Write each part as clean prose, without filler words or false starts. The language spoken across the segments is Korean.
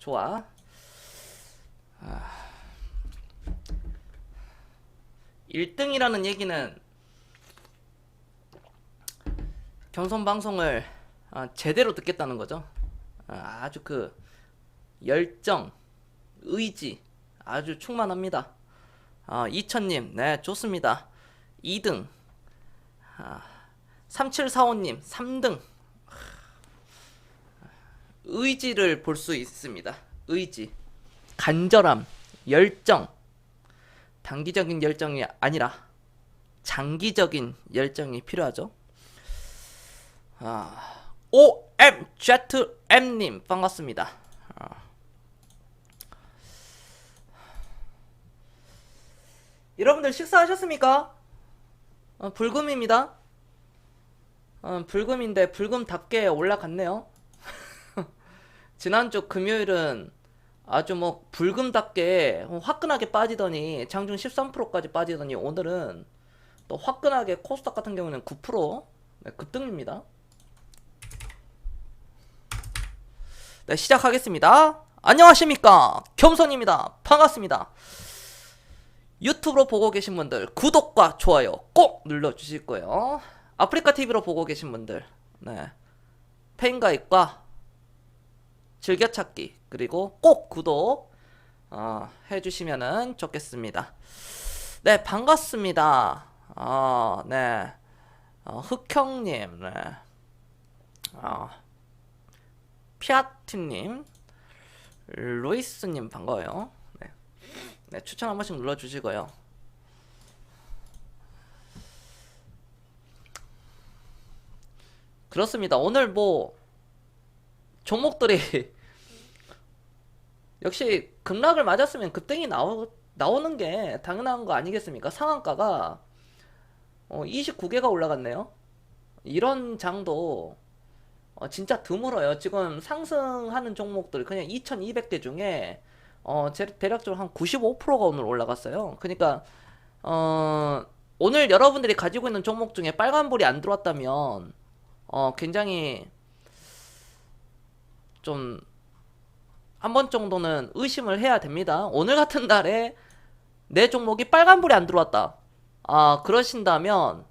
좋아. 1등이라는 얘기는 경선 방송을 제대로 듣겠다는 거죠. 아주 그 열정, 의지 아주 충만합니다. 이천님, 네, 좋습니다. 2등. 3745님, 3등. 의지를 볼 수 있습니다. 의지, 간절함, 열정. 단기적인 열정이 아니라 장기적인 열정이 필요하죠. OMZM님 반갑습니다. 여러분들 식사하셨습니까? 불금입니다. 불금인데 불금답게 올라갔네요. 지난주 금요일은 아주 뭐 불금답게 화끈하게 빠지더니 장중 13%까지 빠지더니 오늘은 또 화끈하게 코스닥 같은 경우는 9% 네, 급등입니다. 네, 시작하겠습니다. 안녕하십니까, 겸손입니다. 반갑습니다. 유튜브로 보고 계신 분들 구독과 좋아요 꼭 눌러주실 거예요. 아프리카 TV로 보고 계신 분들 네, 팬가입과 즐겨찾기 그리고 꼭 구독 해주시면은 좋겠습니다. 네, 반갑습니다. 네, 흑형님, 네, 피아티님, 로이스님 반가워요. 네, 네, 추천 한 번씩 눌러주시고요. 그렇습니다. 오늘 뭐 종목들이 역시 급락을 맞았으면 급등이 나오는 게 당연한 거 아니겠습니까? 상한가가 29개가 올라갔네요. 이런 장도 진짜 드물어요. 지금 상승하는 종목들 그냥 2200개 중에 대략적으로 한 95%가 오늘 올라갔어요. 그러니까 오늘 여러분들이 가지고 있는 종목 중에 빨간불이 안 들어왔다면 굉장히 좀 한 번 정도는 의심을 해야 됩니다. 오늘 같은 날에 내 종목이 빨간불이 안 들어왔다. 그러신다면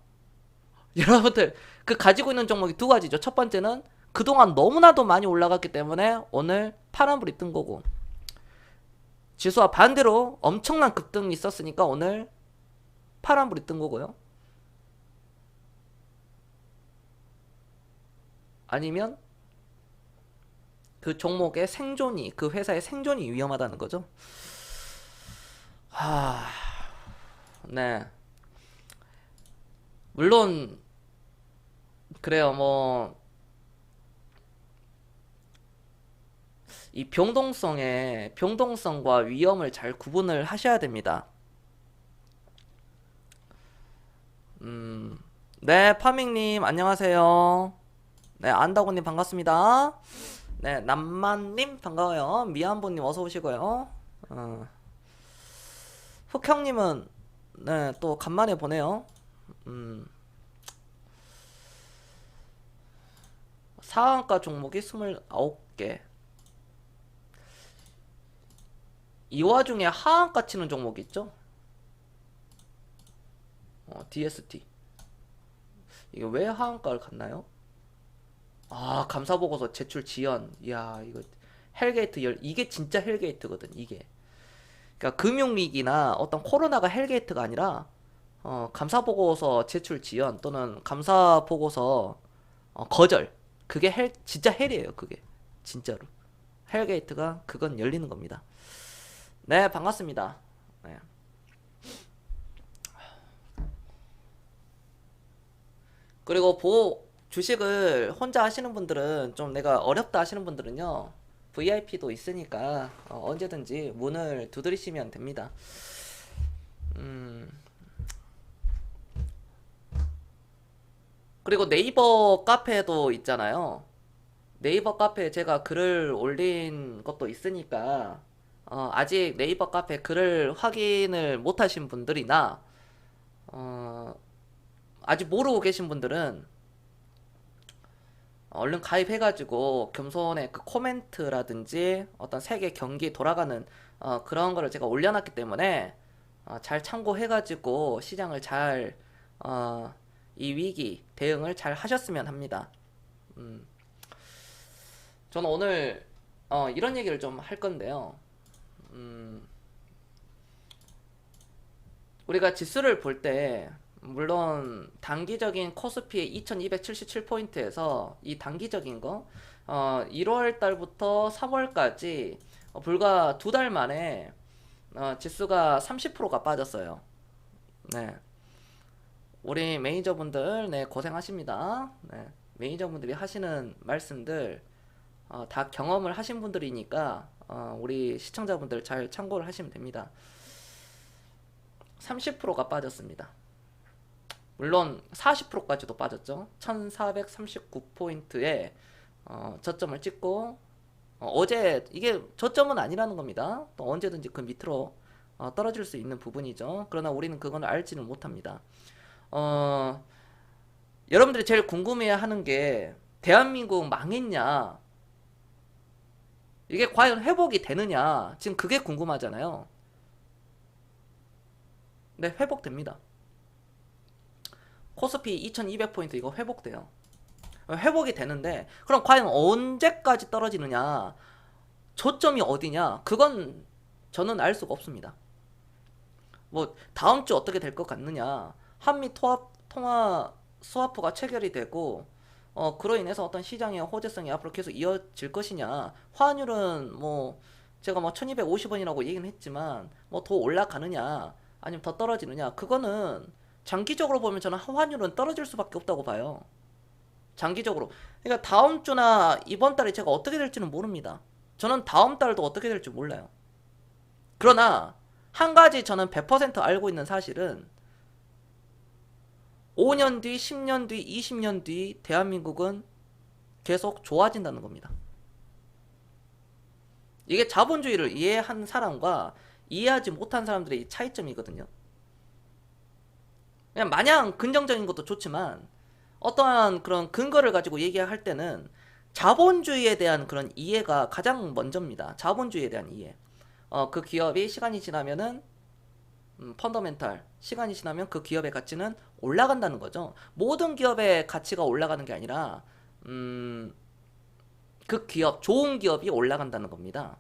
여러분들 그 가지고 있는 종목이 두 가지죠. 첫 번째는 그동안 너무나도 많이 올라갔기 때문에 오늘 파란불이 뜬 거고, 지수와 반대로 엄청난 급등이 있었으니까 오늘 파란불이 뜬 거고요. 아니면 그 종목의 생존이, 그 회사의 생존이 위험하다는 거죠. 네. 물론 그래요. 뭐 이 병동성과 위험을 잘 구분을 하셔야 됩니다. 네, 파밍님 안녕하세요. 네, 안다고님 반갑습니다. 네, 남만님 반가워요. 미안보님 어서 오시고요. 흑형님은 네, 또 간만에 보네요. 상한가 종목이 29개. 이 와중에 하한가 치는 종목이 있죠. DST. 이게 왜 하한가를 갔나요? 감사보고서 제출 지연. 이야, 이거 헬게이트 이게 진짜 헬게이트거든, 이게. 그러니까 금융위기나 어떤 코로나가 헬게이트가 아니라 감사보고서 제출 지연 또는 감사보고서 거절. 그게 진짜 헬이에요, 그게. 진짜로. 헬게이트가 그건 열리는 겁니다. 네, 반갑습니다. 네. 그리고 주식을 혼자 하시는 분들은 좀 내가 어렵다 하시는 분들은요, VIP도 있으니까 언제든지 문을 두드리시면 됩니다. 그리고 네이버 카페도 있잖아요. 네이버 카페에 제가 글을 올린 것도 있으니까 아직 네이버 카페 글을 확인을 못 하신 분들이나 아직 모르고 계신 분들은 얼른 가입해가지고 겸손의 그 코멘트라든지 어떤 세계 경기 돌아가는 그런 거를 제가 올려놨기 때문에 잘 참고해가지고 시장을 잘 이 위기 대응을 잘 하셨으면 합니다. 음, 저는 오늘 이런 얘기를 좀 할 건데요. 음, 우리가 지수를 볼 때 물론 단기적인 코스피 2277포인트에서 이 단기적인 거 1월 달부터 3월까지 불과 2달 만에 지수가 30%가 빠졌어요. 네. 우리 매니저분들 네 고생하십니다. 네. 매니저분들이 하시는 말씀들 다 경험을 하신 분들이니까 우리 시청자분들 잘 참고를 하시면 됩니다. 30%가 빠졌습니다. 물론 40%까지도 빠졌죠. 1439포인트에 저점을 찍고 어제 이게 저점은 아니라는 겁니다. 또 언제든지 그 밑으로 떨어질 수 있는 부분이죠. 그러나 우리는 그건 알지는 못합니다. 여러분들이 제일 궁금해하는 게 대한민국 망했냐? 이게 과연 회복이 되느냐? 지금 그게 궁금하잖아요. 네, 회복됩니다. 코스피 2200포인트 이거 회복돼요. 회복이 되는데 그럼 과연 언제까지 떨어지느냐? 저점이 어디냐? 그건 저는 알 수가 없습니다. 뭐 다음 주 어떻게 될 것 같느냐? 한미 통화 스와프가 체결이 되고 그로 인해서 어떤 시장의 호재성이 앞으로 계속 이어질 것이냐? 환율은 뭐 제가 뭐 1250원이라고 얘기는 했지만 뭐 더 올라가느냐? 아니면 더 떨어지느냐? 그거는 장기적으로 보면 저는 환율은 떨어질 수밖에 없다고 봐요. 장기적으로. 그러니까 다음 주나 이번 달에 제가 어떻게 될지는 모릅니다. 저는 다음 달도 어떻게 될지 몰라요. 그러나 한 가지 저는 100% 알고 있는 사실은 5년 뒤, 10년 뒤, 20년 뒤 대한민국은 계속 좋아진다는 겁니다. 이게 자본주의를 이해한 사람과 이해하지 못한 사람들의 차이점이거든요. 그냥 마냥 긍정적인 것도 좋지만 어떠한 그런 근거를 가지고 얘기할 때는 자본주의에 대한 그런 이해가 가장 먼저입니다. 자본주의에 대한 이해. 그 기업이 시간이 지나면은 펀더멘탈 시간이 지나면 그 기업의 가치는 올라간다는 거죠. 모든 기업의 가치가 올라가는 게 아니라 그 기업 좋은 기업이 올라간다는 겁니다.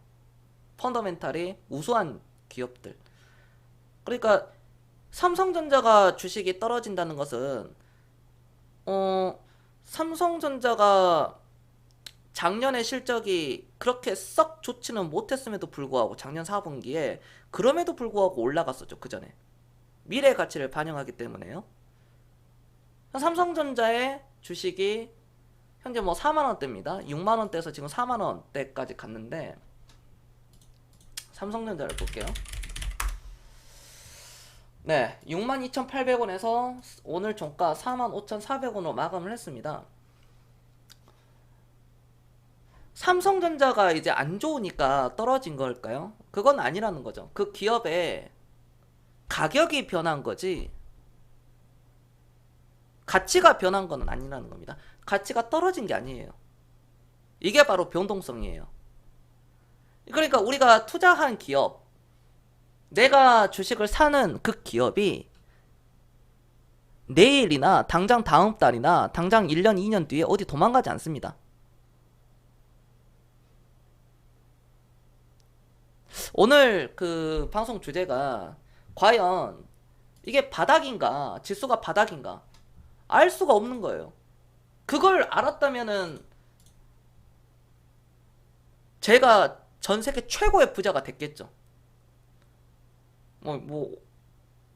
펀더멘탈이 우수한 기업들. 그러니까 삼성전자가 주식이 떨어진다는 것은 삼성전자가 작년에 실적이 그렇게 썩 좋지는 못했음에도 불구하고 작년 4분기에 그럼에도 불구하고 올라갔었죠. 그 전에 미래 가치를 반영하기 때문에요. 삼성전자의 주식이 현재 뭐 4만원대입니다. 6만원대에서 지금 4만원대까지 갔는데 삼성전자를 볼게요. 네, 62,800원에서 오늘 종가 45,400원으로 마감을 했습니다. 삼성전자가 이제 안 좋으니까 떨어진 걸까요? 그건 아니라는 거죠. 그 기업의 가격이 변한 거지 가치가 변한 건 아니라는 겁니다. 가치가 떨어진 게 아니에요. 이게 바로 변동성이에요. 그러니까 우리가 투자한 기업, 내가 주식을 사는 그 기업이 내일이나 당장 다음 달이나 당장 1년, 2년 뒤에 어디 도망가지 않습니다. 오늘 그 방송 주제가 과연 이게 바닥인가, 지수가 바닥인가 알 수가 없는 거예요. 그걸 알았다면은 제가 전 세계 최고의 부자가 됐겠죠. 뭐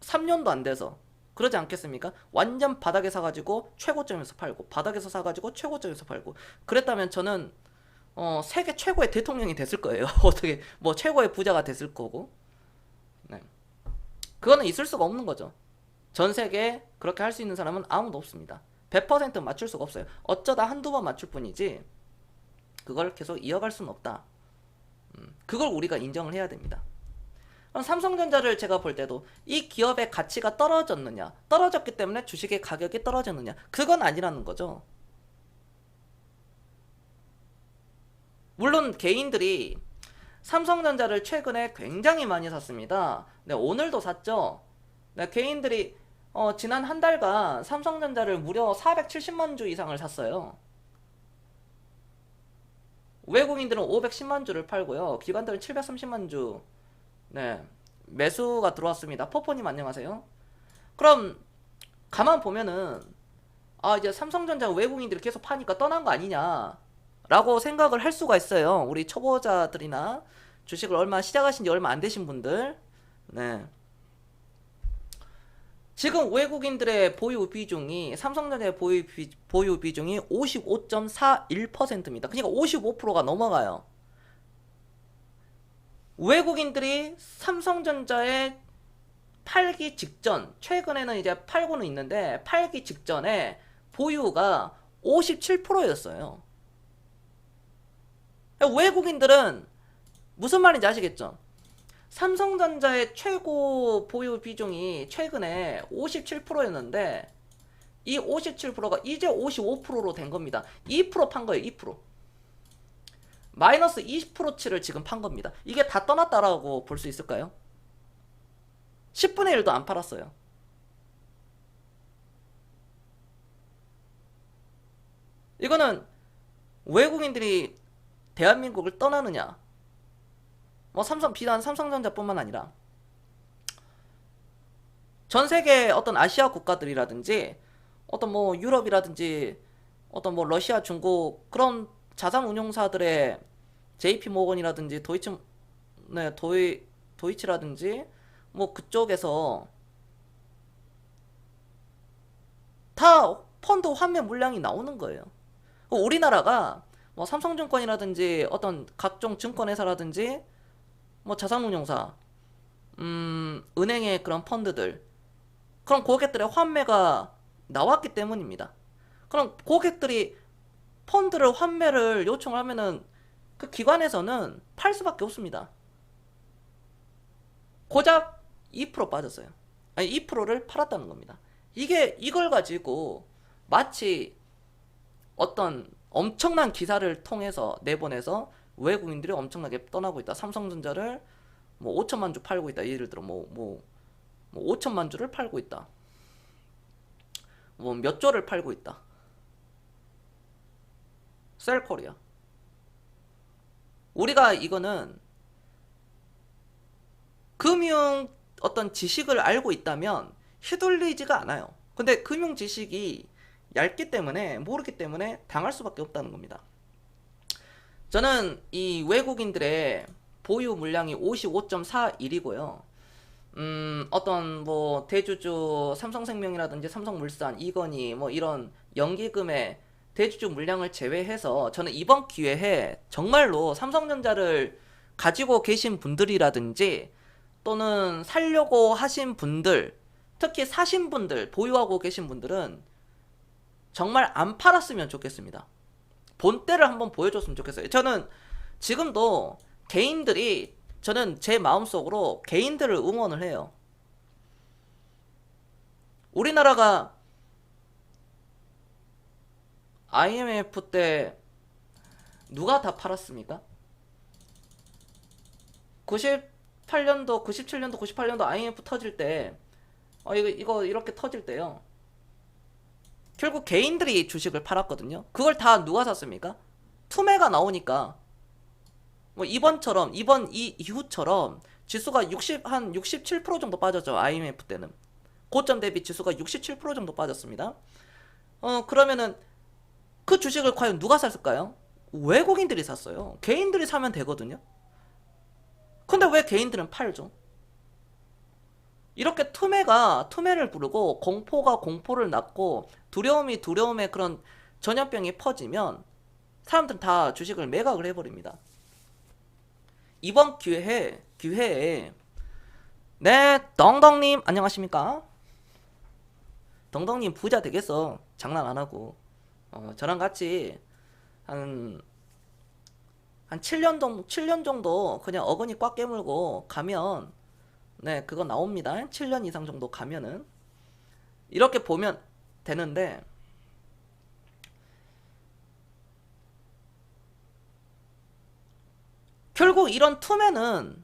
3년도 안 돼서 그러지 않겠습니까? 완전 바닥에 사가지고 최고점에서 팔고 바닥에서 사가지고 최고점에서 팔고 그랬다면 저는 세계 최고의 대통령이 됐을 거예요. 어떻게 뭐 최고의 부자가 됐을 거고. 네. 그거는 있을 수가 없는 거죠. 전 세계에 그렇게 할 수 있는 사람은 아무도 없습니다. 100% 맞출 수가 없어요. 어쩌다 한두 번 맞출 뿐이지 그걸 계속 이어갈 수는 없다. 그걸 우리가 인정을 해야 됩니다. 그럼 삼성전자를 제가 볼 때도 이 기업의 가치가 떨어졌느냐, 떨어졌기 때문에 주식의 가격이 떨어졌느냐, 그건 아니라는 거죠. 물론 개인들이 삼성전자를 최근에 굉장히 많이 샀습니다. 네, 오늘도 샀죠. 네, 개인들이 지난 한 달간 삼성전자를 무려 470만 주 이상을 샀어요. 외국인들은 510만 주를 팔고요. 기관들은 730만 주. 네, 매수가 들어왔습니다. 포포님 안녕하세요. 그럼 가만 보면은 이제 삼성전자 외국인들이 계속 파니까 떠난 거 아니냐 라고 생각을 할 수가 있어요. 우리 초보자들이나 주식을 시작하신 지 얼마 안 되신 분들. 네. 지금 외국인들의 보유 비중이 삼성전자의 보유 비중이 55.41%입니다. 그러니까 55%가 넘어가요. 외국인들이 삼성전자에 팔기 직전, 최근에는 이제 팔고는 있는데 팔기 직전에 보유가 57%였어요. 외국인들은 무슨 말인지 아시겠죠? 삼성전자의 최고 보유 비중이 최근에 57%였는데 이 57%가 이제 55%로 된 겁니다. 2%판 거예요. 2%. 마이너스 20%치를 지금 판 겁니다. 이게 다 떠났다라고 볼 수 있을까요? 10분의 1도 안 팔았어요. 이거는 외국인들이 대한민국을 떠나느냐? 비단 삼성전자뿐만 아니라 전 세계 어떤 아시아 국가들이라든지 어떤 유럽이라든지 어떤 러시아, 중국 그런 자산 운용사들의 JP 모건이라든지 도이치라든지 그쪽에서 다 펀드 환매 물량이 나오는 거예요. 우리나라가 삼성증권이라든지 어떤 각종 증권회사라든지 자산운용사, 은행의 그런 펀드들, 그런 고객들의 환매가 나왔기 때문입니다. 그럼 고객들이 펀드를 환매를 요청을 하면은 그 기관에서는 팔 수밖에 없습니다. 고작 2% 빠졌어요. 아니 2%를 팔았다는 겁니다. 이걸 가지고 마치 어떤 엄청난 기사를 통해서 내보내서 외국인들이 엄청나게 떠나고 있다. 삼성전자를 5천만 주 팔고 있다. 예를 들어 5천만 주를 팔고 있다. 몇 조를 팔고 있다. 셀코리아. 우리가 이거는 금융 어떤 지식을 알고 있다면 휘둘리지가 않아요. 근데 금융 지식이 얇기 때문에 모르기 때문에 당할 수밖에 없다는 겁니다. 저는 이 외국인들의 보유 물량이 55.41이고요. 어떤 대주주 삼성생명이라든지 삼성물산, 이건희 이런 연기금의 대주주 물량을 제외해서 저는 이번 기회에 정말로 삼성전자를 가지고 계신 분들이라든지 또는 살려고 하신 분들, 특히 사신 분들, 보유하고 계신 분들은 정말 안 팔았으면 좋겠습니다. 본때를 한번 보여줬으면 좋겠어요. 저는 지금도 개인들이, 저는 제 마음속으로 개인들을 응원을 해요. 우리나라가 IMF 때 누가 다 팔았습니까? 98년도, 97년도, 98년도 IMF 터질 때 이거 이렇게 터질 때요. 결국 개인들이 주식을 팔았거든요. 그걸 다 누가 샀습니까? 투매가 나오니까 이번 이후처럼 지수가 한 67% 정도 빠졌죠. IMF 때는 고점 대비 지수가 67% 정도 빠졌습니다. 그러면은 그 주식을 과연 누가 샀을까요? 외국인들이 샀어요. 개인들이 사면 되거든요. 근데 왜 개인들은 팔죠? 이렇게 투매를 부르고 공포가 공포를 낳고 두려움이 두려움의 그런 전염병이 퍼지면 사람들은 다 주식을 매각을 해버립니다. 이번 기회에 네, 덩덩님 안녕하십니까? 덩덩님 부자 되겠어. 장난 안 하고. 저랑 같이 한 7년 정도 그냥 어거니 꽉 깨물고 가면 네, 그거 나옵니다. 7년 이상 정도 가면은 이렇게 보면 되는데, 결국 이런 투매는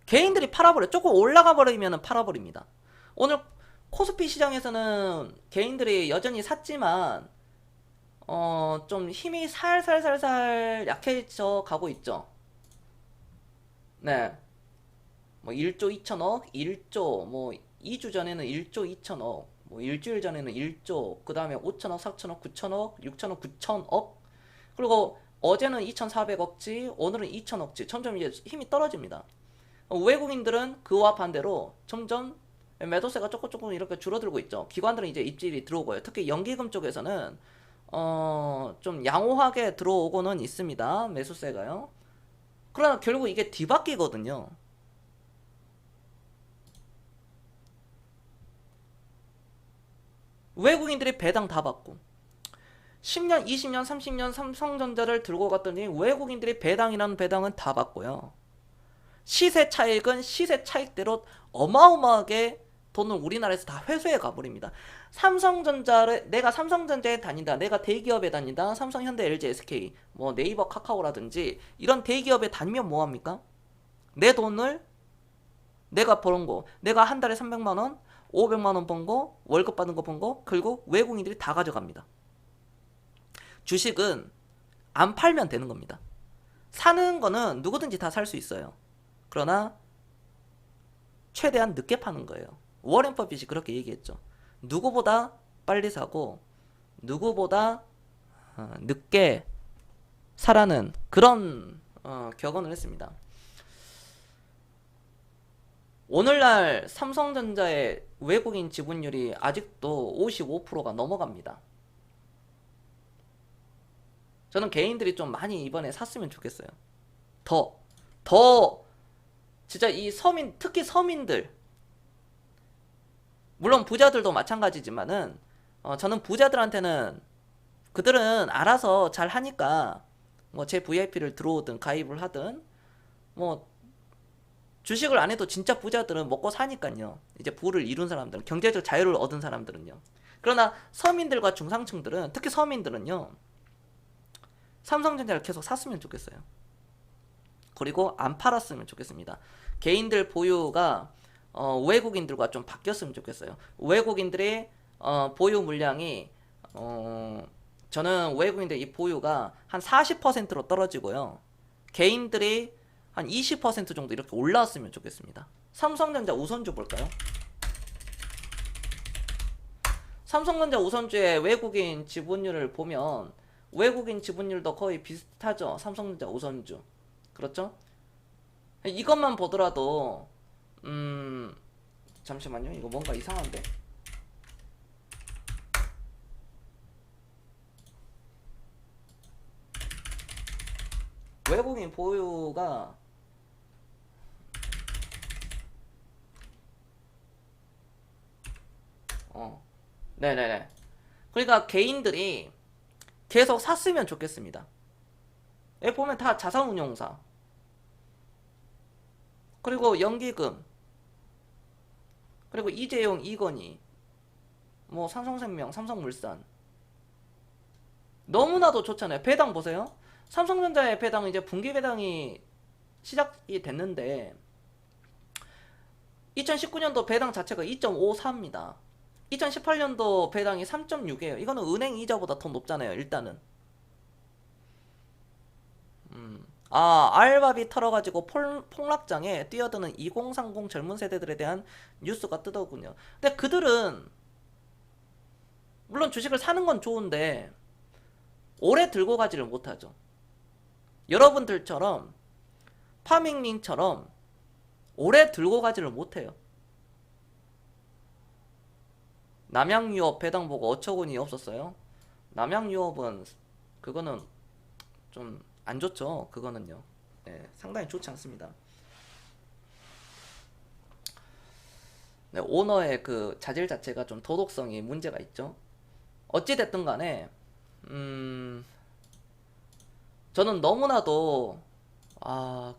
개인들이 팔아버려. 조금 올라가 버리면 팔아버립니다. 오늘 코스피 시장에서는 개인들이 여전히 샀지만 좀 힘이 살살살살 약해져 가고 있죠. 네. 뭐 1조 2천억, 1조, 뭐 2주 전에는 1조 2천억, 뭐 일주일 전에는 1조, 그 다음에 5천억, 4천억, 9천억, 6천억, 9천억, 그리고 어제는 2,400억지, 오늘은 2천억지. 점점 이제 힘이 떨어집니다. 외국인들은 그와 반대로 점점 매도세가 조금 이렇게 줄어들고 있죠. 기관들은 이제 입질이 들어오고요. 특히 연기금 쪽에서는 좀 양호하게 들어오고는 있습니다. 매수세가요. 그러나 결국 이게 뒤바뀌거든요. 외국인들이 배당 다 받고 10년, 20년, 30년 삼성전자를 들고 갔더니 외국인들이 배당이라는 배당은 다 받고요. 시세 차익은 시세 차익대로 어마어마하게 돈을 우리나라에서 다 회수해 가버립니다. 삼성전자를 내가 삼성전자에 다닌다, 내가 대기업에 다닌다, 삼성, 현대, LG, SK, 뭐 네이버, 카카오라든지 이런 대기업에 다니면 뭐합니까? 내 돈을 내가 버는 거, 내가 한 달에 300만 원, 500만 원 번 거, 월급 받는 거 번 거, 그리고 외국인들이 다 가져갑니다. 주식은 안 팔면 되는 겁니다. 사는 거는 누구든지 다 살 수 있어요. 그러나 최대한 늦게 파는 거예요. 워렌 버핏이 그렇게 얘기했죠. 누구보다 빨리 사고 누구보다 늦게 사라는 그런 격언을 했습니다. 오늘날 삼성전자의 외국인 지분율이 아직도 55%가 넘어갑니다. 저는 개인들이 좀 많이 이번에 샀으면 좋겠어요. 더 진짜 이 서민, 특히 서민들, 물론 부자들도 마찬가지지만은 저는 부자들한테는 그들은 알아서 잘 하니까 뭐 제 VIP를 들어오든 가입을 하든 뭐 주식을 안 해도 진짜 부자들은 먹고 사니까요. 이제 부를 이룬 사람들은, 경제적 자유를 얻은 사람들은요. 그러나 서민들과 중상층들은, 특히 서민들은요, 삼성전자를 계속 샀으면 좋겠어요. 그리고 안 팔았으면 좋겠습니다. 개인들 보유가 외국인들과 좀 바뀌었으면 좋겠어요. 외국인들의 보유 물량이 저는 외국인들 이 보유가 한 40%로 떨어지고요. 개인들이 한 20% 정도 이렇게 올라왔으면 좋겠습니다. 삼성전자 우선주 볼까요? 삼성전자 우선주의 외국인 지분율을 보면 외국인 지분율도 거의 비슷하죠. 삼성전자 우선주. 그렇죠? 이것만 보더라도 잠시만요. 이거 뭔가 이상한데? 외국인 보유가 네네네. 그러니까 개인들이 계속 샀으면 좋겠습니다. 여기 보면 다 자산운용사, 그리고 연기금, 그리고 이재용, 이건희, 뭐 삼성생명, 삼성물산, 너무나도 좋잖아요. 배당 보세요. 삼성전자의 배당은 이제 분기 배당이 시작이 됐는데 2019년도 배당 자체가 2.54입니다. 2018년도 배당이 3.6이에요. 이거는 은행 이자보다 더 높잖아요. 일단은 알바비 털어가지고 폭락장에 뛰어드는 2030 젊은 세대들에 대한 뉴스가 뜨더군요. 근데 그들은 물론 주식을 사는 건 좋은데 오래 들고 가지를 못하죠. 여러분들처럼 파밍링처럼 오래 들고 가지를 못해요. 남양유업 배당 보고 어처구니 없었어요. 남양유업은 그거는 좀 안 좋죠. 그거는요. 네, 상당히 좋지 않습니다. 네, 오너의 그 자질 자체가 좀 도덕성이 문제가 있죠. 어찌됐든 간에 저는 너무나도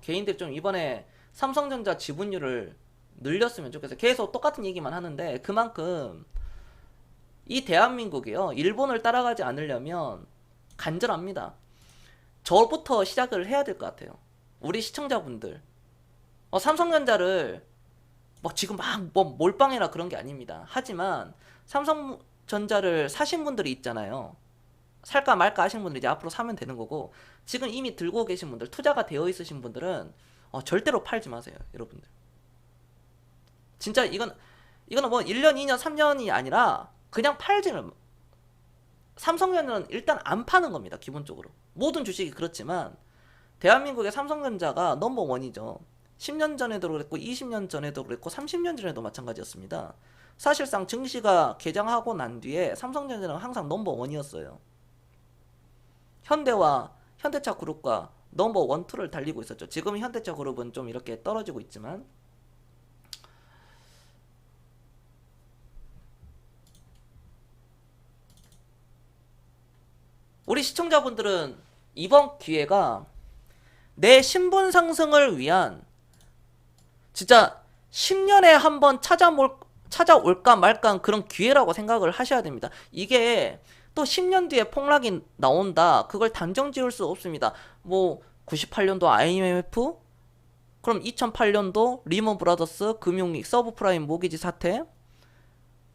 개인들이 좀 이번에 삼성전자 지분율을 늘렸으면 좋겠어요. 계속 똑같은 얘기만 하는데 그만큼 이 대한민국이요, 일본을 따라가지 않으려면 간절합니다. 저부터 시작을 해야 될 것 같아요. 우리 시청자분들. 삼성전자를 막 지금 막 뭐 몰빵이라 그런 게 아닙니다. 하지만 삼성전자를 사신 분들이 있잖아요. 살까 말까 하시는 분들 이제 앞으로 사면 되는 거고, 지금 이미 들고 계신 분들, 투자가 되어 있으신 분들은 절대로 팔지 마세요, 여러분들. 진짜 이거는 뭐 1년, 2년, 3년이 아니라 그냥 팔지는, 삼성전자는 일단 안 파는 겁니다, 기본적으로. 모든 주식이 그렇지만 대한민국의 삼성전자가 넘버원이죠. 10년 전에도 그랬고 20년 전에도 그랬고 30년 전에도 마찬가지였습니다. 사실상 증시가 개장하고 난 뒤에 삼성전자는 항상 넘버원이었어요. 현대와 현대차 그룹과 넘버원, 투를 달리고 있었죠. 지금 현대차 그룹은 좀 이렇게 떨어지고 있지만, 우리 시청자분들은 이번 기회가 내 신분 상승을 위한, 진짜 10년에 한 번 찾아올까 말까 그런 기회라고 생각을 하셔야 됩니다. 이게 또 10년 뒤에 폭락이 나온다, 그걸 단정 지을 수 없습니다. 뭐 98년도 IMF, 그럼 2008년도 리먼 브라더스 금융위기, 서브프라임 모기지 사태,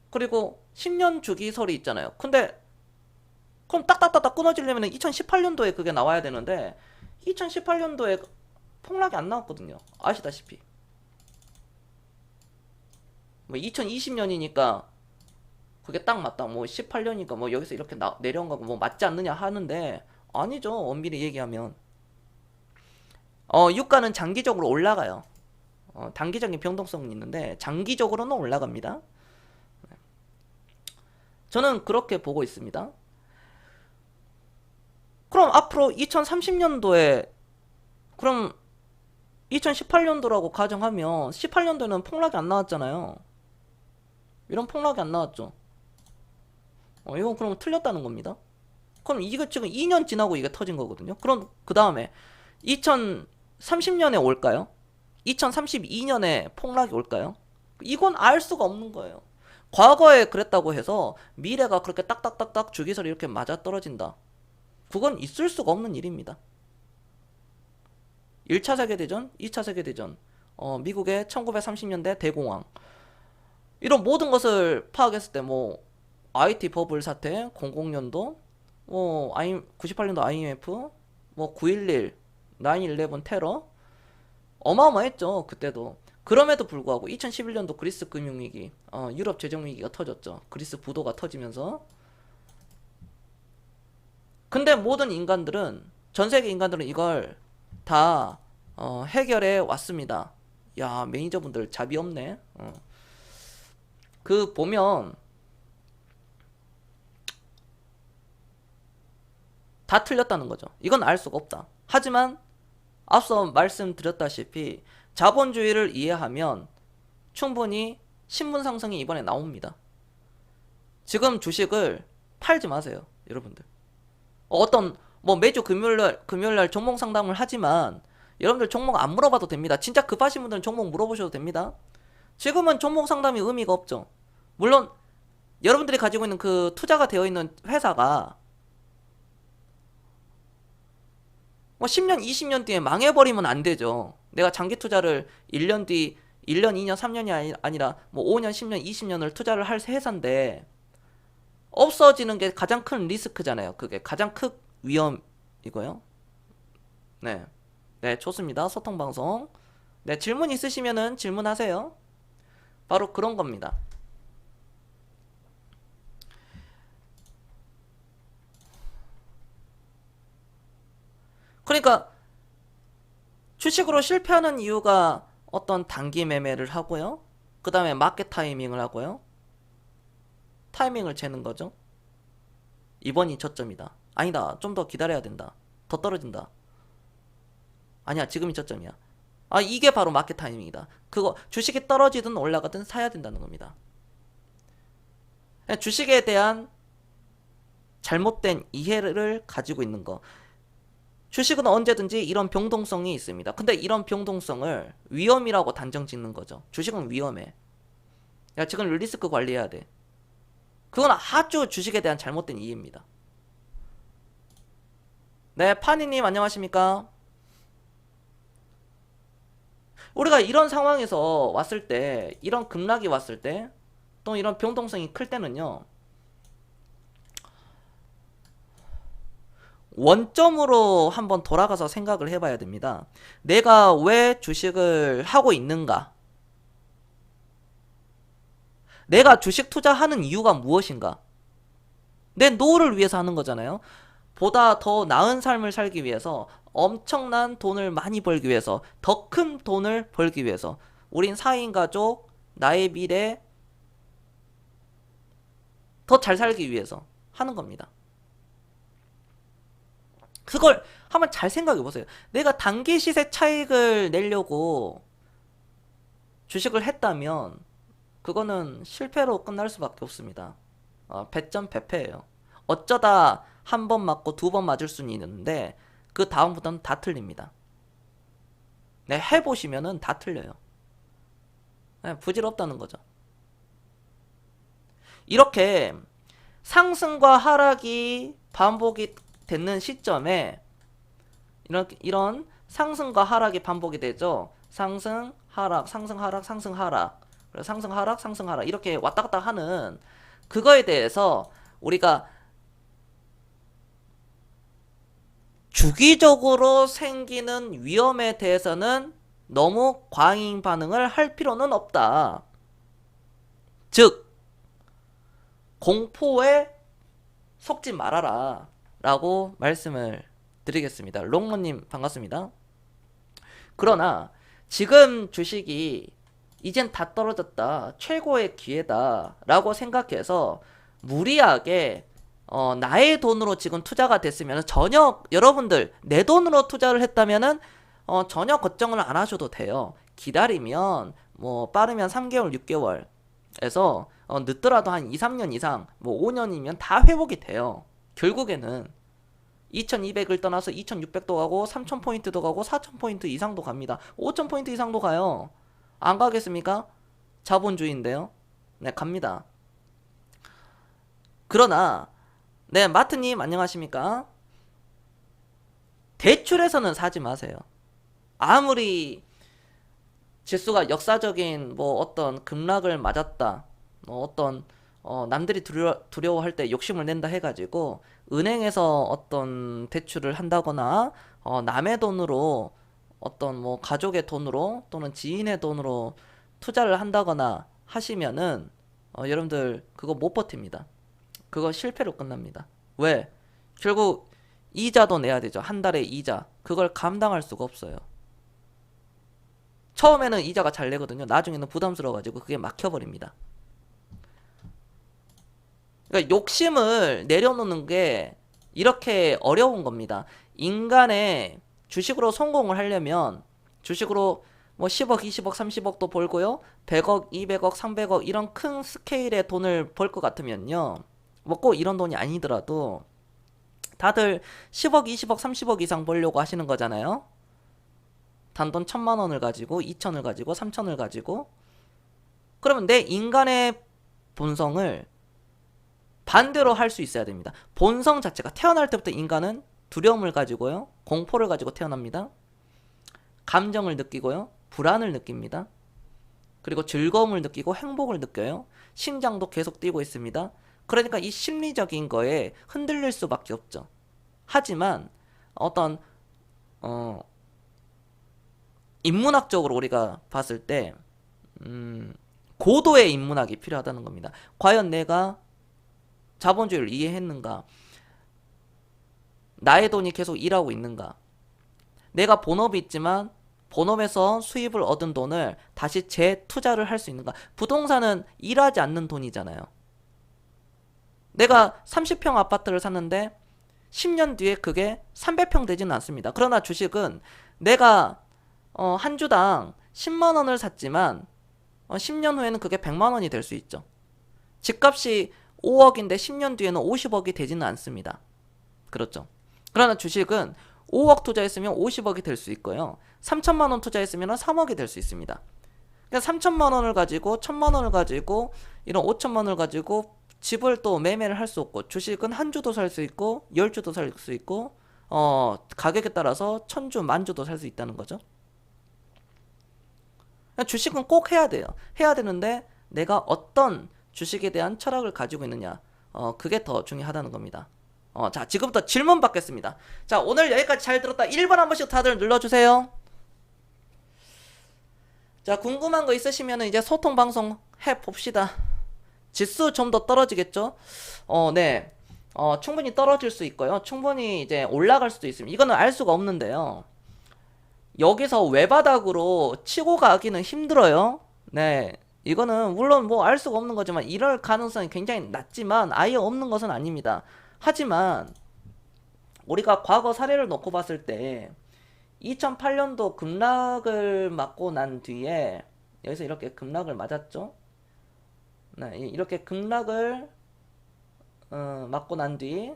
그리고 10년 주기설이 있잖아요. 근데 그럼 딱딱딱딱 끊어지려면 2018년도에 그게 나와야 되는데 2018년도에 폭락이 안 나왔거든요. 아시다시피. 뭐 2020년이니까 그게 딱 맞다. 뭐 18년이니까 뭐 여기서 이렇게 내려온 거고 뭐 맞지 않느냐 하는데, 아니죠. 엄밀히 얘기하면. 유가는 장기적으로 올라가요. 단기적인 변동성은 있는데 장기적으로는 올라갑니다. 저는 그렇게 보고 있습니다. 그럼 앞으로 2030년도에, 그럼 2018년도라고 가정하면 18년도에는 폭락이 안 나왔잖아요. 이런 폭락이 안 나왔죠. 이건 그럼 틀렸다는 겁니다. 그럼 이거 지금 2년 지나고 이게 터진 거거든요. 그럼 그 다음에 2030년에 올까요? 2032년에 폭락이 올까요? 이건 알 수가 없는 거예요. 과거에 그랬다고 해서 미래가 그렇게 딱딱딱딱 주기설이 이렇게 맞아 떨어진다, 그건 있을 수가 없는 일입니다. 1차 세계대전, 2차 세계대전, 미국의 1930년대 대공황, 이런 모든 것을 파악했을 때 뭐 IT 버블 사태, 00년도, 98년도 IMF, 뭐 9.11, 9.11 테러, 어마어마했죠, 그때도. 그럼에도 불구하고 2011년도 그리스 금융위기, 유럽 재정위기가 터졌죠. 그리스 부도가 터지면서. 근데 모든 인간들은, 전 세계 인간들은 이걸 다 해결해 왔습니다. 야, 매니저분들 잡이 없네. 그 보면 다 틀렸다는 거죠. 이건 알 수가 없다. 하지만 앞서 말씀드렸다시피 자본주의를 이해하면 충분히 신분 상승이 이번에 나옵니다. 지금 주식을 팔지 마세요, 여러분들. 뭐 매주 금요일날 종목 상담을 하지만 여러분들 종목 안 물어봐도 됩니다. 진짜 급하신 분들은 종목 물어보셔도 됩니다. 지금은 종목 상담이 의미가 없죠. 물론 여러분들이 가지고 있는 그 투자가 되어 있는 회사가 뭐 10년, 20년 뒤에 망해버리면 안 되죠. 내가 장기 투자를 1년 뒤, 1년, 2년, 3년이 아니라 뭐 5년, 10년, 20년을 투자를 할 회사인데 없어지는 게 가장 큰 리스크잖아요. 그게 가장 큰 위험이고요. 네. 네, 좋습니다. 소통방송. 네, 질문 있으시면은 질문하세요. 바로 그런 겁니다. 그러니까 주식으로 실패하는 이유가 어떤 단기 매매를 하고요. 그 다음에 마켓 타이밍을 하고요. 타이밍을 재는 거죠. 이번이 저점이다. 아니다, 좀 더 기다려야 된다. 더 떨어진다. 아니야, 지금이 저점이야. 이게 바로 마켓 타이밍이다. 그거 주식이 떨어지든 올라가든 사야 된다는 겁니다. 주식에 대한 잘못된 이해를 가지고 있는 거. 주식은 언제든지 이런 변동성이 있습니다. 근데 이런 변동성을 위험이라고 단정 짓는 거죠. 주식은 위험해. 야, 지금 리스크 관리해야 돼. 그건 아주 주식에 대한 잘못된 이해입니다. 네, 파니님 안녕하십니까? 우리가 이런 상황에서 왔을 때, 이런 급락이 왔을 때, 또 이런 변동성이 클 때는요, 원점으로 한번 돌아가서 생각을 해봐야 됩니다. 내가 왜 주식을 하고 있는가? 내가 주식 투자하는 이유가 무엇인가? 내 노후를 위해서 하는 거잖아요. 보다 더 나은 삶을 살기 위해서, 엄청난 돈을 많이 벌기 위해서, 더 큰 돈을 벌기 위해서, 우린 4인 가족, 나의 미래 더 잘 살기 위해서 하는 겁니다. 그걸 한번 잘 생각해 보세요. 내가 단기 시세 차익을 내려고 주식을 했다면 그거는 실패로 끝날 수밖에 없습니다. 배점배패예요. 어쩌다 한 번 맞고 두 번 맞을 수는 있는데 그 다음부터는 다 틀립니다. 네, 해보시면은 다 틀려요. 네, 부질없다는 거죠. 이렇게 상승과 하락이 반복이 되는 시점에 이런 상승과 하락이 반복이 되죠. 상승, 하락, 상승, 하락, 상승, 하락. 상승, 하락, 상승, 하락. 이렇게 왔다 갔다 하는 그거에 대해서 우리가 주기적으로 생기는 위험에 대해서는 너무 과잉 반응을 할 필요는 없다. 즉, 공포에 속지 말아라. 라고 말씀을 드리겠습니다. 롱모님 반갑습니다. 그러나 지금 주식이 이젠 다 떨어졌다. 최고의 기회다. 라고 생각해서 무리하게 나의 돈으로 지금 투자가 됐으면 전혀 여러분들 내 돈으로 투자를 했다면은 전혀 걱정을 안 하셔도 돼요. 기다리면 뭐 빠르면 3개월, 6개월에서 늦더라도 한 2, 3년 이상 뭐 5년이면 다 회복이 돼요. 결국에는 2200을 떠나서 2600도 가고 3000포인트도 가고 4000포인트 이상도 갑니다. 5000포인트 이상도 가요. 안 가겠습니까? 자본주의인데요. 네, 갑니다. 그러나 네, 마트님 안녕하십니까? 대출해서는 사지 마세요. 아무리 지수가 역사적인 뭐 어떤 급락을 맞았다, 어떤 남들이 두려워할 때 욕심을 낸다 해가지고 은행에서 어떤 대출을 한다거나 남의 돈으로 어떤 뭐 가족의 돈으로 또는 지인의 돈으로 투자를 한다거나 하시면은 여러분들 그거 못 버팁니다. 그거 실패로 끝납니다. 왜? 결국 이자도 내야 되죠. 한 달에 이자. 그걸 감당할 수가 없어요. 처음에는 이자가 잘 내거든요. 나중에는 부담스러워가지고 그게 막혀버립니다. 그러니까 욕심을 내려놓는 게 이렇게 어려운 겁니다. 인간의 주식으로 성공을 하려면 주식으로 뭐 10억, 20억, 30억도 벌고요. 100억, 200억, 300억 이런 큰 스케일의 돈을 벌 것 같으면요. 뭐 꼭 이런 돈이 아니더라도 다들 10억, 20억, 30억 이상 벌려고 하시는 거잖아요. 단돈 1000만 원을 가지고 2000을 가지고 3000을 가지고 그러면 내 인간의 본성을 반대로 할 수 있어야 됩니다. 본성 자체가 태어날 때부터 인간은 두려움을 가지고요. 공포를 가지고 태어납니다. 감정을 느끼고요. 불안을 느낍니다. 그리고 즐거움을 느끼고 행복을 느껴요. 심장도 계속 뛰고 있습니다. 그러니까 이 심리적인 거에 흔들릴 수밖에 없죠. 하지만 어떤 인문학적으로 우리가 봤을 때 고도의 인문학이 필요하다는 겁니다. 과연 내가 자본주의를 이해했는가? 나의 돈이 계속 일하고 있는가? 내가 본업이 있지만 본업에서 수입을 얻은 돈을 다시 재투자를 할 수 있는가? 부동산은 일하지 않는 돈이잖아요. 내가 30평 아파트를 샀는데 10년 뒤에 그게 300평 되지는 않습니다. 그러나 주식은 내가 한 주당 10만 원을 샀지만 10년 후에는 그게 100만 원이 될 수 있죠. 집값이 5억인데 10년 뒤에는 50억이 되지는 않습니다. 그렇죠. 그러나 주식은 5억 투자했으면 50억이 될 수 있고요. 3천만 원 투자했으면 3억이 될 수 있습니다. 그러니까 3천만 원을 가지고 1000만 원을 가지고 이런 5천만 원을 가지고 집을 또 매매를 할 수 없고 주식은 한 주도 살 수 있고 10주도 살 수 있고 가격에 따라서 천주, 만주도 살 수 있다는 거죠. 주식은 꼭 해야 돼요. 해야 되는데 내가 어떤 주식에 대한 철학을 가지고 있느냐. 그게 더 중요하다는 겁니다. 자, 지금부터 질문 받겠습니다. 자, 오늘 여기까지 잘 들었다. 1번 한 번씩 다들 눌러주세요. 자, 궁금한 거 있으시면 이제 소통 방송 해봅시다. 지수 좀 더 떨어지겠죠? 네. 충분히 떨어질 수 있고요. 충분히 이제 올라갈 수도 있습니다. 이거는 알 수가 없는데요. 여기서 외바닥으로 치고 가기는 힘들어요. 네. 이거는 물론 뭐 알 수가 없는 거지만 이럴 가능성이 굉장히 낮지만 아예 없는 것은 아닙니다. 하지만 우리가 과거 사례를 놓고 봤을 때 2008년도 급락을 맞고 난 뒤에 여기서 이렇게 급락을 맞았죠. 네, 이렇게 급락을 맞고 난 뒤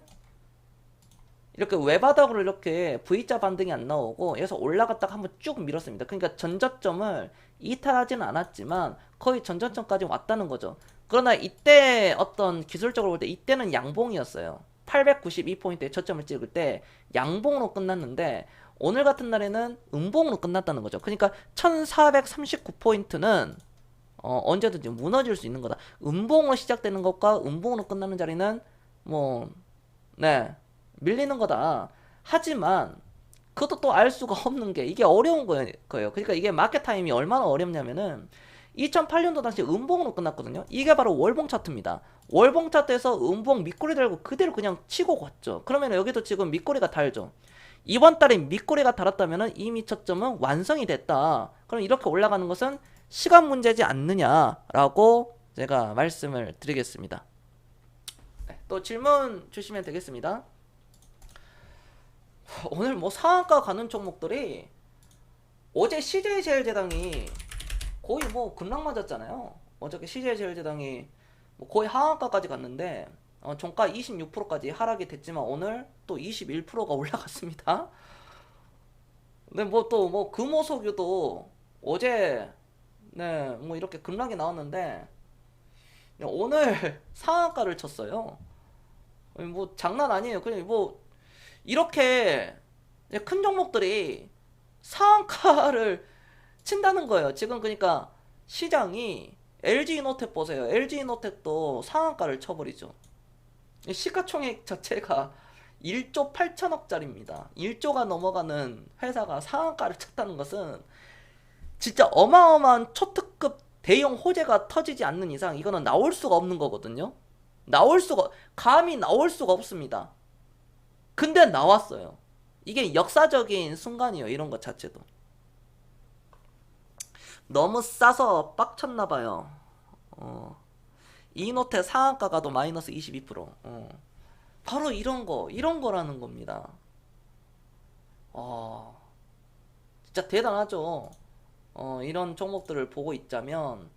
이렇게 외바닥으로 이렇게 V자 반등이 안 나오고 여기서 올라갔다가 한번 쭉 밀었습니다. 그러니까 전저점을 이탈하지는 않았지만 거의 전저점까지 왔다는 거죠. 그러나 이때 어떤 기술적으로 볼 때 이때는 양봉이었어요. 892포인트에 저점을 찍을 때 양봉으로 끝났는데 오늘 같은 날에는 음봉으로 끝났다는 거죠. 그러니까 1439포인트는 언제든지 무너질 수 있는 거다. 음봉으로 시작되는 것과 음봉으로 끝나는 자리는 네, 밀리는 거다. 하지만 그것도 또 알 수가 없는 게 이게 어려운 거예요. 그러니까 이게 마켓 타임이 얼마나 어렵냐면은 2008년도 당시 음봉으로 끝났거든요. 이게 바로 월봉 차트입니다. 월봉 차트에서 음봉 밑꼬리 달고 그대로 그냥 치고 갔죠. 그러면 여기도 지금 밑꼬리가 달죠. 이번 달에 밑꼬리가 달았다면 이미 저점은 완성이 됐다. 그럼 이렇게 올라가는 것은 시간 문제지 않느냐라고 제가 말씀을 드리겠습니다. 네, 또 질문 주시면 되겠습니다. 오늘 뭐 상한가 가는 종목들이 어제 CJ제일제당이 거의 뭐 급락 맞았잖아요. 어저께 CJ제일제당이 뭐 거의 하한가까지 갔는데 종가 26%까지 하락이 됐지만 오늘 또 21%가 올라갔습니다. 근데 뭐 또 뭐 금호석유도 어제 네 뭐 이렇게 급락이 나왔는데 오늘 상한가를 쳤어요. 뭐 장난 아니에요. 그냥 뭐 이렇게 큰 종목들이 상한가를 친다는 거예요. 지금 그러니까 시장이 LG이노텍 보세요. LG이노텍도 상한가를 쳐버리죠. 시가총액 자체가 1조 8천억짜리입니다. 1조가 넘어가는 회사가 상한가를 쳤다는 것은 진짜 어마어마한 초특급 대형 호재가 터지지 않는 이상 이거는 나올 수가 없는 거거든요. 감히 나올 수가 없습니다. 근데 나왔어요. 이게 역사적인 순간이에요. 이런 것 자체도. 너무 싸서 빡쳤나봐요. 이노텍 상한가가 도 마이너스 22%. 바로 이런 거라는 겁니다. 진짜 대단하죠. 이런 종목들을 보고 있자면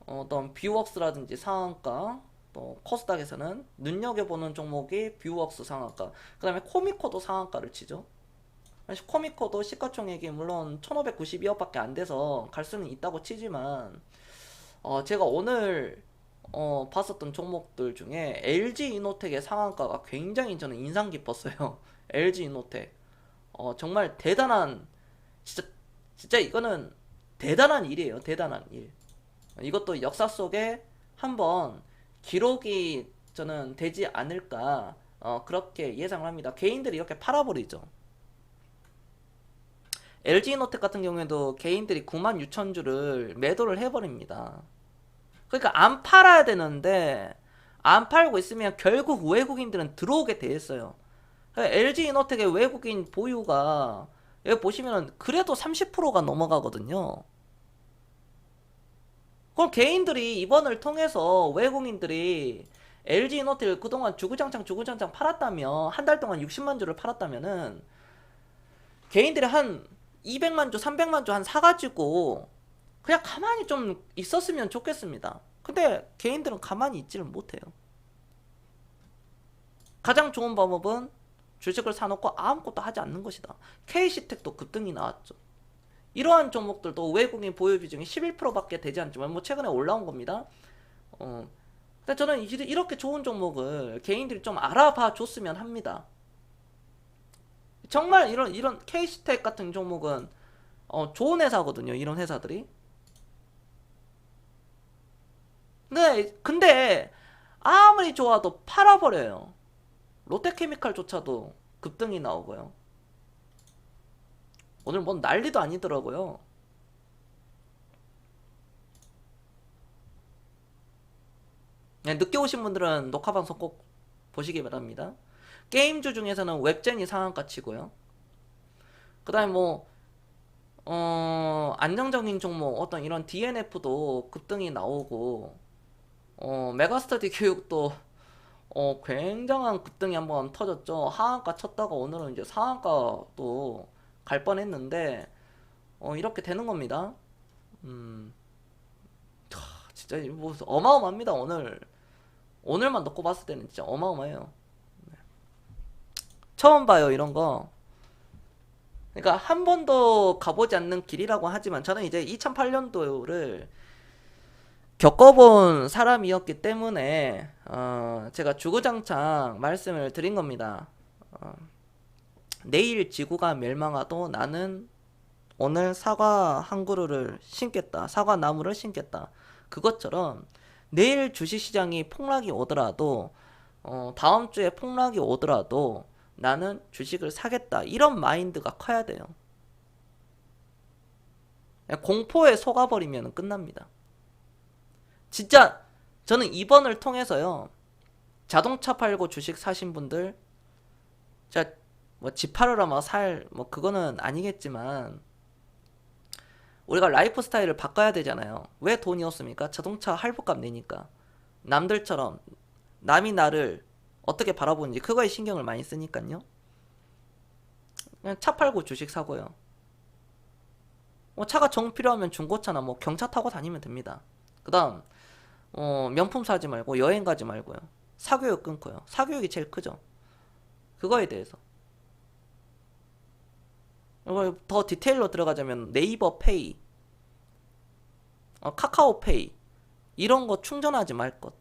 어떤 뷰웍스라든지 상한가, 또 코스닥에서는 눈여겨보는 종목이 뷰웍스 상한가, 그 다음에 코미코도 상한가를 치죠. 코미코도 시가총액이 물론 1592억밖에 안 돼서 갈 수는 있다고 치지만 제가 오늘 봤었던 종목들 중에 LG이노텍의 상한가가 굉장히 저는 인상 깊었어요. LG이노텍 정말 대단한, 진짜 이거는 대단한 일이에요. 대단한 일. 이것도 역사 속에 한번 기록이 저는 되지 않을까 그렇게 예상을 합니다. 개인들이 이렇게 팔아버리죠. LG이노텍 같은 경우에도 개인들이 96,000주를 매도를 해버립니다. 그러니까 안 팔아야 되는데 안 팔고 있으면 결국 외국인들은 들어오게 돼 있어요. LG이노텍의 외국인 보유가 여기 보시면은 그래도 30%가 넘어가거든요. 그럼 개인들이 이번을 통해서 외국인들이 LG이노텍을 그동안 주구장창 팔았다면, 한 달 동안 60만 주를 팔았다면은 개인들이 한 200만 주, 300만 주 한 사가지고 그냥 가만히 좀 있었으면 좋겠습니다. 근데 개인들은 가만히 있지를 못해요. 가장 좋은 방법은 주식을 사놓고 아무것도 하지 않는 것이다. KC텍도 급등이 나왔죠. 이러한 종목들도 외국인 보유 비중이 11%밖에 되지 않지만 뭐 최근에 올라온 겁니다. 근데 저는 이렇게 좋은 종목을 개인들이 좀 알아봐 줬으면 합니다. 정말 이런 K스택 같은 종목은 좋은 회사거든요. 이런 회사들이. 근데 아무리 좋아도 팔아버려요. 롯데케미칼조차도 급등이 나오고요. 오늘 뭔 난리도 아니더라고요. 네, 늦게 오신 분들은 녹화방송 꼭 보시기 바랍니다. 게임주 중에서는 웹젠이 상한가 치고요. 그 다음에 뭐 안정적인 종목 어떤 이런 DNF도 급등이 나오고 메가스터디 교육도 굉장한 급등이 한번 터졌죠. 하한가 쳤다가 오늘은 이제 상한가 또 갈 뻔했는데 이렇게 되는 겁니다. 진짜 뭐 어마어마합니다. 오늘만 놓고 봤을 때는 진짜 어마어마해요. 처음 봐요 이런 거. 그러니까 한 번도 가보지 않는 길이라고 하지만 저는 이제 2008년도를 겪어본 사람이었기 때문에 제가 주구장창 말씀을 드린 겁니다. 내일 지구가 멸망하도 나는 오늘 사과 한 그루를 심겠다. 사과 나무를 심겠다. 그것처럼 내일 주식시장이 폭락이 오더라도 다음 주에 폭락이 오더라도 나는 주식을 사겠다. 이런 마인드가 커야 돼요. 공포에 속아버리면 끝납니다. 진짜 저는 이번을 통해서요. 자동차 팔고 주식 사신 분들 자, 뭐 집 팔으라 뭐 그거는 아니겠지만 우리가 라이프 스타일을 바꿔야 되잖아요. 왜 돈이 없습니까? 자동차 할부값 내니까. 남들처럼 남이 나를 어떻게 바라보는지 그거에 신경을 많이 쓰니까요. 그냥 차 팔고 주식 사고요. 뭐 차가 정 필요하면 중고차나 뭐 경차 타고 다니면 됩니다. 그 다음 명품 사지 말고 여행 가지 말고요. 사교육 끊고요. 사교육이 제일 크죠. 그거에 대해서. 더 디테일로 들어가자면 네이버 페이, 카카오 페이 이런 거 충전하지 말 것.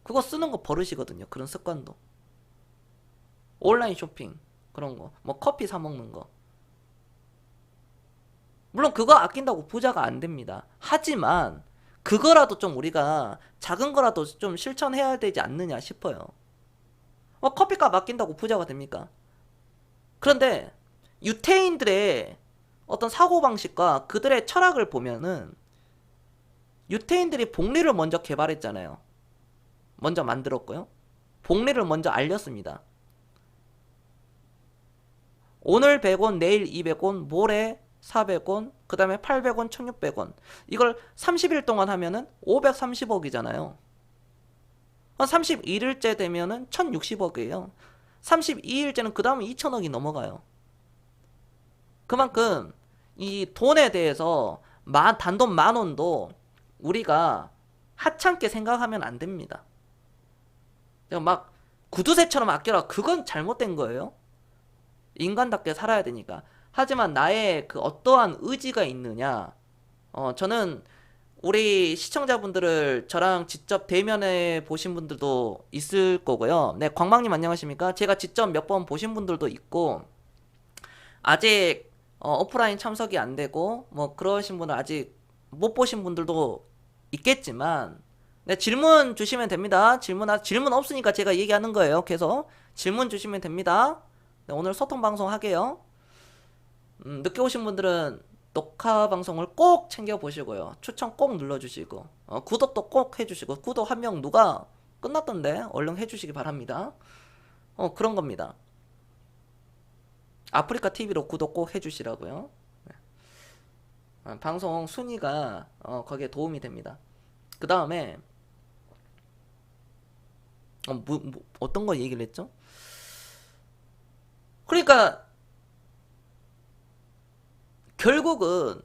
그거 쓰는 거 버릇이거든요. 그런 습관도. 온라인 쇼핑 그런 거, 뭐 커피 사 먹는 거. 물론 그거 아낀다고 부자가 안 됩니다. 하지만 그거라도 좀 우리가 작은 거라도 좀 실천해야 되지 않느냐 싶어요. 커피값 아낀다고 부자가 됩니까? 그런데 유태인들의 어떤 사고방식과 그들의 철학을 보면은 유태인들이 복리를 먼저 개발했잖아요. 먼저 만들었고요. 복리를 먼저 알렸습니다. 오늘 100원, 내일 200원, 모레 400원, 그 다음에 800원, 1600원. 이걸 30일 동안 하면은 530억이잖아요. 31일째 되면은 1060억이에요. 32일째는 그 다음에 2000억이 넘어가요. 그만큼 이 돈에 대해서 단돈 10,000원도 우리가 하찮게 생각하면 안 됩니다. 막 구두쇠처럼 아껴라. 그건 잘못된 거예요. 인간답게 살아야 되니까. 하지만 나의 그 어떠한 의지가 있느냐. 저는 우리 시청자분들을 저랑 직접 대면해 보신 분들도 있을 거고요. 네, 광망님 안녕하십니까? 제가 직접 몇 번 보신 분들도 있고 아직 오프라인 참석이 안 되고 뭐 그러신 분들 아직 못 보신 분들도 있겠지만 네, 질문 주시면 됩니다. 질문 없으니까 제가 얘기하는 거예요. 계속 질문 주시면 됩니다. 네, 오늘 소통 방송 하게요. 늦게 오신 분들은 녹화 방송을 꼭 챙겨 보시고요. 추천 꼭 눌러주시고 구독도 꼭 해주시고 구독 한 명 누가 끝났던데 얼른 해주시기 바랍니다. 그런 겁니다. 아프리카 TV로 구독 꼭 해주시라고요. 네. 방송 순위가 거기에 도움이 됩니다. 그 다음에 어떤 거 얘기를 했죠? 그러니까 결국은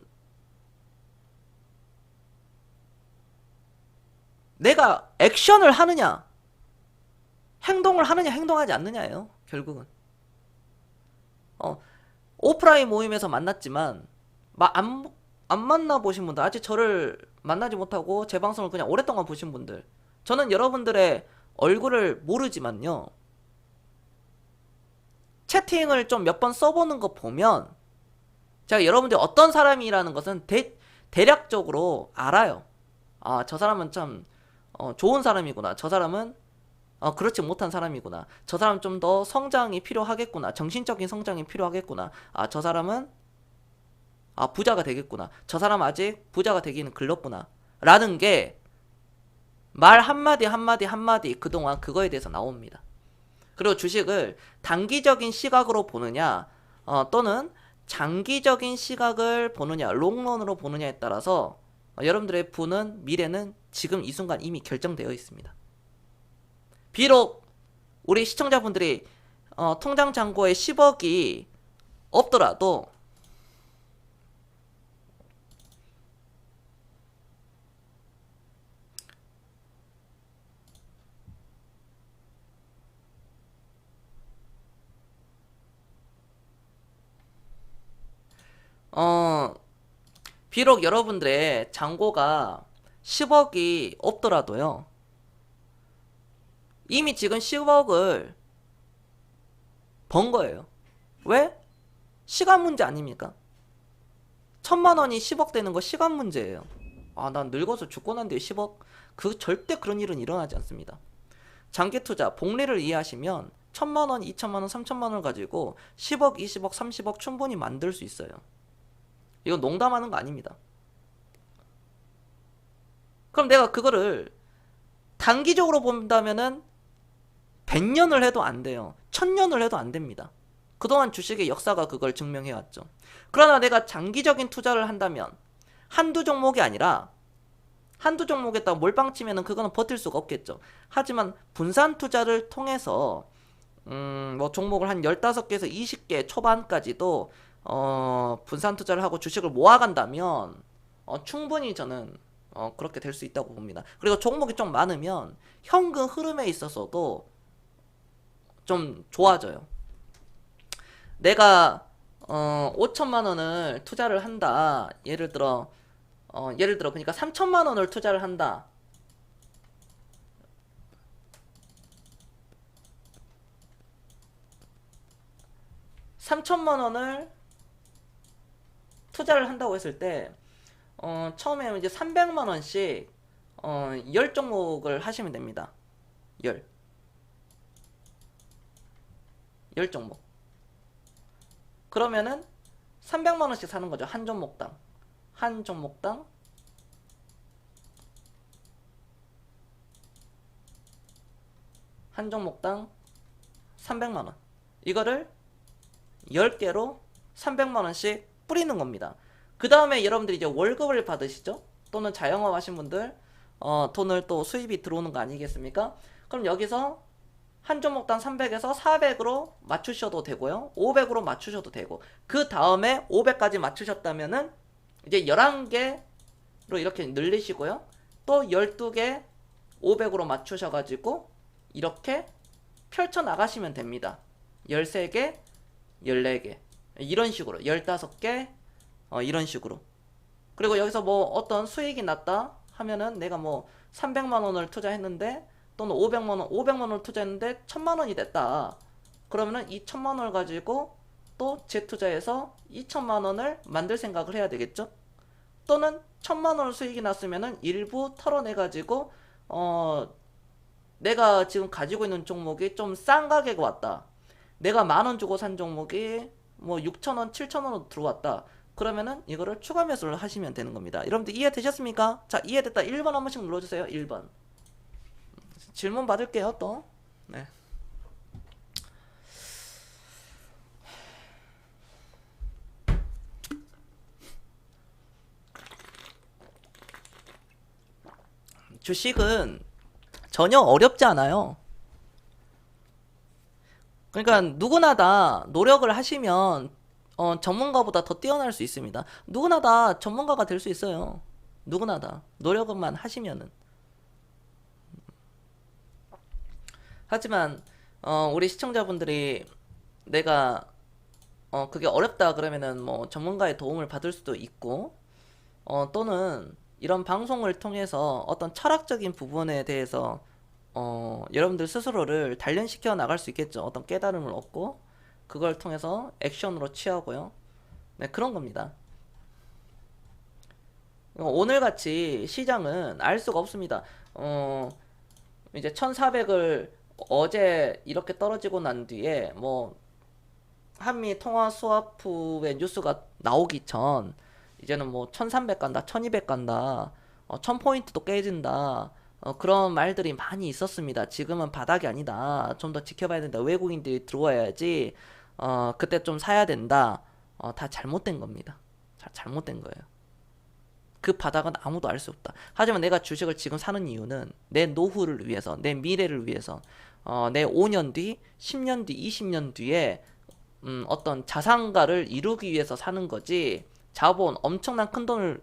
내가 액션을 하느냐 행동을 하느냐 행동하지 않느냐예요. 결국은 오프라인 모임에서 만났지만 안 만나보신 분들, 아직 저를 만나지 못하고 제 방송을 그냥 오랫동안 보신 분들, 저는 여러분들의 얼굴을 모르지만요 채팅을 좀 몇 번 써보는 거 보면 제가 여러분들이 어떤 사람이라는 것은 대략적으로 알아요. 아, 저 사람은 참 좋은 사람이구나. 저 사람은 그렇지 못한 사람이구나. 저 사람 좀 더 성장이 필요하겠구나. 정신적인 성장이 필요하겠구나. 아, 저 사람은 부자가 되겠구나. 저 사람 아직 부자가 되기는 글렀구나. 라는 게 말 한마디 한마디 한마디 그동안 그거에 대해서 나옵니다. 그리고 주식을 단기적인 시각으로 보느냐, 또는 장기적인 시각을 보느냐, 롱런으로 보느냐에 따라서 여러분들의 부는 미래는 지금 이 순간 이미 결정되어 있습니다. 비록 우리 시청자분들이 통장 잔고에 10억이 없더라도 비록 여러분들의 잔고가 10억이 없더라도요, 이미 지금 10억을 번 거예요. 왜? 시간 문제 아닙니까? 1000만원이 10억 되는 거 시간 문제예요. 난 늙어서 죽고 난 뒤에 10억? 절대 그런 일은 일어나지 않습니다. 장기 투자, 복리를 이해하시면 1000만원, 2000만원, 3000만원을 가지고 10억, 20억, 30억 충분히 만들 수 있어요. 이건 농담하는 거 아닙니다. 그럼 내가 그거를 단기적으로 본다면은 100년을 해도 안 돼요. 1000년을 해도 안 됩니다. 그동안 주식의 역사가 그걸 증명해왔죠. 그러나 내가 장기적인 투자를 한다면 한두 종목이 아니라 한두 종목에다가 몰빵 치면은 그거는 버틸 수가 없겠죠. 하지만 분산 투자를 통해서 뭐 종목을 한 15개에서 20개 초반까지도 분산 투자를 하고 주식을 모아간다면 충분히 저는 그렇게 될 수 있다고 봅니다. 그리고 종목이 좀 많으면 현금 흐름에 있어서도 좀 좋아져요. 내가 5천만 원을 투자를 한다. 예를 들어 그러니까 3천만 원을 투자를 한다. 3천만 원을 투자를 한다고 했을 때 처음에 이제 300만 원씩 10종목을 하시면 됩니다. 10종목. 그러면은 300만 원씩 사는 거죠. 한 종목당. 한 종목당 한 종목당 300만 원. 이거를 10개로 300만 원씩 뿌리는 겁니다. 그 다음에 여러분들이 이제 월급을 받으시죠? 또는 자영업 하신 분들 돈을 또 수입이 들어오는 거 아니겠습니까? 그럼 여기서 한 종목당 300에서 400으로 맞추셔도 되고요. 500으로 맞추셔도 되고, 그 다음에 500까지 맞추셨다면은 이제 11개로 이렇게 늘리시고요. 또 12개 500으로 맞추셔가지고 이렇게 펼쳐 나가시면 됩니다. 13개, 14개 이런 식으로 15개 이런 식으로. 그리고 여기서 뭐 어떤 수익이 났다 하면은 내가 뭐 300만 원을 투자했는데 또는 500만 원을 투자했는데 1000만 원이 됐다. 그러면은 이 1000만 원을 가지고 또 재투자해서 2000만 원을 만들 생각을 해야 되겠죠? 또는 1000만 원 수익이 났으면은 일부 털어내 가지고 내가 지금 가지고 있는 종목이 좀 싼 가격에 왔다. 내가 10,000원 주고 산 종목이 뭐 6,000원, 7,000원으로 들어왔다. 그러면은 이거를 추가 매수를 하시면 되는 겁니다. 여러분들 이해되셨습니까? 자, 이해됐다. 1번 한 번씩 눌러주세요. 1번. 질문 받을게요, 또. 네. 주식은 전혀 어렵지 않아요. 그러니까 누구나 다 노력을 하시면 전문가보다 더 뛰어날 수 있습니다. 누구나 다 전문가가 될 수 있어요. 누구나 다 노력만 하시면은. 하지만 우리 시청자분들이 내가 그게 어렵다 그러면은 뭐 전문가의 도움을 받을 수도 있고 또는 이런 방송을 통해서 어떤 철학적인 부분에 대해서 여러분들 스스로를 단련시켜 나갈 수 있겠죠. 어떤 깨달음을 얻고 그걸 통해서 액션으로 취하고요. 네, 그런 겁니다. 오늘같이 시장은 알 수가 없습니다. 이제 1400을 어제 이렇게 떨어지고 난 뒤에 뭐 한미 통화 스와프의 뉴스가 나오기 전 이제는 뭐 1300 간다, 1200 간다, 1000포인트도 깨진다. 그런 말들이 많이 있었습니다. 지금은 바닥이 아니다. 좀 더 지켜봐야 된다. 외국인들이 들어와야지. 그때 좀 사야 된다. 다 잘못된 겁니다. 잘못된 거예요. 그 바닥은 아무도 알 수 없다. 하지만 내가 주식을 지금 사는 이유는 내 노후를 위해서, 내 미래를 위해서, 내 5년 뒤, 10년 뒤, 20년 뒤에 어떤 자산가를 이루기 위해서 사는 거지. 자본, 엄청난 큰 돈을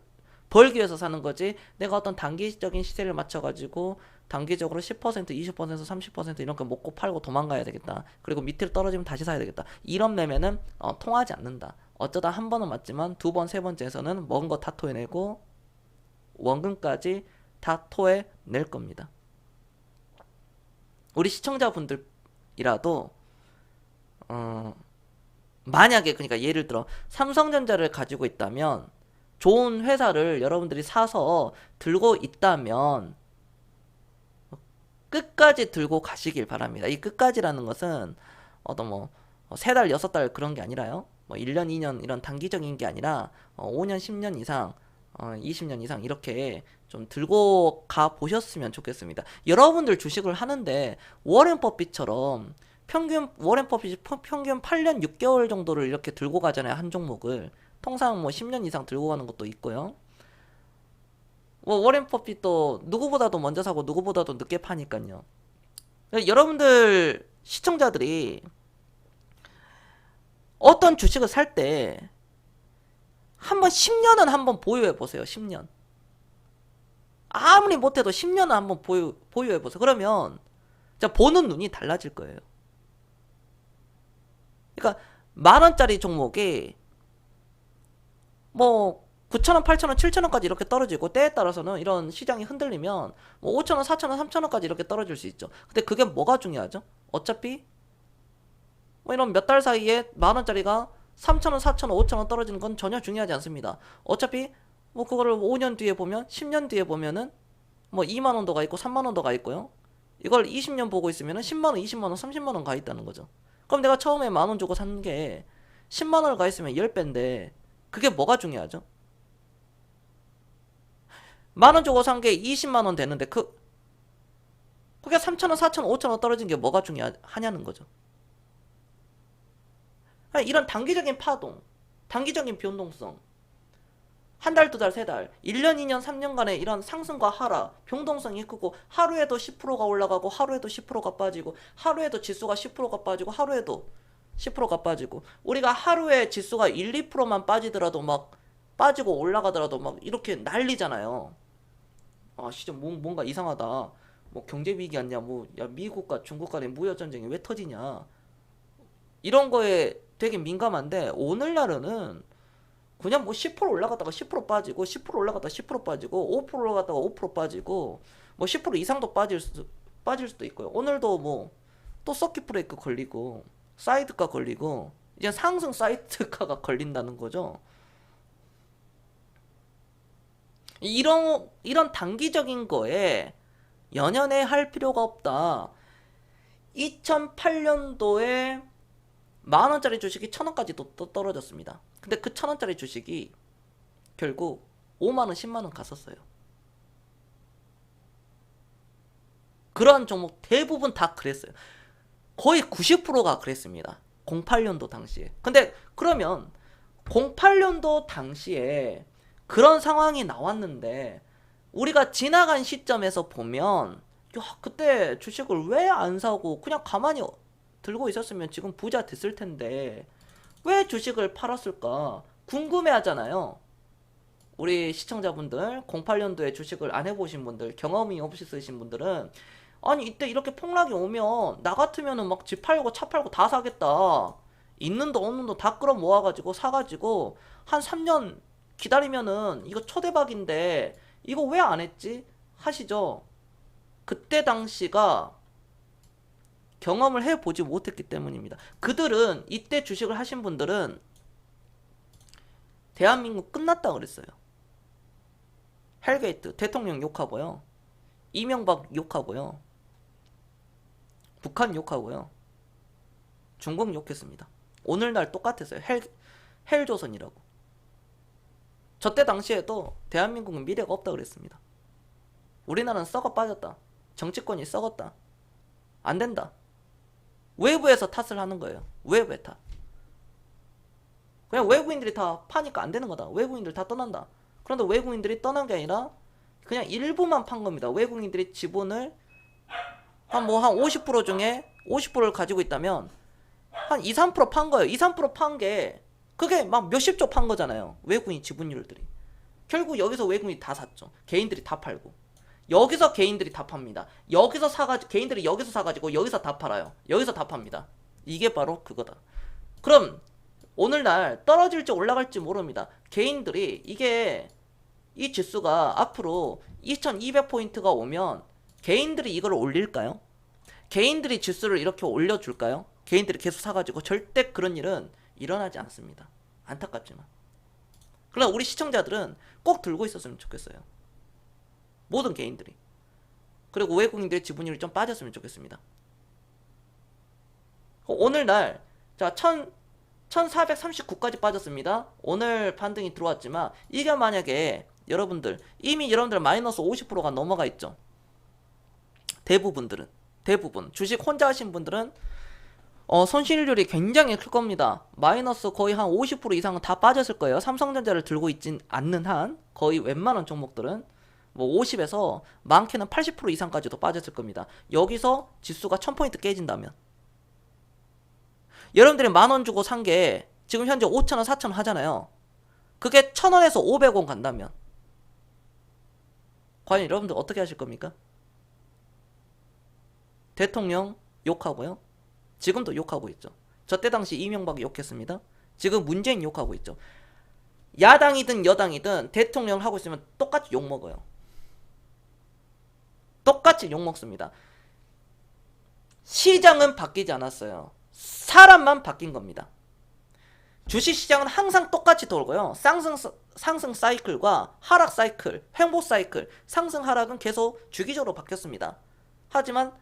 벌기 위해서 사는 거지. 내가 어떤 단기적인 시세를 맞춰가지고 단기적으로 10%, 20%, 30% 이런 거 먹고 팔고 도망가야 되겠다. 그리고 밑으로 떨어지면 다시 사야 되겠다. 이런 매매는 통하지 않는다. 어쩌다 한 번은 맞지만 두 번, 세 번째에서는 먹은 거 다 토해내고 원금까지 다 토해낼 겁니다. 우리 시청자분들이라도 만약에 그러니까 예를 들어 삼성전자를 가지고 있다면 좋은 회사를 여러분들이 사서 들고 있다면 끝까지 들고 가시길 바랍니다. 이 끝까지라는 것은 어떤 뭐 3달, 6달 그런 게 아니라요. 뭐 1년, 2년 이런 단기적인 게 아니라 5년, 10년 이상 20년 이상 이렇게 좀 들고 가 보셨으면 좋겠습니다. 여러분들 주식을 하는데 워렌 버핏처럼 워렌 버핏이 평균 8년 6개월 정도를 이렇게 들고 가잖아요. 한 종목을. 통상 뭐 10년 이상 들고 가는 것도 있고요. 뭐 워렌 버핏도 누구보다도 먼저 사고 누구보다도 늦게 파니까요. 여러분들 시청자들이 어떤 주식을 살 때 한번 10년은 한번 보유해 보세요. 10년. 아무리 못해도 10년은 한번 보유해 보세요. 그러면 진짜 보는 눈이 달라질 거예요. 그러니까 10,000원짜리 종목이 뭐 9,000원, 8,000원, 7,000원까지 이렇게 떨어지고 때에 따라서는 이런 시장이 흔들리면 뭐 5,000원, 4,000원, 3,000원까지 이렇게 떨어질 수 있죠. 근데 그게 뭐가 중요하죠? 어차피 뭐 이런 몇 달 사이에 10,000원짜리가 3,000원, 4,000원, 5,000원 떨어지는 건 전혀 중요하지 않습니다. 어차피 뭐 그거를 5년 뒤에 보면 10년 뒤에 보면은 뭐 2만 원도 가 있고 3만 원도 가 있고요. 이걸 20년 보고 있으면은 10만 원, 20만 원, 30만 원 가 있다는 거죠. 그럼 내가 처음에 10,000원 주고 산 게 10만 원을 가 있으면 10배인데 그게 뭐가 중요하죠? 10,000원 주고 산 게 20만 원 되는데 그게 3,000원, 4,000원, 5,000원 떨어진 게 뭐가 중요하냐는 거죠. 이런 단기적인 파동, 단기적인 변동성, 한 달, 두 달, 세 달, 1년, 2년, 3년간의 이런 상승과 하락, 변동성이 크고 하루에도 10%가 올라가고 하루에도 10%가 빠지고 하루에도 지수가 10%가 빠지고 하루에도 10%가 빠지고 우리가 하루에 지수가 1, 2%만 빠지더라도 막 빠지고 올라가더라도 막 이렇게 난리잖아요. 아 진짜 뭔가 이상하다. 뭐 경제 위기 아니냐, 뭐 야 미국과 중국 간의 무역 전쟁이 왜 터지냐, 이런 거에 되게 민감한데 오늘날은 그냥 뭐 10% 올라갔다가 10% 빠지고 10% 올라갔다가 10% 빠지고 5% 올라갔다가 5% 빠지고 뭐 10% 이상도 빠질 수도 있고요. 오늘도 뭐 또 서킷 브레이크 걸리고 사이드카 걸리고 이제 상승 사이드카가 걸린다는 거죠. 이런 단기적인 거에 연연해 할 필요가 없다. 2008년도에 10,000원짜리 주식이 1,000원까지 또 떨어졌습니다. 근데 그 1,000원짜리 주식이 결국 5만원, 10만원 갔었어요. 그런 종목 대부분 다 그랬어요. 거의 90%가 그랬습니다. 08년도 당시에. 근데 그러면 08년도 당시에 그런 상황이 나왔는데 우리가 지나간 시점에서 보면 야, 그때 주식을 왜 안 사고 그냥 가만히 들고 있었으면 지금 부자 됐을 텐데 왜 주식을 팔았을까 궁금해 하잖아요. 우리 시청자분들 08년도에 주식을 안 해보신 분들, 경험이 없으신 분들은 아니 이때 이렇게 폭락이 오면 나 같으면은 막 집 팔고 차 팔고 다 사겠다. 있는 돈 없는 돈 다 끌어 모아가지고 사가지고 한 3년 기다리면은 이거 초대박인데 이거 왜 안 했지? 하시죠. 그때 당시가 경험을 해보지 못했기 때문입니다. 그들은 이때 주식을 하신 분들은 대한민국 끝났다 그랬어요. 헬게이트 대통령 욕하고요. 이명박 욕하고요. 북한 욕하고요. 중국 욕했습니다. 오늘날 똑같았어요. 헬조선이라고. 저때 당시에도 대한민국은 미래가 없다 그랬습니다. 우리나라는 썩어 빠졌다. 정치권이 썩었다. 안 된다. 외부에서 탓을 하는 거예요. 외부의 탓. 그냥 외국인들이 다 파니까 안 되는 거다. 외국인들 다 떠난다. 그런데 외국인들이 떠난 게 아니라 그냥 일부만 판 겁니다. 외국인들이 지분을 한 50% 중에 50%를 가지고 있다면 한 2, 3%판 거예요. 2, 3% 판 게 그게 막 몇십 조 판 거잖아요. 외국인 지분율들이. 결국 여기서 외국인이 다 샀죠. 개인들이 다 팔고. 여기서 개인들이 다 팝니다. 여기서 사가지고 개인들이 여기서 사가지고 여기서 다 팔아요. 여기서 다 팝니다. 이게 바로 그거다. 그럼 오늘날 떨어질지 올라갈지 모릅니다. 개인들이 이 지수가 앞으로 2200포인트가 오면 개인들이 이걸 올릴까요? 개인들이 지수를 이렇게 올려줄까요? 개인들이 계속 사가지고 절대 그런 일은 일어나지 않습니다. 안타깝지만. 그러나 우리 시청자들은 꼭 들고 있었으면 좋겠어요. 모든 개인들이. 그리고 외국인들의 지분율이 좀 빠졌으면 좋겠습니다. 오늘날 자 1439까지 빠졌습니다. 오늘 반등이 들어왔지만 이게 만약에 이미 여러분들 마이너스 50%가 넘어가 있죠. 대부분 주식 혼자 하신 분들은 손실률이 굉장히 클 겁니다. 마이너스 거의 한 50% 이상은 다 빠졌을 거예요. 삼성전자를 들고 있진 않는 한 거의 웬만한 종목들은 뭐 50에서 많게는 80% 이상까지도 빠졌을 겁니다. 여기서 지수가 1000포인트 깨진다면 여러분들이 10,000원 주고 산 게 지금 현재 5,000원, 4,000원 하잖아요. 그게 1,000원에서 500원 간다면 과연 여러분들 어떻게 하실 겁니까? 대통령 욕하고요. 지금도 욕하고 있죠. 저 때 당시 이명박이 욕했습니다. 지금 문재인 욕하고 있죠. 야당이든 여당이든 대통령 하고 있으면 똑같이 욕먹어요. 똑같이 욕먹습니다. 시장은 바뀌지 않았어요. 사람만 바뀐 겁니다. 주식시장은 항상 똑같이 돌고요. 상승 사이클과 하락 사이클, 횡보 사이클, 상승 하락은 계속 주기적으로 바뀌었습니다. 하지만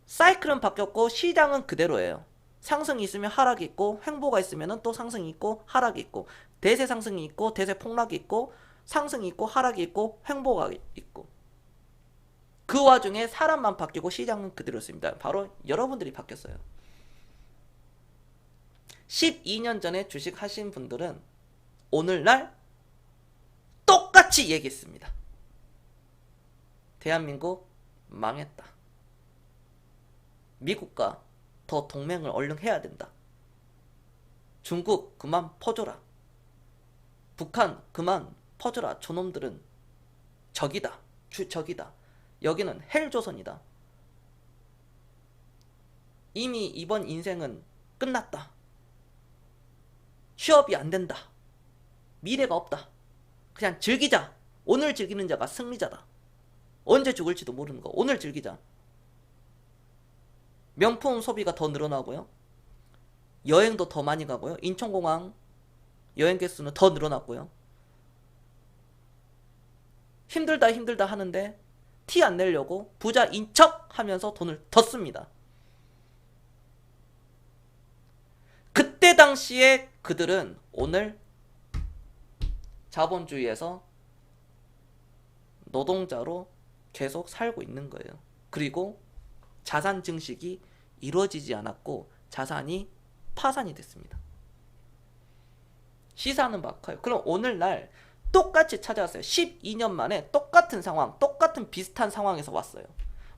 사이클은 바뀌었고 시장은 그대로예요. 상승이 있으면 하락이 있고 횡보가 있으면 또 상승이 있고 하락이 있고 대세 상승이 있고 대세 폭락이 있고 상승이 있고 하락이 있고 횡보가 있고 그 와중에 사람만 바뀌고 시장은 그대로였습니다. 바로 여러분들이 바뀌었어요. 12년 전에 주식 하신 분들은 오늘날 똑같이 얘기했습니다. 대한민국 망했다. 미국과 더 동맹을 얼른 해야 된다. 중국 그만 퍼줘라. 북한 그만 퍼줘라. 저놈들은 적이다. 주적이다. 여기는 헬조선이다. 이미 이번 인생은 끝났다. 취업이 안 된다. 미래가 없다. 그냥 즐기자. 오늘 즐기는 자가 승리자다. 언제 죽을지도 모르는 거. 오늘 즐기자. 명품 소비가 더 늘어나고요. 여행도 더 많이 가고요. 인천공항 여행 개수는 더 늘어났고요. 힘들다 하는데 티 안 내려고 부자인 척 하면서 돈을 더 씁니다. 그때 당시에 그들은 오늘 자본주의에서 노동자로 계속 살고 있는 거예요. 그리고 자산 증식이 이루어지지 않았고 자산이 파산이 됐습니다. 시사하는 바 커요. 그럼 오늘날 똑같이 찾아왔어요. 12년 만에 똑같은 상황, 똑같은 비슷한 상황에서 왔어요.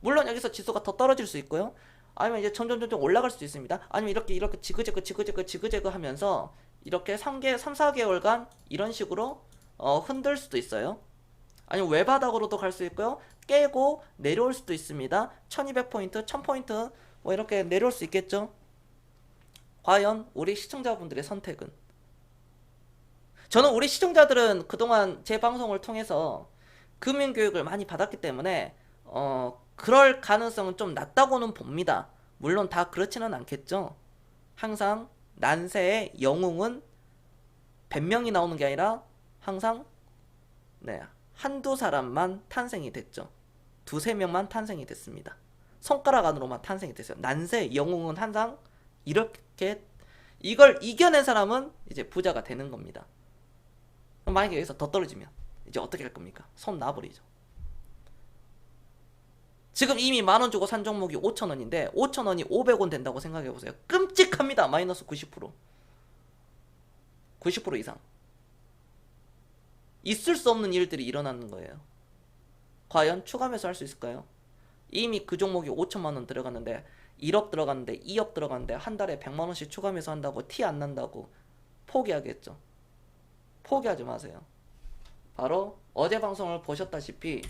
물론 여기서 지수가 더 떨어질 수 있고요. 아니면 이제 점점 올라갈 수도 있습니다. 아니면 이렇게 지그재그 하면서 이렇게 3, 4개월간 이런 식으로 흔들 수도 있어요. 아니면 외바닥으로도 갈 수 있고요. 깨고 내려올 수도 있습니다. 1200포인트, 1000포인트 뭐 이렇게 내려올 수 있겠죠. 과연 우리 시청자분들의 선택은? 저는 우리 시청자들은 그동안 제 방송을 통해서 금융교육을 많이 받았기 때문에 그럴 가능성은 좀 낮다고는 봅니다. 물론 다 그렇지는 않겠죠. 항상 난세의 영웅은 100명이 나오는 게 아니라 항상 네, 한두 사람만 탄생이 됐죠. 두세 명만 탄생이 됐습니다. 손가락 안으로만 탄생이 됐어요. 난세 영웅은 항상 이렇게 이걸 이겨낸 사람은 이제 부자가 되는 겁니다. 만약에 여기서 더 떨어지면 이제 어떻게 할 겁니까? 손 놔버리죠. 지금 이미 만원 주고 산 종목이 5,000원인데 5,000원이 500원 된다고 생각해보세요. 끔찍합니다. 마이너스 90%. 90% 이상. 있을 수 없는 일들이 일어나는 거예요. 과연 추가 매수할 수 있을까요? 이미 그 종목이 5천만원 들어갔는데 1억 들어갔는데 2억 들어갔는데 한 달에 100만원씩 추가 매수한다고 티 안 난다고 포기하겠죠. 포기하지 마세요. 바로 어제 방송을 보셨다시피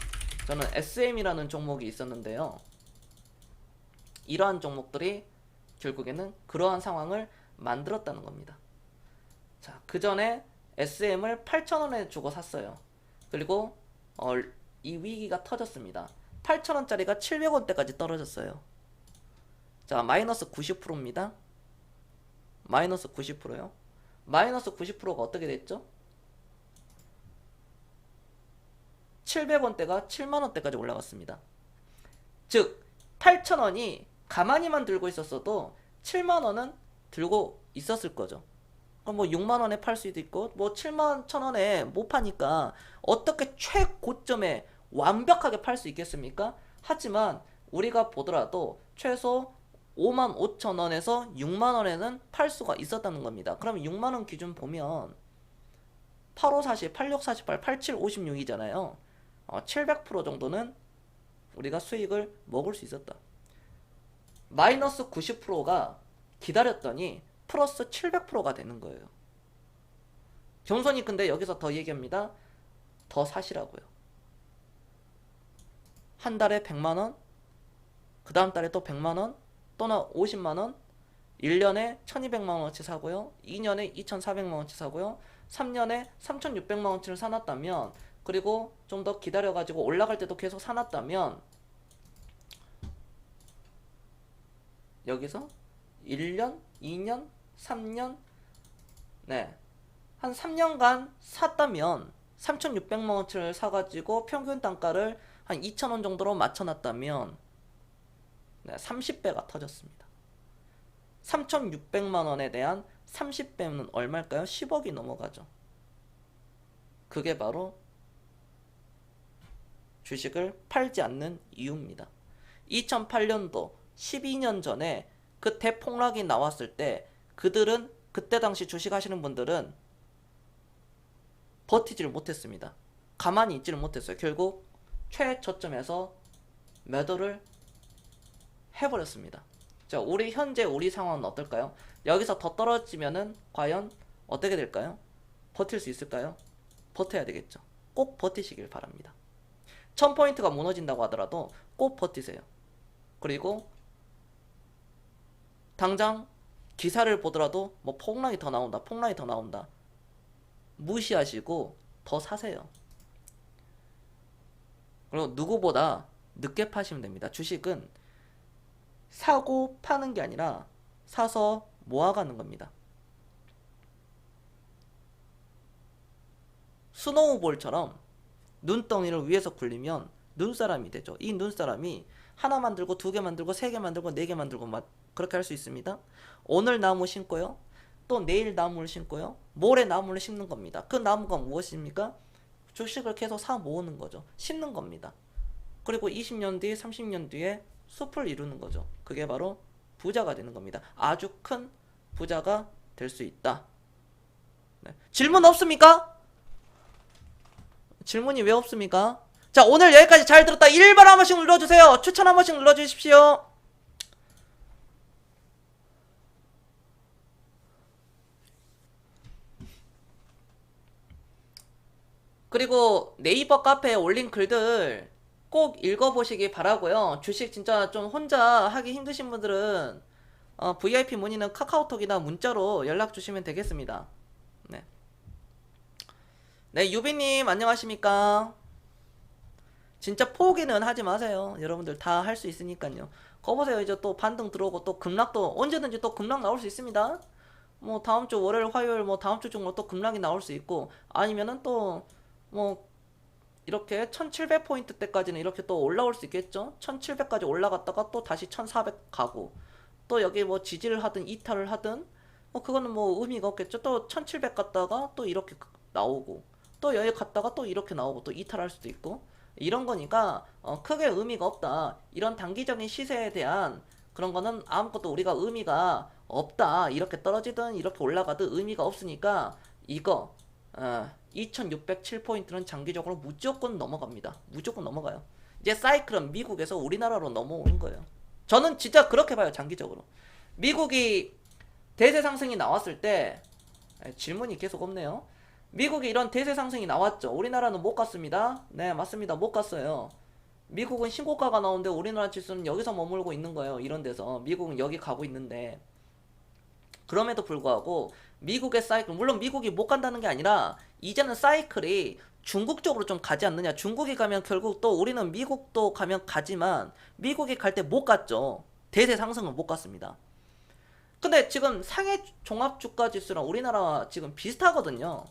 저는 SM이라는 종목이 있었는데요. 이러한 종목들이 결국에는 그러한 상황을 만들었다는 겁니다. 자, 그 전에 SM을 8,000원에 주고 샀어요. 그리고 이 위기가 터졌습니다. 8,000원짜리가 700원대까지 떨어졌어요. 자, 마이너스 90%입니다. 마이너스 90%요. 마이너스 90%가 어떻게 됐죠? 700원대가 7만원대까지 올라갔습니다. 즉 8,000원이 가만히만 들고 있었어도 7만원은 들고 있었을 거죠. 그럼 뭐 6만원에 팔 수도 있고 뭐 7만 1,000원에 못 파니까 어떻게 최고점에 완벽하게 팔 수 있겠습니까? 하지만 우리가 보더라도 최소 5만 5천원에서 6만원에는 팔 수가 있었다는 겁니다. 그럼 6만원 기준 보면 8540, 8648, 8756이잖아요. 700% 정도는 우리가 수익을 먹을 수 있었다. 마이너스 90%가 기다렸더니 플러스 700%가 되는 거예요. 경선이 근데 여기서 더 얘기합니다. 더 사시라고요. 한 달에 100만원, 그 다음 달에 또 100만원, 또는 50만원, 1년에 1200만원어치 사고요. 2년에 2400만원어치 사고요. 3년에 3600만원어치를 사놨다면, 그리고 좀 더 기다려가지고 올라갈 때도 계속 사놨다면, 여기서 1년, 2년, 3년, 네, 한 3년간 샀다면 3600만원어치를 사가지고 평균 단가를 한 2,000원 정도로 맞춰놨다면 네, 30배가 터졌습니다. 3,600만원에 대한 30배는 얼마일까요? 10억이 넘어가죠. 그게 바로 주식을 팔지 않는 이유입니다. 2008년도 12년 전에 그 대폭락이 나왔을 때 그들은 그때 당시 주식 하시는 분들은 버티지를 못했습니다. 가만히 있지를 못했어요. 결국 최저점에서 매도를 해버렸습니다. 자, 현재 우리 상황은 어떨까요? 여기서 더 떨어지면은 과연 어떻게 될까요? 버틸 수 있을까요? 버텨야 되겠죠. 꼭 버티시길 바랍니다. 1000포인트가 무너진다고 하더라도 꼭 버티세요. 그리고 당장 기사를 보더라도 뭐 폭락이 더 나온다, 폭락이 더 나온다, 무시하시고 더 사세요. 그리고 누구보다 늦게 파시면 됩니다. 주식은 사고 파는 게 아니라 사서 모아가는 겁니다. 스노우볼처럼 눈덩이를 위에서 굴리면 눈사람이 되죠. 이 눈사람이 하나 만들고 두 개 만들고 세 개 만들고 네 개 만들고 막 그렇게 할 수 있습니다. 오늘 나무 심고요. 또 내일 나무를 심고요. 모레 나무를 심는 겁니다. 그 나무가 무엇입니까? 주식을 계속 사 모으는 거죠. 심는 겁니다. 그리고 20년 뒤, 30년 뒤에 숲을 이루는 거죠. 그게 바로 부자가 되는 겁니다. 아주 큰 부자가 될 수 있다. 네. 질문 없습니까? 질문이 왜 없습니까? 자, 오늘 여기까지 잘 들었다. 1번 한 번씩 눌러주세요. 추천 한 번씩 눌러주십시오. 그리고 네이버 카페에 올린 글들 꼭 읽어보시기 바라고요. 주식 진짜 좀 혼자 하기 힘드신 분들은 VIP 문의는 카카오톡이나 문자로 연락 주시면 되겠습니다. 네, 네, 유비님 안녕하십니까? 진짜 포기는 하지 마세요. 여러분들 다 할 수 있으니까요. 거 보세요. 이제 또 반등 들어오고 또 급락도 언제든지 또 급락 나올 수 있습니다. 뭐 다음 주 월요일, 화요일 뭐 다음 주 중으로 또 급락이 나올 수 있고 아니면은 또 뭐 이렇게 1700포인트 때까지는 이렇게 또 올라올 수 있겠죠. 1700까지 올라갔다가 또 다시 1400 가고 또 여기 뭐 지지를 하든 이탈을 하든 뭐 그거는 뭐 의미가 없겠죠. 또 1700 갔다가 또 이렇게 나오고 또 여기 갔다가 또 이렇게 나오고 또 이탈할 수도 있고 이런 거니까 크게 의미가 없다. 이런 단기적인 시세에 대한 그런 거는 아무것도 우리가 의미가 없다. 이렇게 떨어지든 이렇게 올라가든 의미가 없으니까 이거 2607포인트는 장기적으로 무조건 넘어갑니다. 무조건 넘어가요. 이제 사이클은 미국에서 우리나라로 넘어오는 거예요. 저는 진짜 그렇게 봐요. 장기적으로. 미국이 대세 상승이 나왔을 때 질문이 계속 없네요. 미국이 이런 대세 상승이 나왔죠. 우리나라는 못 갔습니다. 네, 맞습니다. 못 갔어요. 미국은 신고가가 나오는데 우리나라 지수는 여기서 머물고 있는 거예요. 이런 데서. 미국은 여기 가고 있는데. 그럼에도 불구하고 미국의 사이클, 물론 미국이 못 간다는 게 아니라 이제는 사이클이 중국 쪽으로 좀 가지 않느냐. 중국이 가면 결국 또 우리는 미국도 가면 가지만 미국이 갈 때 못 갔죠. 대세 상승은 못 갔습니다. 근데 지금 상해 종합주가지수랑 우리나라 지금 비슷하거든요.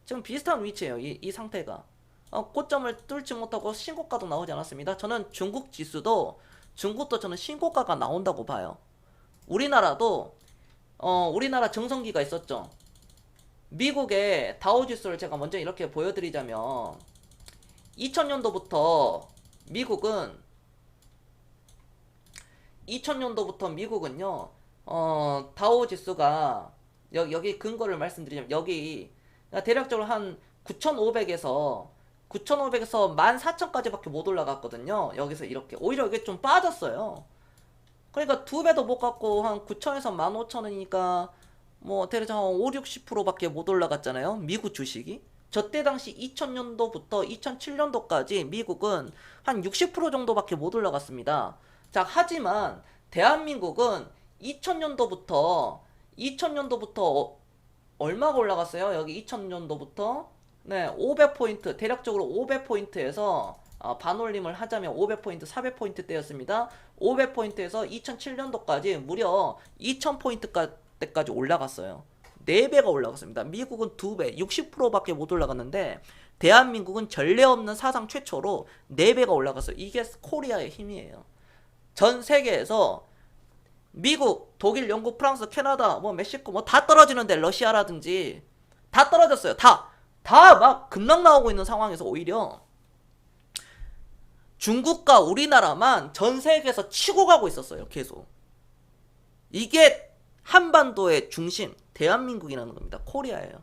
지금 비슷한 위치예요. 이 상태가. 고점을 뚫지 못하고 신고가도 나오지 않았습니다. 저는 중국도 저는 신고가가 나온다고 봐요. 우리나라도 우리나라 정성기가 있었죠. 미국의 다우지수를 제가 먼저 이렇게 보여드리자면 2000년도부터 미국은요 다우지수가 여기 근거를 말씀드리자면 여기 대략적으로 한 9,500에서 14,000까지밖에 못 올라갔거든요. 여기서 이렇게 오히려 이게 좀 빠졌어요. 그러니까 두 배도 못 갔고 한 9,000에서 15,000원이니까 뭐 대략 한 5, 60%밖에 못 올라갔잖아요. 미국 주식이. 저때 당시 2000년도부터 2007년도까지 미국은 한 60% 정도밖에 못 올라갔습니다. 자, 하지만 대한민국은 2000년도부터 얼마가 올라갔어요? 여기 2000년도부터 네, 500포인트, 대략적으로 500포인트에서 반올림을 하자면 500포인트, 400포인트 대였습니다. 500포인트에서 2007년도까지 무려 2000포인트까지 올라갔어요. 4배가 올라갔습니다. 미국은 2배, 60%밖에 못 올라갔는데 대한민국은 전례 없는 사상 최초로 4배가 올라갔어요. 이게 코리아의 힘이에요. 전 세계에서 미국, 독일, 영국, 프랑스, 캐나다, 뭐 멕시코 뭐 다 떨어지는데 러시아라든지 다 떨어졌어요. 다 막 급락 나오고 있는 상황에서 오히려 중국과 우리나라만 전 세계에서 치고 가고 있었어요. 계속. 이게 한반도의 중심, 대한민국이라는 겁니다. 코리아예요.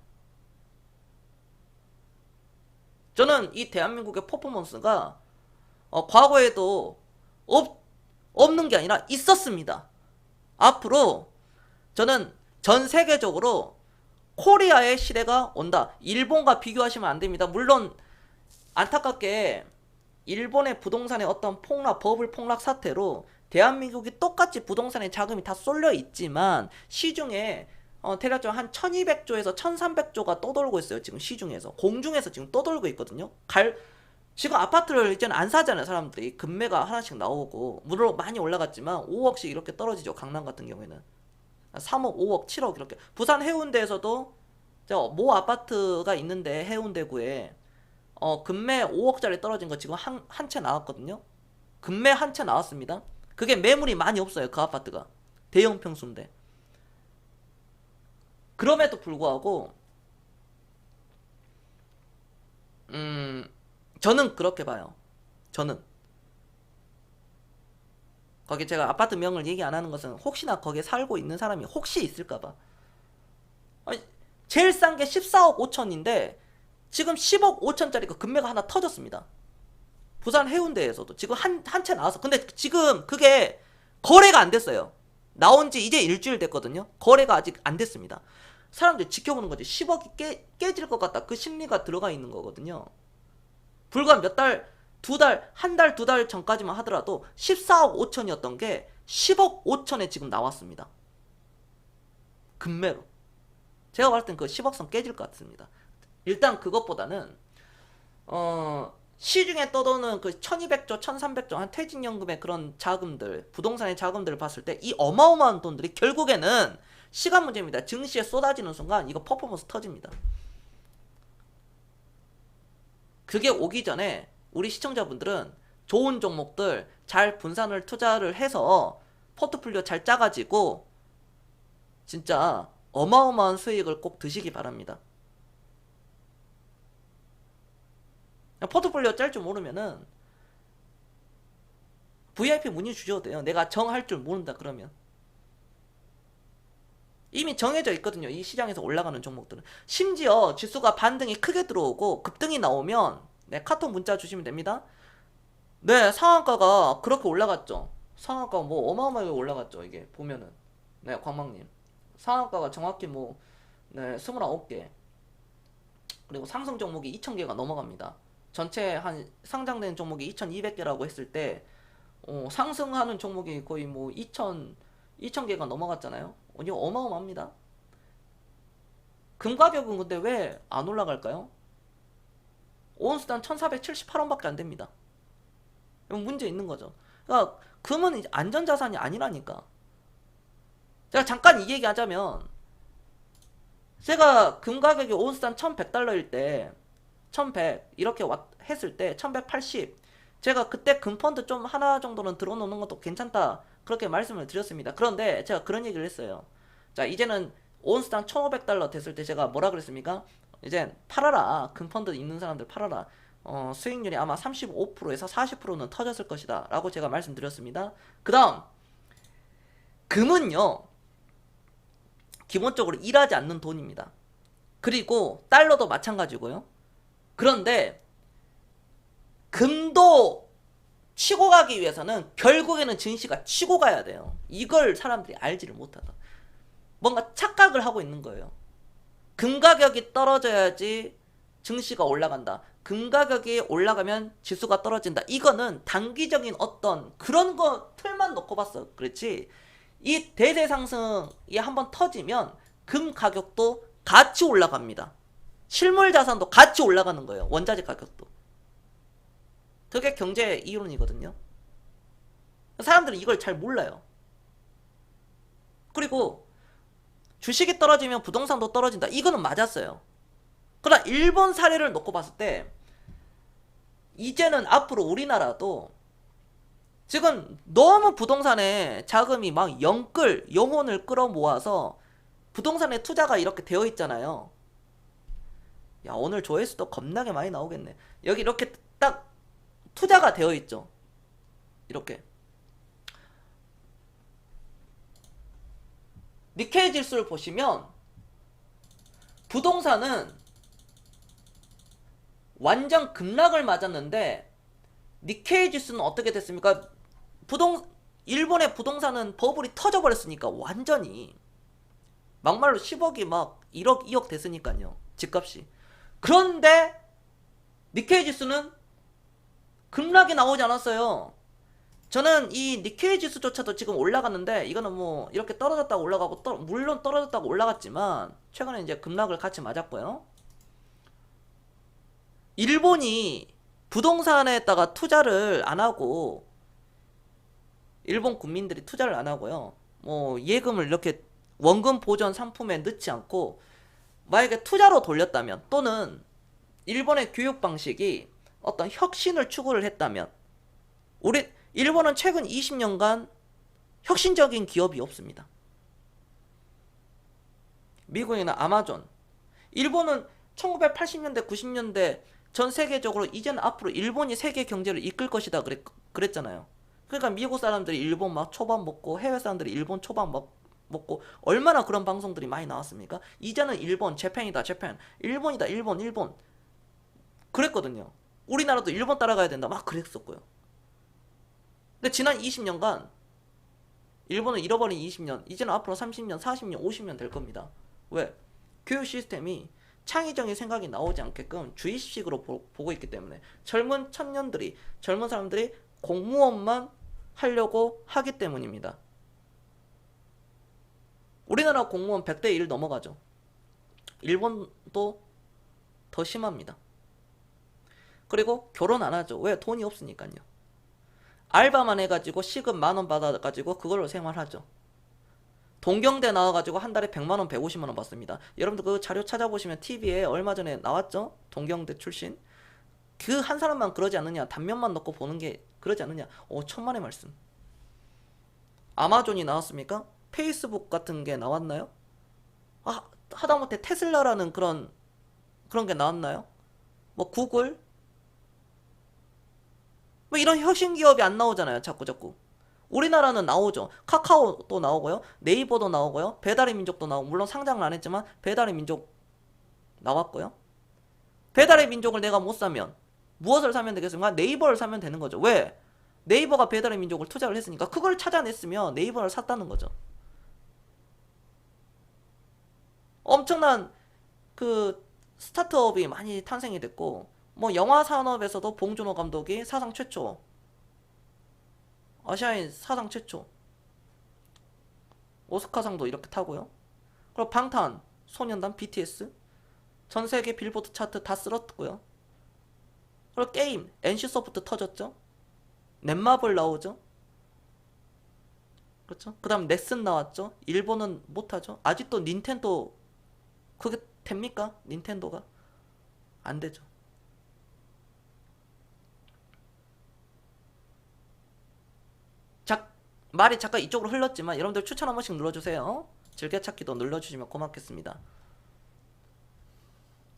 저는 이 대한민국의 퍼포먼스가 과거에도 없는 게 아니라 있었습니다. 앞으로 저는 전 세계적으로 코리아의 시대가 온다. 일본과 비교하시면 안 됩니다. 물론 안타깝게 일본의 부동산의 어떤 버블 폭락 사태로 대한민국이 똑같이 부동산에 자금이 다 쏠려 있지만 시중에 대략적으로 한 1200조에서 1300조가 떠돌고 있어요. 지금 시중에서. 공중에서 지금 떠돌고 있거든요. 지금 아파트를 이제는 안 사잖아요. 사람들이. 금매가 하나씩 나오고 물론 많이 올라갔지만 5억씩 이렇게 떨어지죠. 강남 같은 경우에는 3억, 5억, 7억 이렇게. 부산 해운대에서도 모 아파트가 있는데 해운대구에 금매 5억짜리 떨어진 거 지금 한 채 나왔거든요. 금매 한 채 나왔습니다. 그게 매물이 많이 없어요. 그 아파트가. 대형 평수인데. 그럼에도 불구하고 저는 그렇게 봐요. 저는 거기 제가 아파트 명을 얘기 안 하는 것은 혹시나 거기에 살고 있는 사람이 혹시 있을까봐. 제일 싼 게 14억 5천인데 지금 10억 5천짜리가 금매가 하나 터졌습니다. 부산 해운대에서도 지금 한 채 나와서. 근데 지금 그게 거래가 안 됐어요. 나온 지 이제 일주일 됐거든요. 거래가 아직 안 됐습니다. 사람들이 지켜보는 거지. 10억이 깨질 것 같다. 그 심리가 들어가 있는 거거든요. 불과 몇 달, 한 달, 2달 전까지만 하더라도 14억 5천이었던 게 10억 5천에 지금 나왔습니다. 금매로. 제가 봤을 땐 그 10억선 깨질 것 같습니다. 일단 그것보다는 시중에 떠도는 그 1200조, 1300조 한 퇴직연금의 그런 자금들, 부동산의 자금들을 봤을 때 이 어마어마한 돈들이 결국에는 시간 문제입니다. 증시에 쏟아지는 순간 이거 퍼포먼스 터집니다. 그게 오기 전에 우리 시청자분들은 좋은 종목들 잘 분산을 투자를 해서 포트폴리오 잘 짜가지고 진짜 어마어마한 수익을 꼭 드시기 바랍니다. 포트폴리오 짤 줄 모르면은 VIP 문의 주셔도 돼요. 내가 정할 줄 모른다 그러면. 이미 정해져 있거든요. 이 시장에서 올라가는 종목들은. 심지어 지수가 반등이 크게 들어오고 급등이 나오면 네, 카톡 문자 주시면 됩니다. 네, 상한가가 그렇게 올라갔죠. 상한가가 뭐 어마어마하게 올라갔죠. 이게 보면은. 네, 광망님. 상한가가 정확히 뭐 네, 29개. 그리고 상승 종목이 2000개가 넘어갑니다. 전체 한 상장된 종목이 2200개라고 했을 때 상승하는 종목이 거의 뭐 2000개가 넘어갔잖아요. 이거 어마어마합니다. 금 가격은 근데 왜 안 올라갈까요? 온수당 1478원밖에 안 됩니다. 이건 문제 있는 거죠. 그러니까 금은 이제 안전자산이 아니라니까. 제가 잠깐 이 얘기 하자면 제가 금 가격이 온수당 1100달러일 때 1100 이렇게 했을 때 1180 제가 그때 금펀드 좀 하나 정도는 들어놓는 것도 괜찮다 그렇게 말씀을 드렸습니다. 그런데 제가 그런 얘기를 했어요. 자, 이제는 온스당 1500달러 됐을 때 제가 뭐라 그랬습니까? 이제 팔아라. 금펀드 있는 사람들 팔아라. 수익률이 아마 35%에서 40%는 터졌을 것이다 라고 제가 말씀드렸습니다. 그 다음 금은요 기본적으로 일하지 않는 돈입니다. 그리고 달러도 마찬가지고요. 그런데 금도 치고 가기 위해서는 결국에는 증시가 치고 가야 돼요. 이걸 사람들이 알지를 못하다. 뭔가 착각을 하고 있는 거예요. 금 가격이 떨어져야지 증시가 올라간다. 금 가격이 올라가면 지수가 떨어진다. 이거는 단기적인 어떤 그런 거 틀만 놓고 봤어. 그렇지? 이 대세 상승이 한번 터지면 금 가격도 같이 올라갑니다. 실물 자산도 같이 올라가는 거예요. 원자재 가격도. 그게 경제 이론이거든요. 사람들은 이걸 잘 몰라요. 그리고 주식이 떨어지면 부동산도 떨어진다. 이거는 맞았어요. 그러나 일본 사례를 놓고 봤을 때 이제는 앞으로 우리나라도 지금 너무 부동산에 자금이 막 영혼을 끌어모아서 부동산에 투자가 이렇게 되어 있잖아요. 야, 오늘 조회수도 겁나게 많이 나오겠네. 여기 이렇게 딱 투자가 되어 있죠. 이렇게. 니케이 지수를 보시면 부동산은 완전 급락을 맞았는데 니케이 지수는 어떻게 됐습니까? 일본의 부동산은 버블이 터져버렸으니까 완전히 막말로 10억이 막 1억 2억 됐으니까요. 집값이. 그런데 니케이 지수는 급락이 나오지 않았어요. 저는 이 니케이 지수조차도 지금 올라갔는데 이거는 뭐 이렇게 떨어졌다고 올라가고 물론 떨어졌다고 올라갔지만 최근에 이제 급락을 같이 맞았고요. 일본이 부동산에다가 투자를 안 하고 일본 국민들이 투자를 안 하고요. 뭐 예금을 이렇게 원금 보전 상품에 넣지 않고 만약에 투자로 돌렸다면 또는 일본의 교육 방식이 어떤 혁신을 추구를 했다면 일본은 최근 20년간 혁신적인 기업이 없습니다. 미국이나 아마존. 일본은 1980년대 90년대 전 세계적으로 이제는 앞으로 일본이 세계 경제를 이끌 것이다 그랬잖아요. 그러니까 미국 사람들이 일본 막 초밥 먹고 해외 사람들이 일본 초밥 먹고 얼마나 그런 방송들이 많이 나왔습니까? 이제는 일본, 재팬이다, 재팬. 일본이다, 일본. 그랬거든요. 우리나라도 일본 따라가야 된다. 막 그랬었고요. 근데 지난 20년간 일본은 잃어버린 20년, 이제는 앞으로 30년, 40년, 50년 될 겁니다. 왜? 교육 시스템이 창의적인 생각이 나오지 않게끔 주입식으로 보고 있기 때문에 젊은 사람들이 공무원만 하려고 하기 때문입니다. 우리나라 공무원 100대 1 넘어가죠. 일본도 더 심합니다. 그리고 결혼 안 하죠. 왜? 돈이 없으니까요. 알바만 해가지고 시급 10,000원 받아가지고 그걸로 생활하죠. 동경대 나와가지고 한 달에 100만원, 150만원 받습니다. 여러분들 그 자료 찾아보시면 TV에 얼마 전에 나왔죠? 동경대 출신. 그 한 사람만 그러지 않느냐? 단면만 넣고 보는 게 그러지 않느냐? 천만의 말씀. 아마존이 나왔습니까? 페이스북 같은 게 나왔나요? 하다못해 테슬라라는 그런 게 나왔나요? 뭐 구글? 뭐 이런 혁신 기업이 안 나오잖아요. 자꾸. 우리나라는 나오죠. 카카오도 나오고요. 네이버도 나오고요. 배달의 민족도 나오고, 물론 상장을 안 했지만 배달의 민족 나왔고요. 배달의 민족을 내가 못 사면 무엇을 사면 되겠습니까? 네이버를 사면 되는 거죠. 왜? 네이버가 배달의 민족을 투자를 했으니까 그걸 찾아냈으면 네이버를 샀다는 거죠. 엄청난 그 스타트업이 많이 탄생이 됐고, 뭐 영화 산업에서도 봉준호 감독이 사상 최초, 아시아인 사상 최초 오스카상도 이렇게 타고요. 그리고 방탄 소년단 BTS 전 세계 빌보드 차트 다 쓸었고요. 그리고 게임 NC소프트 터졌죠. 넷마블 나오죠. 그렇죠. 그 다음 넥슨 나왔죠. 일본은 못하죠. 아직도 닌텐도 그게 됩니까? 닌텐도가 안 되죠. 말이 잠깐 이쪽으로 흘렀지만 여러분들 추천 한 번씩 눌러주세요. 즐겨찾기도 눌러주시면 고맙겠습니다.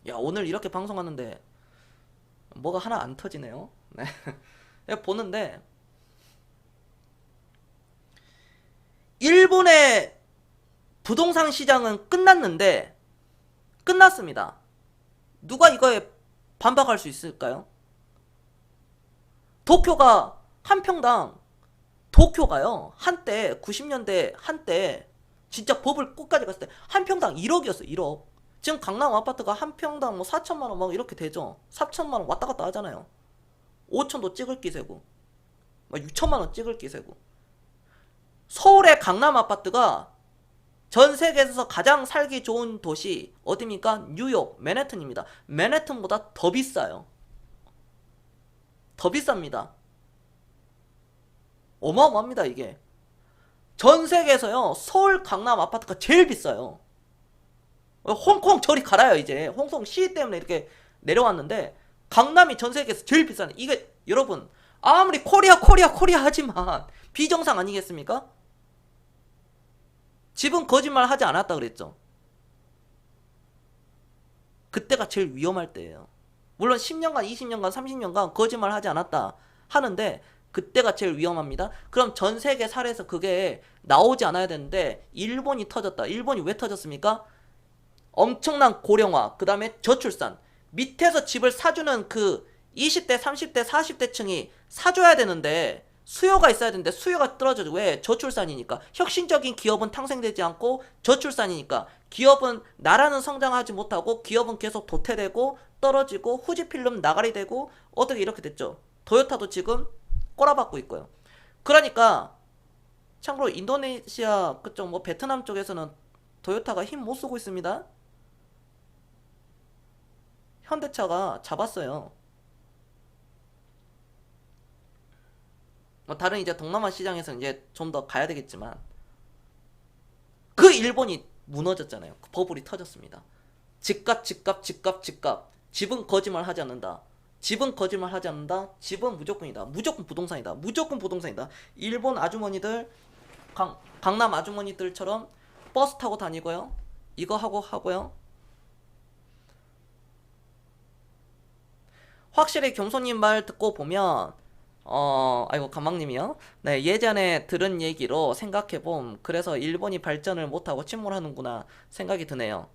야, 오늘 이렇게 방송하는데 뭐가 하나 안 터지네요. 네. 보는데 일본의 부동산 시장은 끝났습니다. 누가 이거에 반박할 수 있을까요? 도쿄가요. 한때 90년대 한때 진짜 버블 끝까지 갔을 때 한 평당 1억이었어요. 1억. 지금 강남 아파트가 한 평당 뭐 4천만 원 막 이렇게 되죠. 4천만 원 왔다 갔다 하잖아요. 5천도 찍을 기세고, 막 6천만 원 찍을 기세고. 서울의 강남 아파트가 전 세계에서 가장 살기 좋은 도시 어디입니까? 뉴욕 맨해튼입니다. 맨해튼보다 더 비싸요. 더 비쌉니다. 어마어마합니다. 이게 전 세계에서요 서울 강남 아파트가 제일 비싸요. 홍콩 저리 갈아요. 이제 홍콩 시위 때문에 이렇게 내려왔는데 강남이 전 세계에서 제일 비싸네. 이게 여러분 아무리 코리아 하지만 비정상 아니겠습니까? 집은 거짓말 하지 않았다 그랬죠. 그때가 제일 위험할 때예요. 물론 10년간 20년간 30년간 거짓말 하지 않았다 하는데 그때가 제일 위험합니다. 그럼 전 세계 사례에서 그게 나오지 않아야 되는데 일본이 터졌다. 일본이 왜 터졌습니까? 엄청난 고령화, 그 다음에 저출산. 밑에서 집을 사주는 그 20대, 30대, 40대 층이 사줘야 되는데 수요가 있어야 되는데 수요가 떨어져요. 왜? 저출산이니까. 혁신적인 기업은 탄생되지 않고 저출산이니까. 기업은 나라는 성장하지 못하고 기업은 계속 도태되고 떨어지고 후지필름 나가리 되고 어떻게 이렇게 됐죠. 도요타도 지금 꼬라박고 있고요. 그러니까 참고로 인도네시아 그쪽 뭐 베트남 쪽에서는 도요타가 힘 못 쓰고 있습니다. 현대차가 잡았어요. 뭐 다른 이제 동남아 시장에서 이제 좀 더 가야 되겠지만 그 일본이 무너졌잖아요. 그 버블이 터졌습니다. 집값. 집은 거짓말 하지 않는다. 집은 거짓말 하지 않는다. 집은 무조건이다. 무조건 부동산이다. 무조건 부동산이다. 일본 아주머니들, 강남 아주머니들처럼 버스 타고 다니고요. 이거 하고요. 확실히 겸손님 말 듣고 보면 아이고 감망님이요. 네, 예전에 들은 얘기로 생각해봄. 그래서 일본이 발전을 못하고 침몰하는구나 생각이 드네요.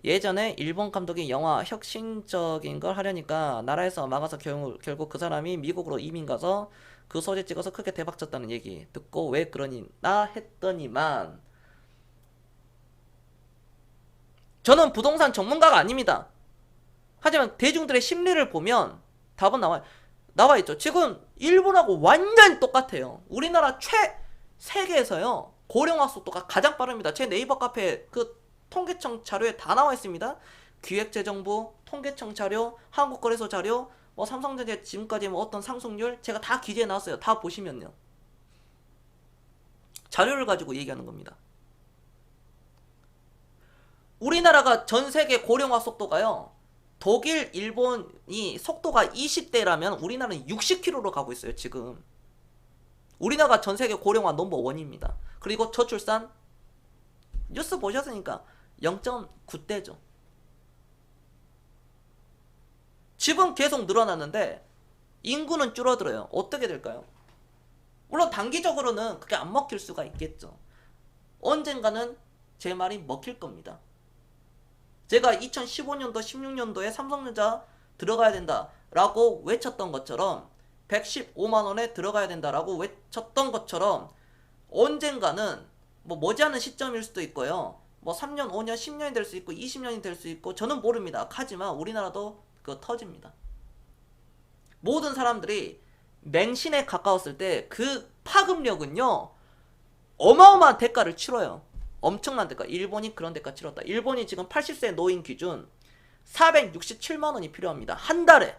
예전에 일본 감독이 영화 혁신적인 걸 하려니까 나라에서 막아서 결국 그 사람이 미국으로 이민 가서 그 소재 찍어서 크게 대박쳤다는 얘기 듣고 왜 그러나 했더니만 저는 부동산 전문가가 아닙니다. 하지만 대중들의 심리를 보면 답은 나와있죠. 지금 일본하고 완전 똑같아요. 우리나라 세계에서요 고령화 속도가 가장 빠릅니다. 제 네이버 카페 그 통계청 자료에 다 나와 있습니다. 기획재정부 통계청 자료, 한국거래소 자료, 뭐 삼성전자 지금까지 뭐 어떤 상승률 제가 다 기재해 놨어요. 다 보시면요. 자료를 가지고 얘기하는 겁니다. 우리나라가 전 세계 고령화 속도가요. 독일, 일본이 속도가 20대라면 우리나라는 60km로 가고 있어요, 지금. 우리나라가 전 세계 고령화 넘버1입니다. 그리고 저출산 뉴스 보셨으니까 0.9대죠. 집은 계속 늘어났는데 인구는 줄어들어요. 어떻게 될까요? 물론 단기적으로는 그게 안 먹힐 수가 있겠죠. 언젠가는 제 말이 먹힐 겁니다. 제가 2015년도, 16년도에 삼성전자 들어가야 된다라고 외쳤던 것처럼 115만 원에 들어가야 된다라고 외쳤던 것처럼 언젠가는 뭐 머지않은 시점일 수도 있고요. 뭐 3년, 5년, 10년이 될 수 있고 20년이 될 수 있고 저는 모릅니다. 하지만 우리나라도 그거 터집니다. 모든 사람들이 맹신에 가까웠을 때 그 파급력은요 어마어마한 대가를 치러요. 엄청난 대가. 일본이 그런 대가 치렀다. 일본이 지금 80세 노인 기준 467만 원이 필요합니다. 한 달에.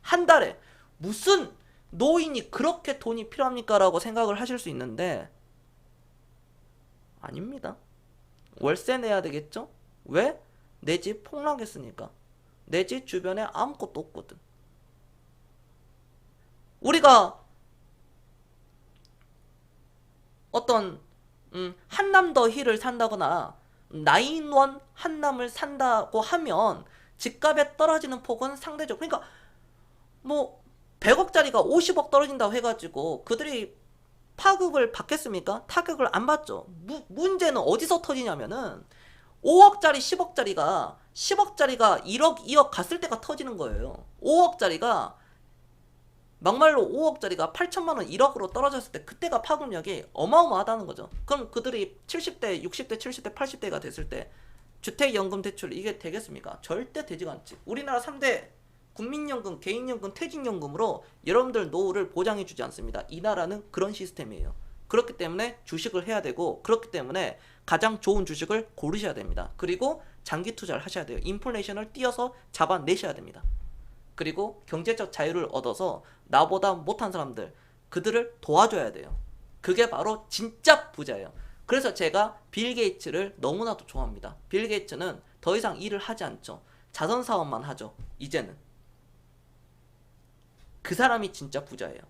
한 달에. 무슨 노인이 그렇게 돈이 필요합니까? 라고 생각을 하실 수 있는데 아닙니다. 월세 내야 되겠죠? 왜? 내 집 폭락했으니까. 내 집 주변에 아무것도 없거든. 우리가 어떤 한남더 힐을 산다거나 나인원 한남을 산다고 하면 집값에 떨어지는 폭은 상대적. 그러니까 뭐 100억짜리가 50억 떨어진다고 해가지고 그들이 파급을 받겠습니까? 타격을 안 받죠. 문제는 어디서 터지냐면은 5억짜리 10억짜리가 1억 2억 갔을 때가 터지는 거예요. 5억짜리가 막말로 5억짜리가 8천만 원 1억으로 떨어졌을 때 그때가 파급력이 어마어마하다는 거죠. 그럼 그들이 70대, 60대, 70대, 80대가 됐을 때 주택연금 대출 이게 되겠습니까? 절대 되지가 않지. 우리나라 3대 국민연금, 개인연금, 퇴직연금으로 여러분들 노후를 보장해주지 않습니다. 이 나라는 그런 시스템이에요. 그렇기 때문에 주식을 해야 되고 그렇기 때문에 가장 좋은 주식을 고르셔야 됩니다. 그리고 장기 투자를 하셔야 돼요. 인플레이션을 띄어서 잡아내셔야 됩니다. 그리고 경제적 자유를 얻어서 나보다 못한 사람들 그들을 도와줘야 돼요. 그게 바로 진짜 부자예요. 그래서 제가 빌 게이츠를 너무나도 좋아합니다. 빌 게이츠는 더 이상 일을 하지 않죠. 자선 사업만 하죠. 이제는 그 사람이 진짜 부자예요.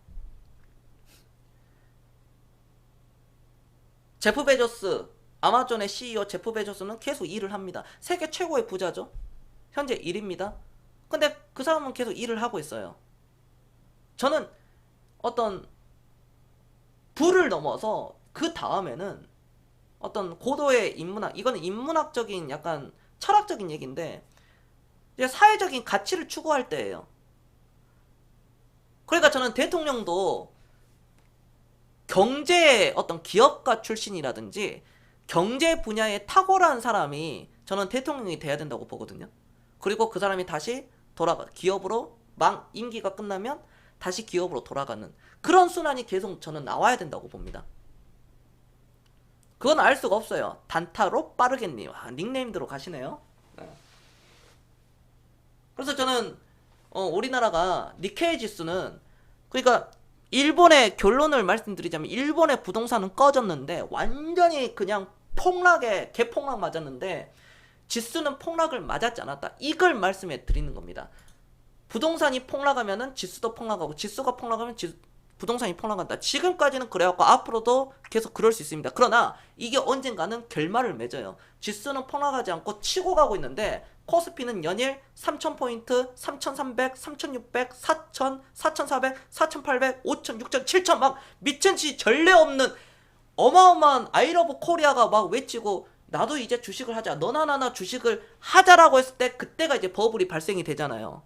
제프 베조스, 아마존의 CEO 제프 베조스는 계속 일을 합니다. 세계 최고의 부자죠. 현재 1위입니다. 근데 그 사람은 계속 일을 하고 있어요. 저는 어떤 부를 넘어서 그 다음에는 어떤 고도의 인문학, 이거는 인문학적인 약간 철학적인 얘기인데 이제 사회적인 가치를 추구할 때예요. 그러니까 저는 대통령도 경제의 어떤 기업가 출신이라든지 경제 분야에 탁월한 사람이 저는 대통령이 돼야 된다고 보거든요. 그리고 그 사람이 다시 기업으로 임기가 끝나면 다시 기업으로 돌아가는 그런 순환이 계속 저는 나와야 된다고 봅니다. 그건 알 수가 없어요. 단타로 빠르겠님. 닉네임대로 가시네요. 그래서 저는 우리나라가 니케이 지수는 그러니까 일본의 결론을 말씀드리자면 일본의 부동산은 꺼졌는데 완전히 그냥 개폭락 맞았는데 지수는 폭락을 맞았지 않았다. 이걸 말씀해 드리는 겁니다. 부동산이 폭락하면은 지수도 폭락하고 지수가 폭락하면 부동산이 폭락한다. 지금까지는 그래갖고 앞으로도 계속 그럴 수 있습니다. 그러나 이게 언젠가는 결말을 맺어요. 지수는 폭락하지 않고 치고 가고 있는데 코스피는 연일 3000포인트, 3300, 3600, 4000, 4400, 4800, 5000, 6000, 7000 막 미친듯이 전례 없는 어마어마한 아이러브 코리아가 막 외치고 나도 이제 주식을 하자. 너나 나나 주식을 하자라고 했을 때 그때가 이제 버블이 발생이 되잖아요.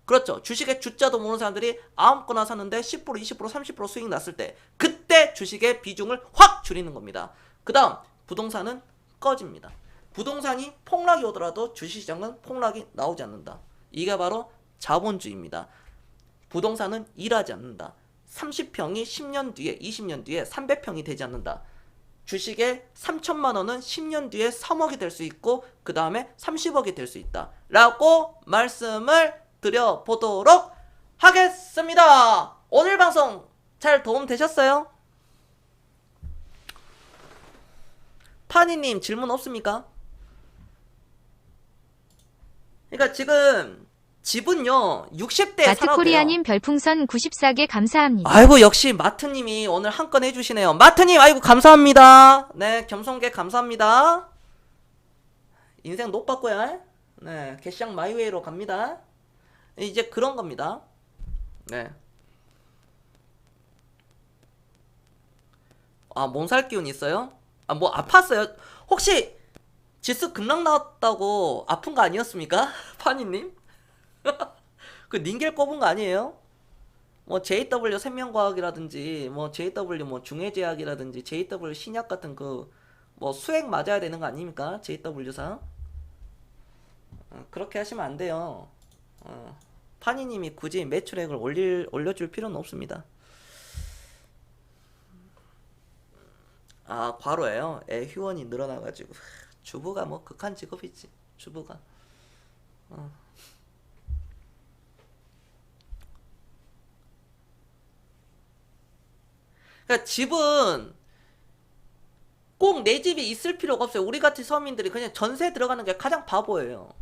그렇죠. 주식의 주자도 모르는 사람들이 아무거나 샀는데 10%, 20%, 30% 수익 났을 때 그때 주식의 비중을 확 줄이는 겁니다. 그 다음 부동산은 꺼집니다. 부동산이 폭락이 오더라도 주식시장은 폭락이 나오지 않는다. 이게 바로 자본주의입니다. 부동산은 일하지 않는다. 30평이 10년 뒤에 20년 뒤에 300평이 되지 않는다. 주식에 3천만 원은 10년 뒤에 3억이 될 수 있고 그 다음에 30억이 될 수 있다 라고 말씀을 드려보도록 하겠습니다. 오늘 방송 잘 도움 되셨어요? 파니님 질문 없습니까? 그러니까 지금 집은요 60대에 살아도 돼요. 마트코리아님 별풍선 94개 감사합니다. 아이고 역시 마트님이 오늘 한 건 해주시네요. 마트님 아이고 감사합니다. 네 겸손계 감사합니다. 인생 높았고요. 네 개샹 마이웨이로 갑니다. 이제 그런 겁니다. 네. 아 몸살 기운 있어요? 아 뭐 아팠어요? 혹시 지수 급락 나왔다고 아픈 거 아니었습니까? 파니님? 그 닌겔 꼽은 거 아니에요? 뭐 JW 생명과학이라든지 뭐 JW 뭐 중해제약이라든지 JW 신약 같은 그 뭐 수액 맞아야 되는 거 아닙니까? JW사 그렇게 하시면 안 돼요. 파니님이 굳이 매출액을 올려줄 필요는 없습니다. 아 과로예요? 애 휴원이 늘어나가지고 주부가 뭐 극한 직업이지 주부가. 그러니까 집은 꼭 내 집이 있을 필요가 없어요. 우리 같은 서민들이 그냥 전세 들어가는 게 가장 바보예요.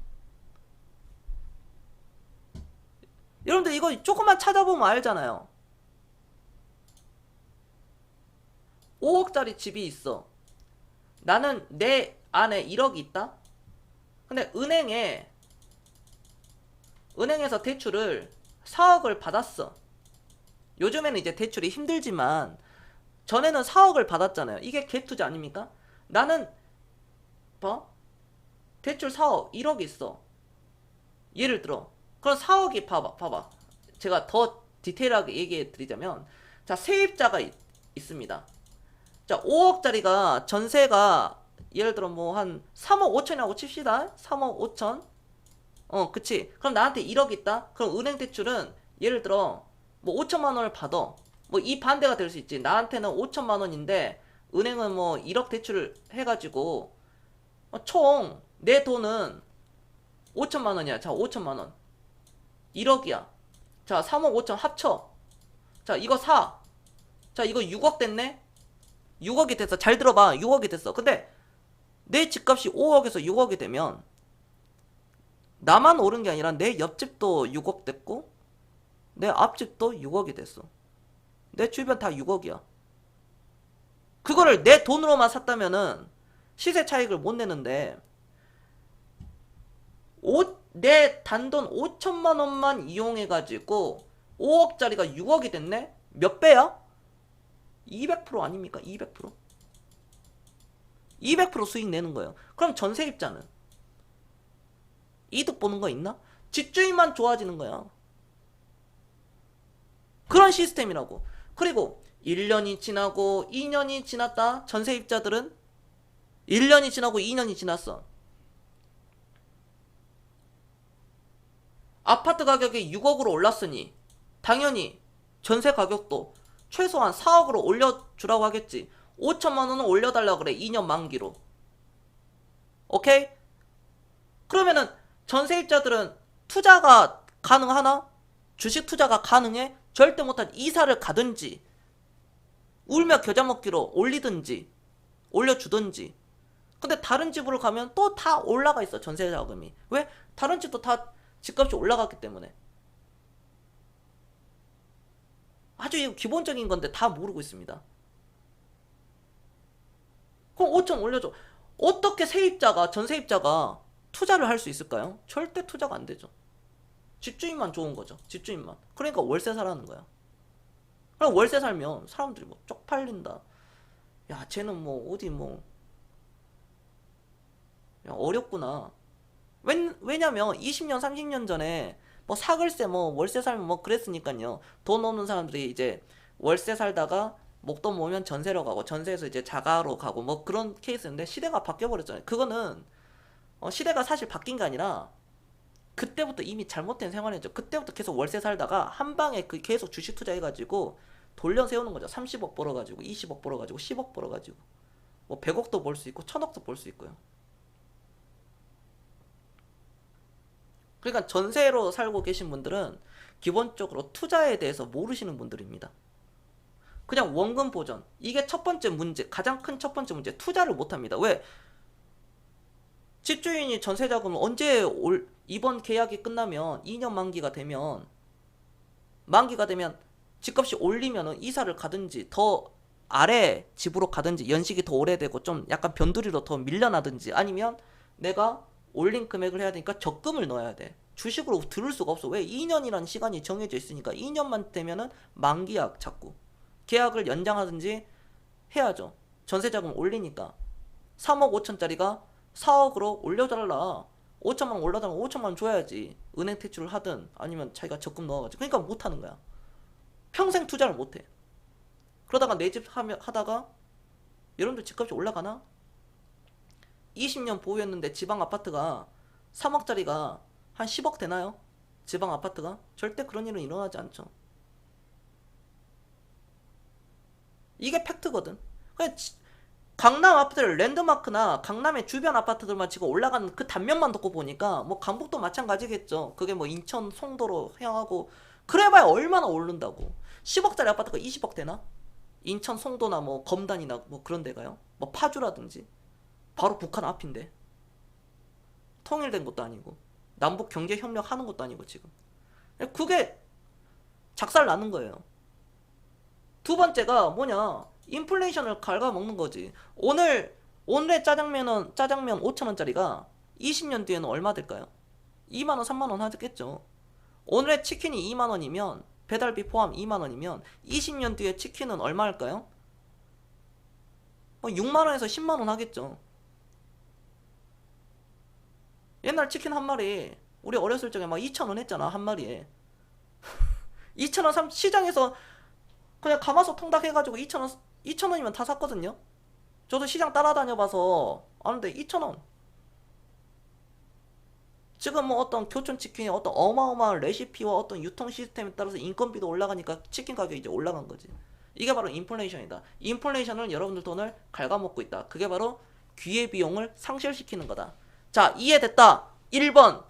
여러분들 이거 조금만 찾아보면 알잖아요. 5억짜리 집이 있어. 나는 내 안에 1억이 있다? 근데 은행에서 대출을 4억을 받았어. 요즘에는 이제 대출이 힘들지만 전에는 4억을 받았잖아요. 이게 갭투자 아닙니까? 나는 대출 4억 1억 있어. 예를 들어 그럼 4억이 봐봐 제가 더 디테일하게 얘기해 드리자면 자 세입자가 있습니다. 자 5억짜리가 전세가 예를 들어 뭐 한 3억 5천이라고 칩시다. 3억 5천 그치. 그럼 나한테 1억 있다. 그럼 은행 대출은 예를 들어 뭐 5천만 원을 받아. 뭐 이 반대가 될 수 있지. 나한테는 5천만 원인데 은행은 뭐 1억 대출을 해가지고 총 내 돈은 5천만 원이야. 자 5천만 원 1억이야. 자 3억 5천 합쳐. 자 이거 사. 자 이거 6억 됐네. 6억이 됐어. 잘 들어봐. 6억이 됐어. 근데 내 집값이 5억에서 6억이 되면 나만 오른 게 아니라 내 옆집도 6억 됐고 내 앞집도 6억이 됐어. 내 주변 다 6억이야. 그거를 내 돈으로만 샀다면은 시세 차익을 못 내는데 내 단돈 5천만 원만 이용해가지고 5억짜리가 6억이 됐네? 몇 배야? 200% 아닙니까? 200%? 200% 수익 내는 거예요. 그럼 전세입자는 이득 보는 거 있나? 집주인만 좋아지는 거야. 그런 시스템이라고. 그리고 1년이 지나고 2년이 지났다. 전세입자들은 1년이 지나고 2년이 지났어. 아파트 가격이 6억으로 올랐으니 당연히 전세 가격도 최소한 4억으로 올려주라고 하겠지. 5천만 원은 올려달라 그래. 2년 만기로. 오케이? 그러면은 전세입자들은 투자가 가능하나? 주식 투자가 가능해? 절대 못한 이사를 가든지 울며 겨자 먹기로 올리든지 올려주든지. 근데 다른 집으로 가면 또 다 올라가 있어. 전세 자금이. 왜? 다른 집도 다 집값이 올라갔기 때문에. 아주 기본적인 건데 다 모르고 있습니다. 그럼 5천 올려줘. 어떻게 전세입자가 투자를 할 수 있을까요? 절대 투자가 안 되죠. 집주인만 좋은 거죠. 집주인만. 그러니까 월세 사라는 거야. 그럼 월세 살면 사람들이 뭐 쪽팔린다. 야 쟤는 뭐 어디 뭐 야, 어렵구나. 왜냐면 20년 30년 전에 뭐 사글세 뭐 월세 살면 뭐 그랬으니까요. 돈 없는 사람들이 이제 월세 살다가 목돈 모으면 전세로 가고 전세에서 이제 자가로 가고 뭐 그런 케이스인데 시대가 바뀌어 버렸잖아요. 그거는 시대가 사실 바뀐 게 아니라 그때부터 이미 잘못된 생활이었죠. 그때부터 계속 월세 살다가 한 방에 그 계속 주식 투자해가지고 돌려 세우는 거죠. 30억 벌어가지고 20억 벌어가지고 10억 벌어가지고. 뭐 100억도 벌 수 있고 1000억도 벌 수 있고요. 그러니까 전세로 살고 계신 분들은 기본적으로 투자에 대해서 모르시는 분들입니다. 그냥 원금 보전. 이게 첫 번째 문제, 가장 큰 첫 번째 문제. 투자를 못 합니다. 왜? 집주인이 전세자금을 언제 이번 계약이 끝나면 2년 만기가 되면 집값이 올리면은 이사를 가든지 더 아래 집으로 가든지 연식이 더 오래되고 좀 약간 변두리로 더 밀려나든지 아니면 내가 올린 금액을 해야 되니까 적금을 넣어야 돼. 주식으로 들을 수가 없어. 왜? 2년이라는 시간이 정해져 있으니까 2년만 되면은 만기약 자꾸 계약을 연장하든지 해야죠. 전세자금 올리니까 3억 5천짜리가 4억으로 올려달라. 5천만 원 올라달라면 5천만 원 줘야지. 은행 대출을 하든 아니면 자기가 적금 넣어가지고. 그러니까 못하는 거야. 평생 투자를 못해. 그러다가 내 집 하다가 여러분들 집값이 올라가나? 20년 보유했는데 지방 아파트가 3억짜리가 한 10억 되나요? 지방 아파트가? 절대 그런 일은 일어나지 않죠. 이게 팩트거든. 그냥 강남 아파트를 랜드마크나 강남의 주변 아파트들만 지금 올라가는 그 단면만 듣고 보니까 뭐 강북도 마찬가지겠죠. 그게 뭐 인천 송도로 향하고 그래봐야 얼마나 오른다고. 10억짜리 아파트가 20억 되나? 인천 송도나 뭐 검단이나 뭐 그런 데가요. 뭐 파주라든지 바로 북한 앞인데 통일된 것도 아니고 남북 경제 협력 하는 것도 아니고 지금 그게 작살 나는 거예요. 두 번째가 뭐냐? 인플레이션을 갉아먹는 거지. 오늘의 짜장면 5,000원짜리가 20년 뒤에는 얼마 될까요? 2만원, 3만원 하겠죠. 오늘의 치킨이 2만원이면, 배달비 포함 2만원이면, 20년 뒤에 치킨은 얼마 할까요? 6만원에서 10만원 하겠죠. 옛날 치킨 한 마리, 우리 어렸을 적에 막 2,000원 했잖아, 한 마리에. 2,000원 시장에서 그냥 가마솥 통닭 해가지고 2,000원이면 다 샀거든요. 저도 시장 따라다녀봐서 아는데 2,000원. 지금 뭐 어떤 교촌치킨의 어떤 어마어마한 레시피와 어떤 유통 시스템에 따라서 인건비도 올라가니까 치킨 가격이 이제 올라간 거지. 이게 바로 인플레이션이다. 인플레이션을 여러분들 돈을 갉아먹고 있다. 그게 바로 기회비용을 상실시키는 거다. 자, 이해됐다. 1번.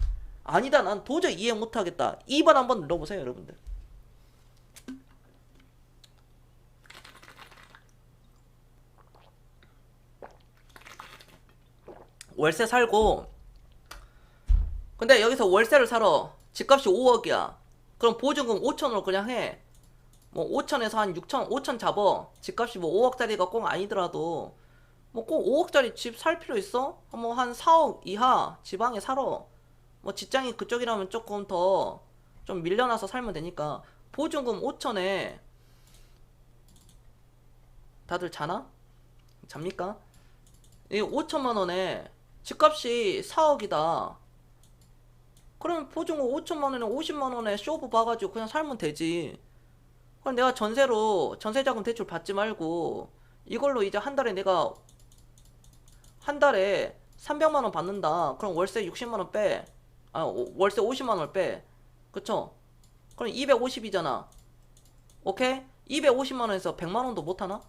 아니다. 난 도저히 이해 못하겠다. 2번 한번 눌러보세요, 여러분들. 월세 살고 근데 여기서 월세를 사러 집값이 5억이야. 그럼 보증금 5천으로 그냥 해. 뭐 5천에서 한 6천, 5천 잡어. 집값이 뭐 5억짜리가 꼭 아니더라도 뭐 꼭 5억짜리 집 살 필요 있어? 뭐 한 4억 이하 지방에 살아. 뭐 직장이 그쪽이라면 조금 더 좀 밀려나서 살면 되니까 보증금 5천에 다들 자나? 잡니까? 이 5천만 원에 집값이 4억이다. 그럼 보증금 5천만 원에 50만 원에 쇼부 봐가지고 그냥 살면 되지. 그럼 내가 전세자금 대출 받지 말고 이걸로 이제 한 달에 300만 원 받는다. 그럼 월세 60만 원 빼. 월세 50만 원 빼. 그쵸? 그럼 250이잖아. 오케이? 250만 원에서 100만 원도 못 하나?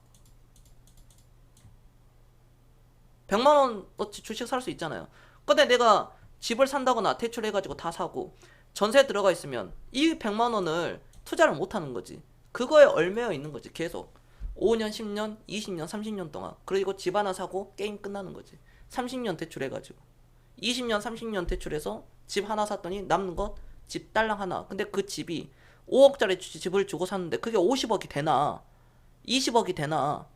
100만 원어치 주식 살 수 있잖아요. 근데 내가 집을 산다거나 대출해가지고 다 사고 전세 들어가 있으면 이 100만 원을 투자를 못 하는 거지. 그거에 얽매여 있는 거지. 계속 5년, 10년, 20년, 30년 동안. 그리고 집 하나 사고 게임 끝나는 거지. 30년 대출해가지고 20년, 30년 대출해서 집 하나 샀더니 남는 거 집 딸랑 하나. 근데 그 집이 5억짜리 집을 주고 샀는데 그게 50억이 되나 20억이 되나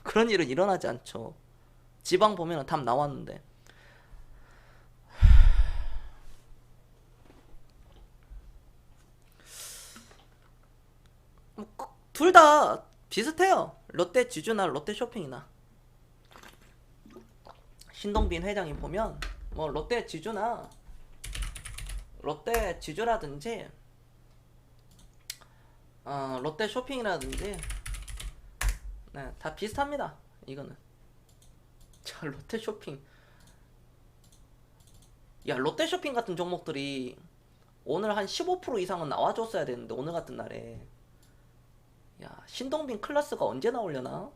그런 일은 일어나지 않죠. 지방 보면은 답 나왔는데. 둘 다 비슷해요. 롯데 지주나 롯데 쇼핑이나. 신동빈 회장님 보면 뭐 롯데 지주라든지 롯데 쇼핑이라든지 네, 다 비슷합니다. 이거는. 자, 롯데 쇼핑. 야, 롯데 쇼핑 같은 종목들이 오늘 한 15% 이상은 나와줬어야 되는데 오늘 같은 날에. 야, 신동빈 클래스가 언제 나오려나?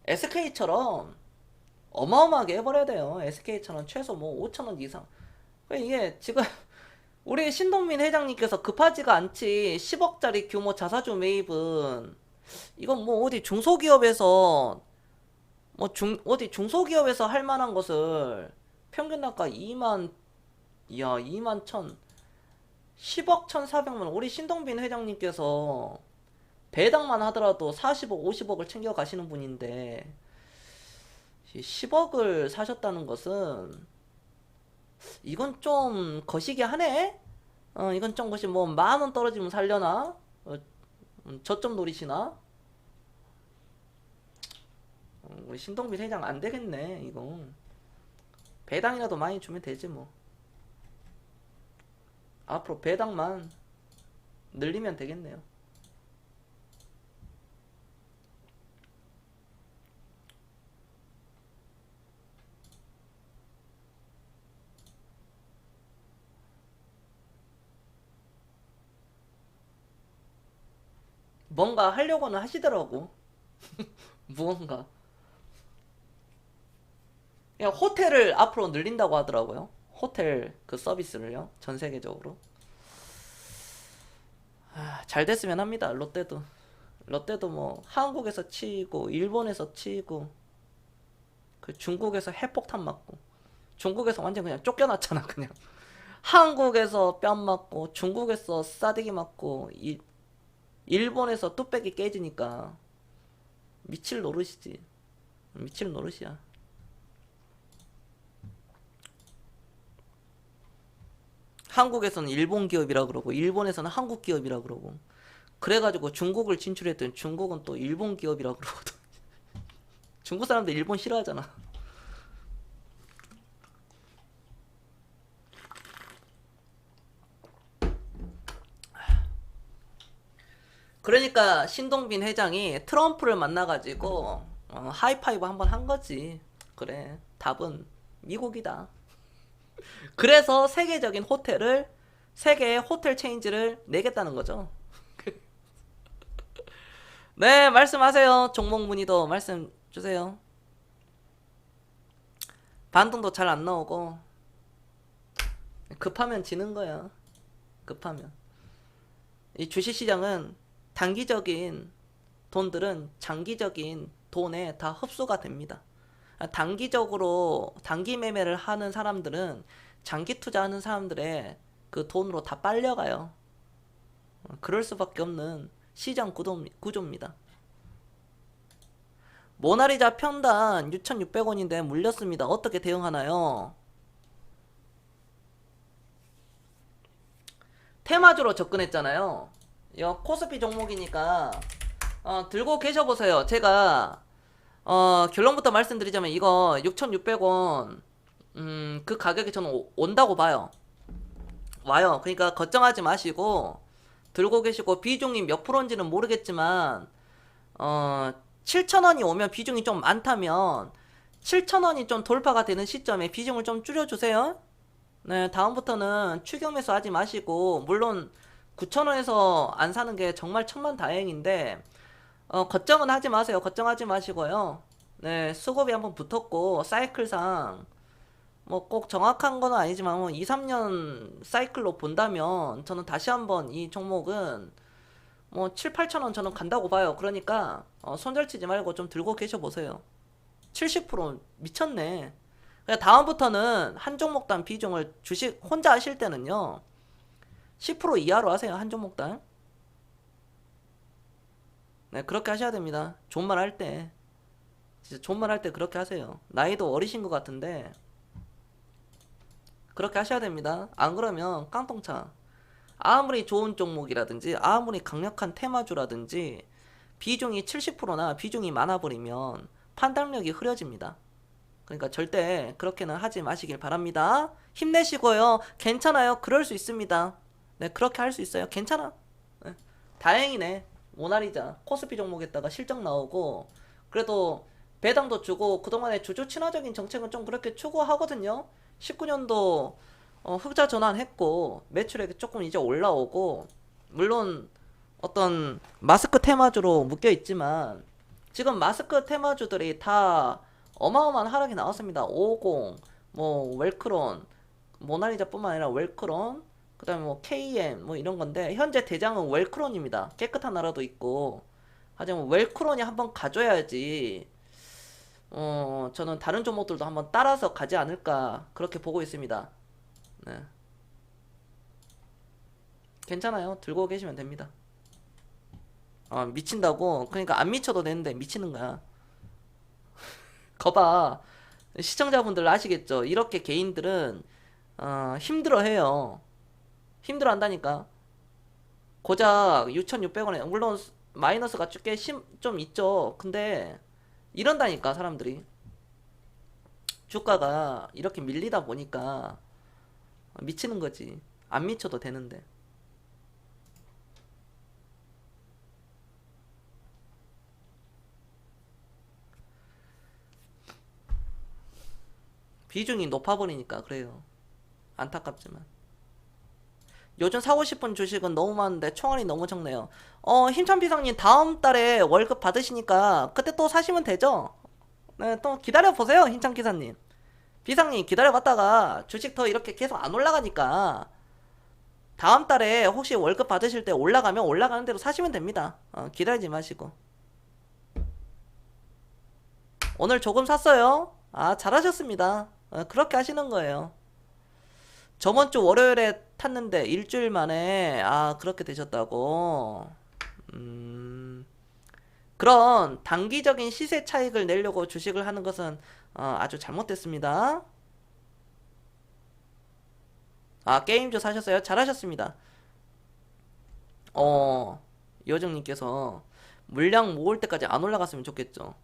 SK처럼 어마어마하게 해버려야 돼요. SK처럼 최소 뭐 5천원 이상. 이게 지금 우리 신동민 회장님께서 급하지가 않지 10억짜리 규모 자사주 매입은 이건 뭐 어디 중소기업에서 어디 중소기업에서 할 만한 것을 평균 단가 2만 2만 10억 1,400만 우리 신동빈 회장님께서 배당만 하더라도 40억 50억을 챙겨 가시는 분인데 10억을 사셨다는 것은 이건 좀 거시기 하네? 이건 좀 거시 뭐 10,000원 떨어지면 살려나? 저점 노리시나? 우리 신동빈 회장 안 되겠네, 이거. 배당이라도 많이 주면 되지, 뭐. 앞으로 배당만 늘리면 되겠네요. 뭔가 하려고는 하시더라고. 무언가. 그냥 호텔을 앞으로 늘린다고 하더라고요. 호텔 그 서비스를요. 전 세계적으로. 잘 됐으면 합니다. 롯데도 뭐 한국에서 치이고 일본에서 치이고 그 중국에서 핵폭탄 맞고 중국에서 완전 그냥 쫓겨났잖아. 그냥 한국에서 뺨 맞고 중국에서 싸대기 맞고 일본에서 뚝배기 깨지니까 미칠 노릇이지. 미칠 노릇이야. 한국에서는 일본 기업이라 그러고 일본에서는 한국 기업이라 그러고 그래가지고 중국을 진출했더니 중국은 또 일본 기업이라 그러거든. 중국 사람들 일본 싫어하잖아. 그러니까 신동빈 회장이 트럼프를 만나가지고 하이파이브 한번 한 거지. 그래, 답은 미국이다. 그래서 세계의 호텔 체인지를 내겠다는 거죠. 네, 말씀하세요. 종목 문의도 말씀 주세요. 반등도 잘 안 나오고 급하면 지는 거야. 급하면. 이 주식시장은 단기적인 돈들은 장기적인 돈에 다 흡수가 됩니다. 단기적으로 단기 매매를 하는 사람들은 장기 투자하는 사람들의 그 돈으로 다 빨려가요. 그럴 수밖에 없는 시장 구조입니다. 모나리자 편단 6,600원인데 물렸습니다. 어떻게 대응하나요? 테마주로 접근했잖아요. 이거 코스피 종목이니까 들고 계셔보세요. 제가 결론부터 말씀드리자면 이거 6,600원 그 가격에 저는 온다고 봐요. 와요. 그러니까 걱정하지 마시고 들고 계시고 비중이 몇 프로인지는 모르겠지만 7,000원이 오면 비중이 좀 많다면 7,000원이 좀 돌파가 되는 시점에 비중을 좀 줄여주세요. 네, 다음부터는 추격 매수 하지 마시고 물론 9,000원에서 안 사는 게 정말 천만다행인데 걱정은 하지 마세요. 걱정하지 마시고요. 네, 수급이 한번 붙었고 사이클상 뭐 꼭 정확한 건 아니지만 뭐 2, 3년 사이클로 본다면 저는 다시 한번 이 종목은 뭐 7, 8,000원 저는 간다고 봐요. 그러니까 손절치지 말고 좀 들고 계셔 보세요. 70% 미쳤네. 그러니까 다음부터는 한 종목당 비중을 주식 혼자 하실 때는요 10% 이하로 하세요. 한 종목당. 네, 그렇게 하셔야 됩니다. 좋은 말 할 때. 진짜 좋은 말 할 때 그렇게 하세요. 나이도 어리신 것 같은데 그렇게 하셔야 됩니다. 안 그러면 깡통차. 아무리 좋은 종목이라든지 아무리 강력한 테마주라든지 비중이 70%나 비중이 많아버리면 판단력이 흐려집니다. 그러니까 절대 그렇게는 하지 마시길 바랍니다. 힘내시고요. 괜찮아요. 그럴 수 있습니다. 네, 그렇게 할 수 있어요. 괜찮아. 네. 다행이네. 모나리자 코스피 종목에다가 실적 나오고 그래도 배당도 주고 그동안에 주주 친화적인 정책은 좀 그렇게 추구하거든요. 19년도 흑자 전환했고 매출액이 조금 이제 올라오고 물론 어떤 마스크 테마주로 묶여 있지만 지금 마스크 테마주들이 다 어마어마한 하락이 나왔습니다. 50, 뭐 웰크론, 모나리자뿐만 아니라 웰크론, 그다음에 뭐 KM 뭐 이런 건데 현재 대장은 웰크론입니다. 깨끗한 나라도 있고. 하지만 웰크론이 한번 가줘야지 저는 다른 종목들도 한번 따라서 가지 않을까 그렇게 보고 있습니다. 네. 괜찮아요. 들고 계시면 됩니다. 미친다고? 그러니까 안 미쳐도 되는데 미치는 거야. 거봐. 시청자분들 아시겠죠? 이렇게 개인들은 힘들어해요. 힘들어한다니까. 고작 6,600원에 물론 마이너스가 좀 있죠. 근데 이런다니까 사람들이. 주가가 이렇게 밀리다 보니까 미치는 거지. 안 미쳐도 되는데. 비중이 높아버리니까 그래요. 안타깝지만. 요즘 사고 싶은 주식은 너무 많은데 총알이 너무 적네요. 힘찬 비상님 다음 달에 월급 받으시니까 그때 또 사시면 되죠? 네, 또 기다려 보세요, 힘찬 기사님. 비상님 기다려 봤다가 주식 더 이렇게 계속 안 올라가니까 다음 달에 혹시 월급 받으실 때 올라가면 올라가는 대로 사시면 됩니다. 기다리지 마시고. 오늘 조금 샀어요. 잘하셨습니다. 그렇게 하시는 거예요. 저번 주 월요일에 탔는데 일주일 만에 그렇게 되셨다고. 그런 단기적인 시세 차익을 내려고 주식을 하는 것은 아주 잘못됐습니다. 게임주 사셨어요? 잘하셨습니다. 요정님께서 물량 모을 때까지 안 올라갔으면 좋겠죠.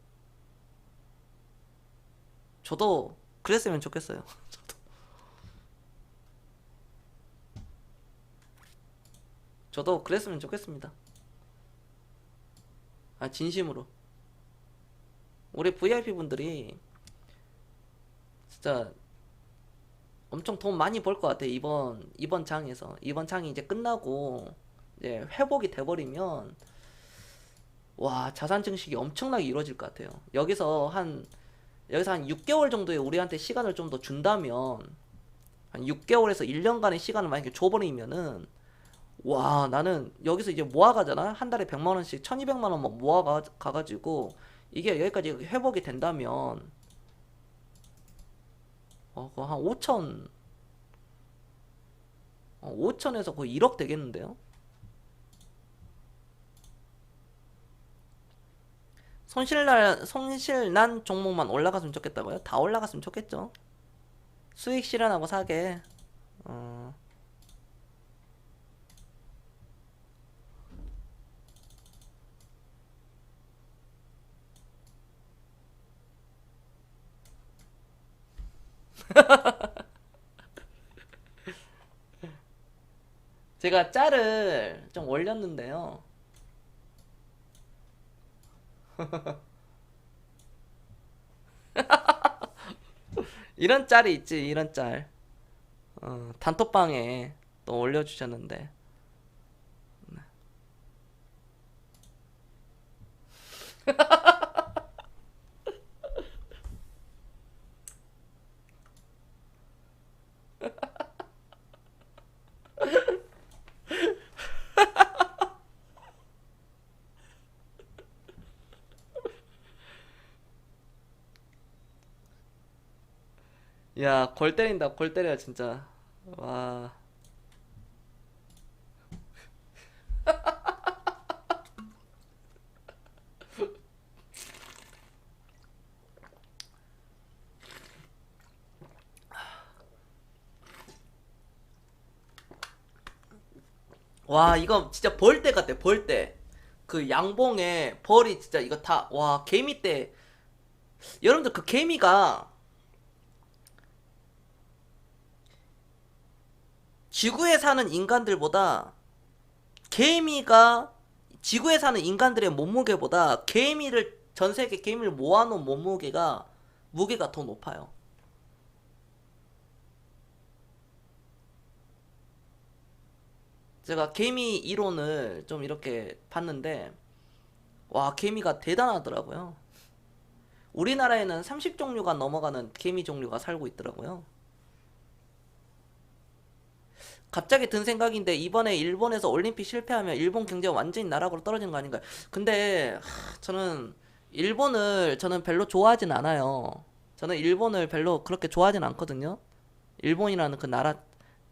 저도 그랬으면 좋겠어요. 저도 그랬으면 좋겠습니다. 진심으로. 우리 VIP 분들이 진짜 엄청 돈 많이 벌 것 같아요. 이번 장에서. 이번 장이 이제 끝나고 이제 회복이 돼버리면 와, 자산 증식이 엄청나게 이루어질 것 같아요. 여기서 한 6개월 정도의 우리한테 시간을 좀 더 준다면 한 6개월에서 1년간의 시간을 만약에 줘버리면은 와, 나는 여기서 이제 모아가잖아. 한 달에 100만 원씩 1200만 원만 모아가가지고 이게 여기까지 회복이 된다면 그거 한 5천에서 거의 1억 되겠는데요? 손실난 종목만 올라갔으면 좋겠다고요? 다 올라갔으면 좋겠죠. 수익 실현하고 사게. 어. 제가 짤을 좀 올렸는데요. 이런 짤이 있지, 이런 짤. 단톡방에 또 올려주셨는데. 야, 골 때린다, 골 때려, 진짜. 와. 와, 이거 진짜 벌떼 같아, 벌떼. 그 양봉에 벌이 진짜 이거 다, 와, 개미 때. 여러분들 그 개미가 지구에 사는 인간들보다 개미가 지구에 사는 인간들의 몸무게보다 전 세계 개미를 모아놓은 무게가 더 높아요. 제가 개미 이론을 좀 이렇게 봤는데 와 개미가 대단하더라고요. 우리나라에는 30종류가 넘어가는 개미 종류가 살고 있더라고요. 갑자기 든 생각인데 이번에 일본에서 올림픽 실패하면 일본 경제가 완전히 나락으로 떨어지는 거 아닌가요? 근데 저는 일본을 저는 별로 좋아하진 않아요. 저는 일본을 별로 그렇게 좋아하진 않거든요. 일본이라는 그 나라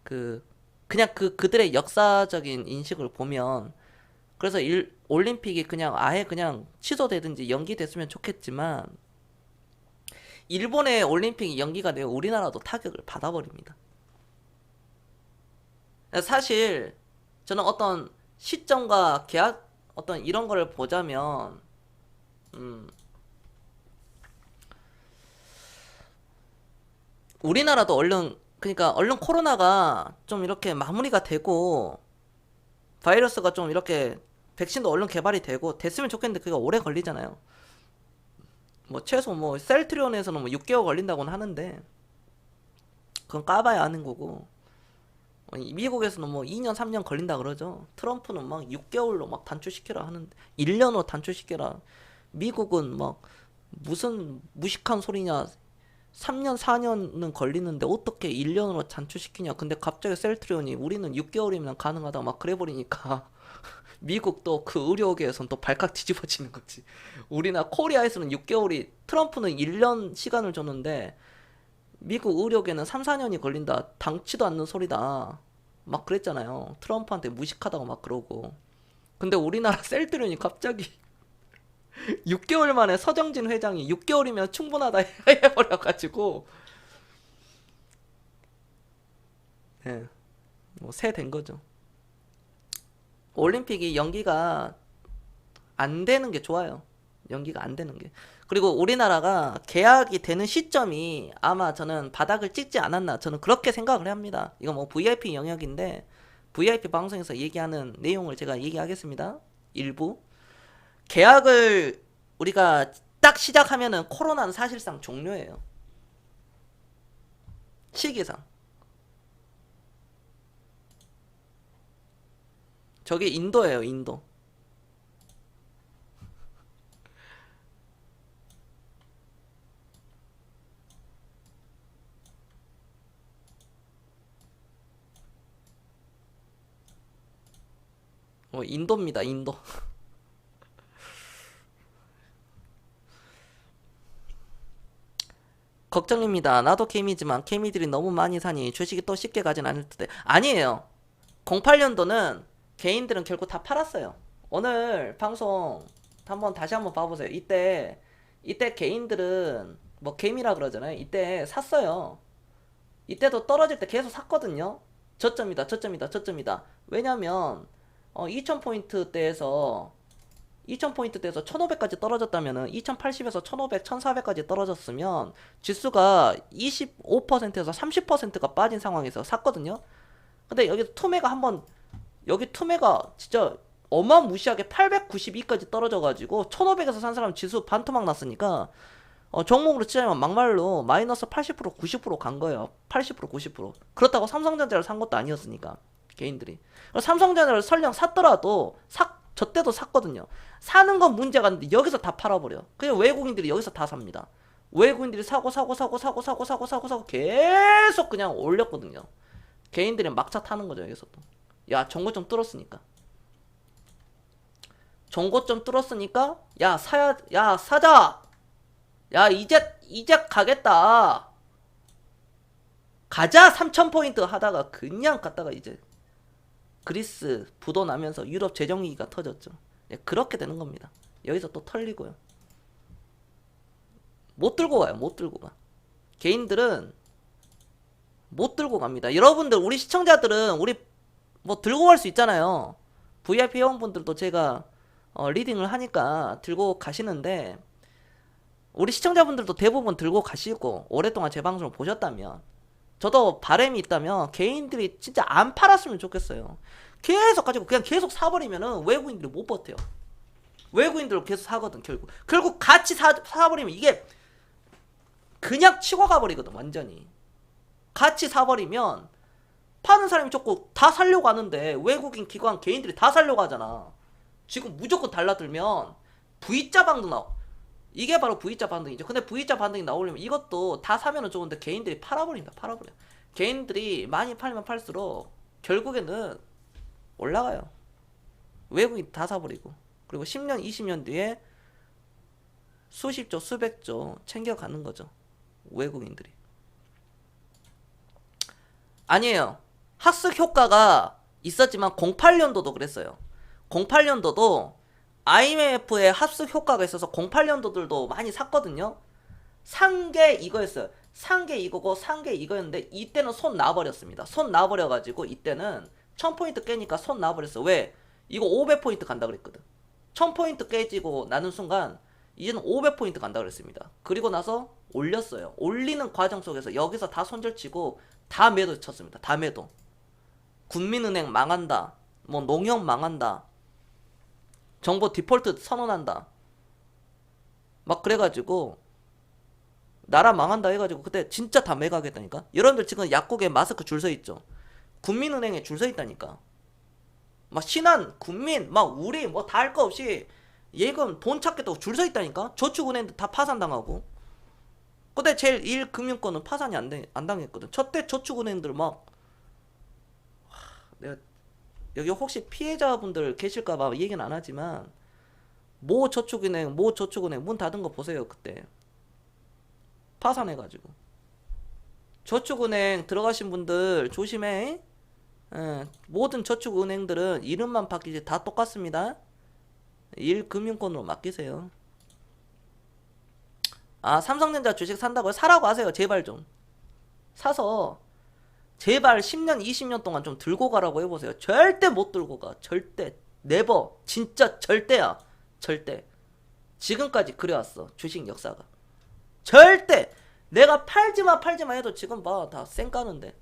그 그냥 그들의 역사적인 인식을 보면 그래서 올림픽이 그냥 아예 그냥 취소되든지 연기됐으면 좋겠지만 일본의 올림픽이 연기가 되어 우리나라도 타격을 받아버립니다. 사실 저는 어떤 시점과 계약 어떤 이런 거를 보자면 음, 우리나라도 얼른 그러니까 얼른 코로나가 좀 이렇게 마무리가 되고 바이러스가 좀 이렇게 백신도 얼른 개발이 되고 됐으면 좋겠는데 그게 오래 걸리잖아요. 뭐 최소 뭐 셀트리온에서는 뭐 6개월 걸린다고는 하는데 그건 까봐야 아는 거고 미국에서는 뭐 2년 3년 걸린다 그러죠. 트럼프는 막 6개월로 막 단축시키라 하는데 1년으로 단축시켜라. 미국은 막 무슨 무식한 소리냐. 3년 4년은 걸리는데 어떻게 1년으로 단축시키냐. 근데 갑자기 셀트리온이 우리는 6개월이면 가능하다 막 그래버리니까 미국도 그 의료계에선 또 발칵 뒤집어지는 거지. 우리나 코리아에서는 6개월이 트럼프는 1년 시간을 줬는데 미국 의료계는 3, 4년이 걸린다. 당치도 않는 소리다. 막 그랬잖아요. 트럼프한테 무식하다고 막 그러고. 근데 우리나라 셀트리온이 갑자기 6개월 만에 서정진 회장이 6개월이면 충분하다 해버려가지고 네, 뭐 새 된 거죠. 올림픽이 연기가 안 되는 게 좋아요. 연기가 안 되는 게. 그리고 우리나라가 계약이 되는 시점이 아마 저는 바닥을 찍지 않았나 저는 그렇게 생각을 합니다. 이거 뭐 VIP 영역인데 VIP 방송에서 얘기하는 내용을 제가 얘기하겠습니다. 일부 계약을 우리가 딱 시작하면은 코로나는 사실상 종료예요. 시기상. 저게 인도예요, 인도. 인도입니다, 인도. 걱정입니다. 나도 개미지만 개미들이 너무 많이 사니 주식이 또 쉽게 가진 않을 듯. 아니에요. 08년도는 개인들은 결국 다 팔았어요. 오늘 방송 다시 한번 봐보세요. 이때 개인들은 뭐 개미라 그러잖아요. 이때 샀어요. 이때도 떨어질 때 계속 샀거든요. 저점이다, 저점이다, 저점이다. 왜냐면 2000포인트대에서 1500까지 떨어졌다면은 2080에서 1500, 1400까지 떨어졌으면 지수가 25%에서 30%가 빠진 상황에서 샀거든요. 근데 여기 투매가 진짜 어마무시하게 892까지 떨어져가지고 1500에서 산 사람 지수 반토막 났으니까 종목으로 치자면 막말로 마이너스 80% 90%간 거예요. 80% 90%. 그렇다고 삼성전자를 산 것도 아니었으니까 개인들이. 삼성전자를 설령 샀더라도 저 때도 샀거든요. 사는 건 문제가 안 돼. 여기서 다 팔아버려. 그냥 외국인들이 여기서 다 삽니다. 외국인들이 사고 계속 그냥 올렸거든요. 개인들이 막차 타는 거죠, 여기서 또. 야, 정고점 뚫었으니까. 정고점 뚫었으니까, 야, 사자! 야, 이제 가겠다. 가자! 3000포인트 하다가 그냥 갔다가 이제 그리스 부도 나면서 유럽 재정위기가 터졌죠. 예, 그렇게 되는 겁니다. 여기서 또 털리고요. 못 들고 가요. 못 들고 가. 개인들은 못 들고 갑니다. 여러분들 우리 시청자들은 우리 뭐 들고 갈 수 있잖아요. VIP 회원분들도 제가 리딩을 하니까 들고 가시는데 우리 시청자분들도 대부분 들고 가시고 오랫동안 제 방송을 보셨다면 저도 바람이 있다면 개인들이 진짜 안 팔았으면 좋겠어요. 계속 가지고 그냥 계속 사버리면은 외국인들이 못 버텨요. 외국인들 계속 사거든 결국 같이 사버리면 이게 그냥 치고 가버리거든 완전히. 같이 사버리면 파는 사람이 자꾸 다 살려고 하는데 외국인 기관 개인들이 다 살려고 하잖아. 지금 무조건 달라들면 V자 반등 이게 바로 V자 반등이죠. 근데 V자 반등이 나오려면 이것도 다 사면은 좋은데 개인들이 팔아버린다. 팔아버려. 개인들이 많이 팔면 팔수록 결국에는 올라가요. 외국인 다 사버리고. 그리고 10년 20년 뒤에 수십조 수백조 챙겨가는 거죠. 외국인들이. 아니에요. 학습 효과가 있었지만 08년도도 그랬어요. 08년도도 IMF의 합숙 효과가 있어서 08년도들도 많이 샀거든요. 산 게 이거였어요. 산 게 이거고 산 게 이거였는데 이때는 손 놔버렸습니다. 손 놔버려가지고 이때는 1000포인트 깨니까 손 놔버렸어. 왜? 이거 500포인트 간다 그랬거든. 1000포인트 깨지고 나는 순간 이제는 500포인트 간다 그랬습니다. 그리고 나서 올렸어요. 올리는 과정 속에서 여기서 다 손절치고 다 매도 쳤습니다. 다 매도. 국민은행 망한다. 뭐 농협 망한다. 정보 디폴트 선언한다. 막 그래가지고 나라 망한다 해가지고 그때 진짜 다 매각했다니까. 여러분들 지금 약국에 마스크 줄 서 있죠. 국민은행에 줄 서 있다니까. 막 신한, 국민, 막 우리 뭐 다 할 거 없이 예금 돈 찾겠다고 줄 서 있다니까. 저축은행들 다 파산당하고. 근데 제일 1금융권은 파산이 안 당했거든. 저때 저축은행들 막 내가 여기 혹시 피해자분들 계실까봐 얘기는 안 하지만 모 저축은행 문 닫은 거 보세요. 그때 파산해가지고. 저축은행 들어가신 분들 조심해. 모든 저축은행들은 이름만 바뀌지 다 똑같습니다. 1금융권으로 맡기세요. 아, 삼성전자 주식 산다고요? 사라고 하세요. 제발 좀 사서 제발 10년 20년 동안 좀 들고 가라고 해보세요. 절대 못 들고 가. 절대. 네버. 진짜 절대야. 절대. 지금까지 그래왔어. 주식 역사가. 절대. 내가 팔지마 해도 지금 봐. 다 쌩까는데.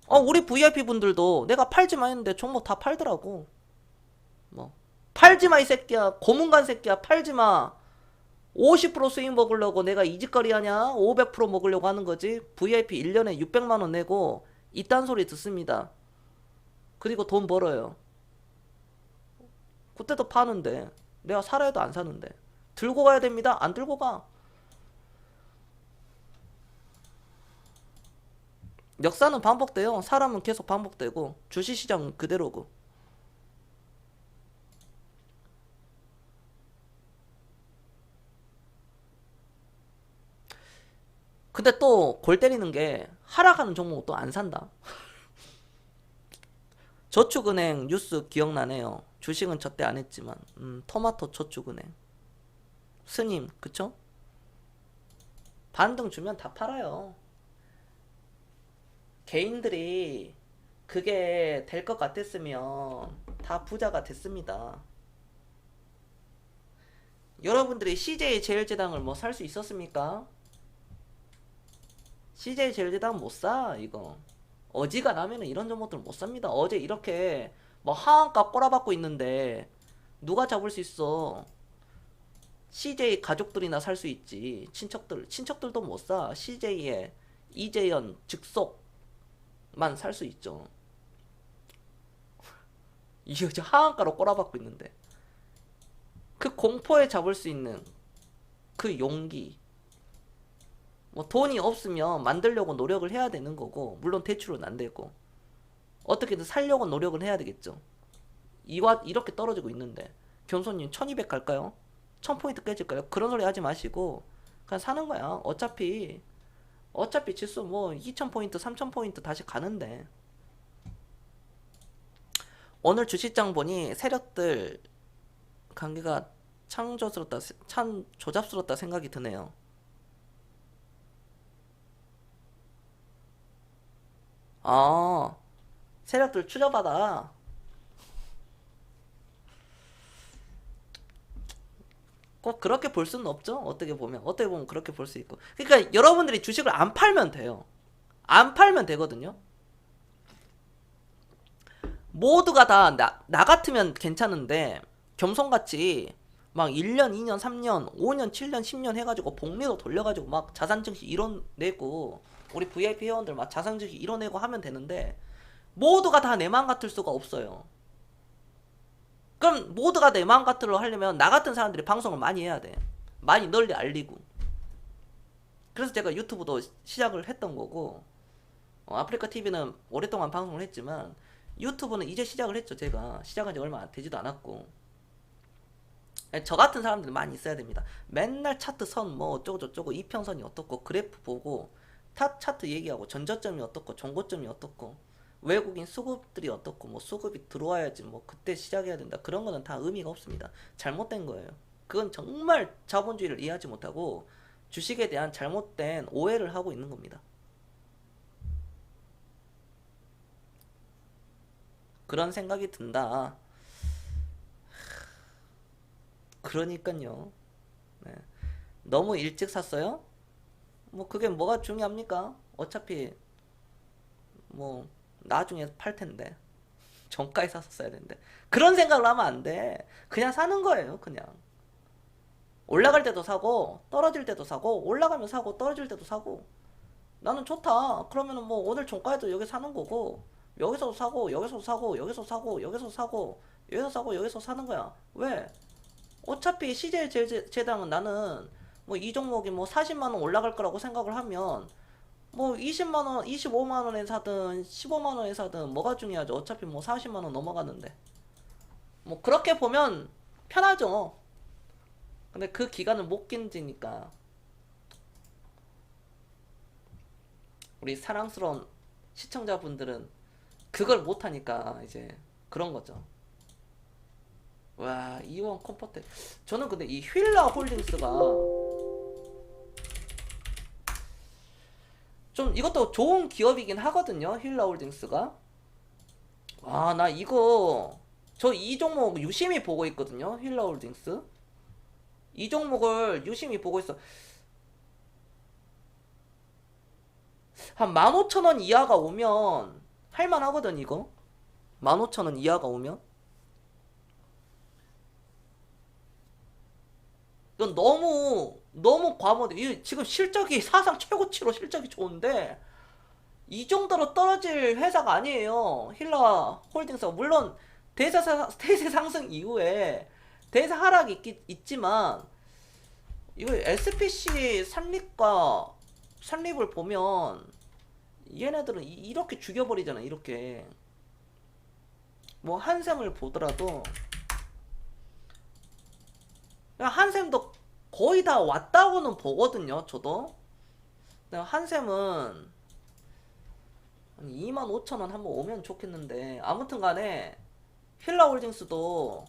우리 VIP 분들도 내가 팔지마 했는데 종목 다 팔더라고. 뭐 팔지마 이 새끼야. 고문간 새끼야. 팔지마. 50% 수익 먹으려고 내가 이 짓거리 하냐? 500% 먹으려고 하는 거지. VIP 1년에 600만원 내고 이딴 소리 듣습니다. 그리고 돈 벌어요. 그때도 파는데 내가 살아 해도 안 사는데 들고 가야 됩니다. 안 들고 가. 역사는 반복돼요. 사람은 계속 반복되고 주식시장은 그대로고. 근데 또 골 때리는 게 하락하는 종목은 또 안 산다. 저축은행 뉴스 기억나네요. 주식은 저때 안 했지만 토마토 저축은행 스님 그쵸? 반등 주면 다 팔아요. 개인들이 그게 될 것 같았으면 다 부자가 됐습니다. 여러분들이 CJ 제일제당을 뭐 살 수 있었습니까? CJ 제일제당 못 사. 이거 어지간하면은 이런 종목들 못 삽니다. 어제 이렇게 뭐 하한가 꼬라박고 있는데 누가 잡을 수 있어? CJ 가족들이나 살 수 있지. 친척들도 못 사. CJ에 이재현 즉석만 살 수 있죠. 이게 하한가로 꼬라박고 있는데 그 공포에 잡을 수 있는 그 용기. 뭐 돈이 없으면 만들려고 노력을 해야 되는 거고, 물론 대출은 안 되고 어떻게든 살려고 노력을 해야 되겠죠. 이렇게 떨어지고 있는데 겸손님 1200 갈까요? 1000포인트 깨질까요? 그런 소리 하지 마시고 그냥 사는 거야. 어차피 지수 뭐 2000포인트 3000포인트 다시 가는데. 오늘 주식장 보니 세력들 관계가 참 조잡스럽다 생각이 드네요. 세력들 추저받아. 꼭 그렇게 볼 수는 없죠. 어떻게 보면 그렇게 볼 수 있고. 그러니까 여러분들이 주식을 안 팔면 돼요. 안 팔면 되거든요. 모두가 다 나 같으면 괜찮은데 겸손같이 막 1년, 2년, 3년, 5년, 7년, 10년 해가지고 복리로 돌려가지고 막 자산 증시 이론 내고 우리 VIP 회원들 막 자산주식 이뤄내고 하면 되는데 모두가 다 내 마음 같을 수가 없어요. 그럼 모두가 내 마음 같으로 하려면 나 같은 사람들이 방송을 많이 해야 돼. 많이 널리 알리고. 그래서 제가 유튜브도 시작을 했던 거고, 아프리카 TV는 오랫동안 방송을 했지만 유튜브는 이제 시작을 했죠. 제가 시작한 지 얼마 되지도 않았고. 저 같은 사람들 많이 있어야 됩니다. 맨날 차트 선 뭐 어쩌고 저쩌고 이평선이 어떻고 그래프 보고 차트 얘기하고 전저점이 어떻고 종고점이 어떻고 외국인 수급들이 어떻고 뭐 수급이 들어와야지 뭐 그때 시작해야 된다. 그런 거는 다 의미가 없습니다. 잘못된 거예요. 그건 정말 자본주의를 이해하지 못하고 주식에 대한 잘못된 오해를 하고 있는 겁니다. 그런 생각이 든다. 그러니까요. 네. 너무 일찍 샀어요? 뭐 그게 뭐가 중요합니까? 어차피 뭐 나중에 팔 텐데 정가에 사서 써야 되는데 그런 생각을 하면 안 돼. 그냥 사는 거예요. 그냥 올라갈 때도 사고 떨어질 때도 사고 올라가면 사고 떨어질 때도 사고 나는 좋다. 그러면은 뭐 오늘 종가에도 여기 사는 거고 여기서 사고 여기서 사고 여기서 사고 여기서 사고 여기서 사고 여기서 사는 거야. 왜? 어차피 CJ 제당은 나는 뭐 이 종목이 뭐 40만 원 올라갈 거라고 생각을 하면 뭐 20만 원, 25만 원에 사든 15만 원에 사든 뭐가 중요하죠. 어차피 뭐 40만 원 넘어가는데. 뭐 그렇게 보면 편하죠. 근데 그 기간을 못 견디니까 우리 사랑스러운 시청자분들은 그걸 못 하니까 이제 그런 거죠. 와, 이원 컴포트. 저는 근데 이 휠라 홀딩스가 좀 이것도 좋은 기업이긴 하거든요. 휠라 홀딩스가. 와, 나 이거 저 이 종목 유심히 보고 있거든요. 휠라 홀딩스. 이 종목을 유심히 보고 있어. 한 15,000원 이하가 오면 할만하거든 이거. 15,000원 이하가 오면. 이건 너무 과몰입. 지금 실적이 사상 최고치로 실적이 좋은데 이 정도로 떨어질 회사가 아니에요. 힐라 홀딩스가. 물론 대세 상승 이후에 대세 하락이 있지만 이거 SPC 산립을 보면 얘네들은 이렇게 죽여버리잖아. 이렇게 뭐 한샘을 보더라도 한샘도 거의 다 왔다고는 보거든요. 저도 한샘은 25,000원 한번 오면 좋겠는데 아무튼 간에 힐라홀딩스도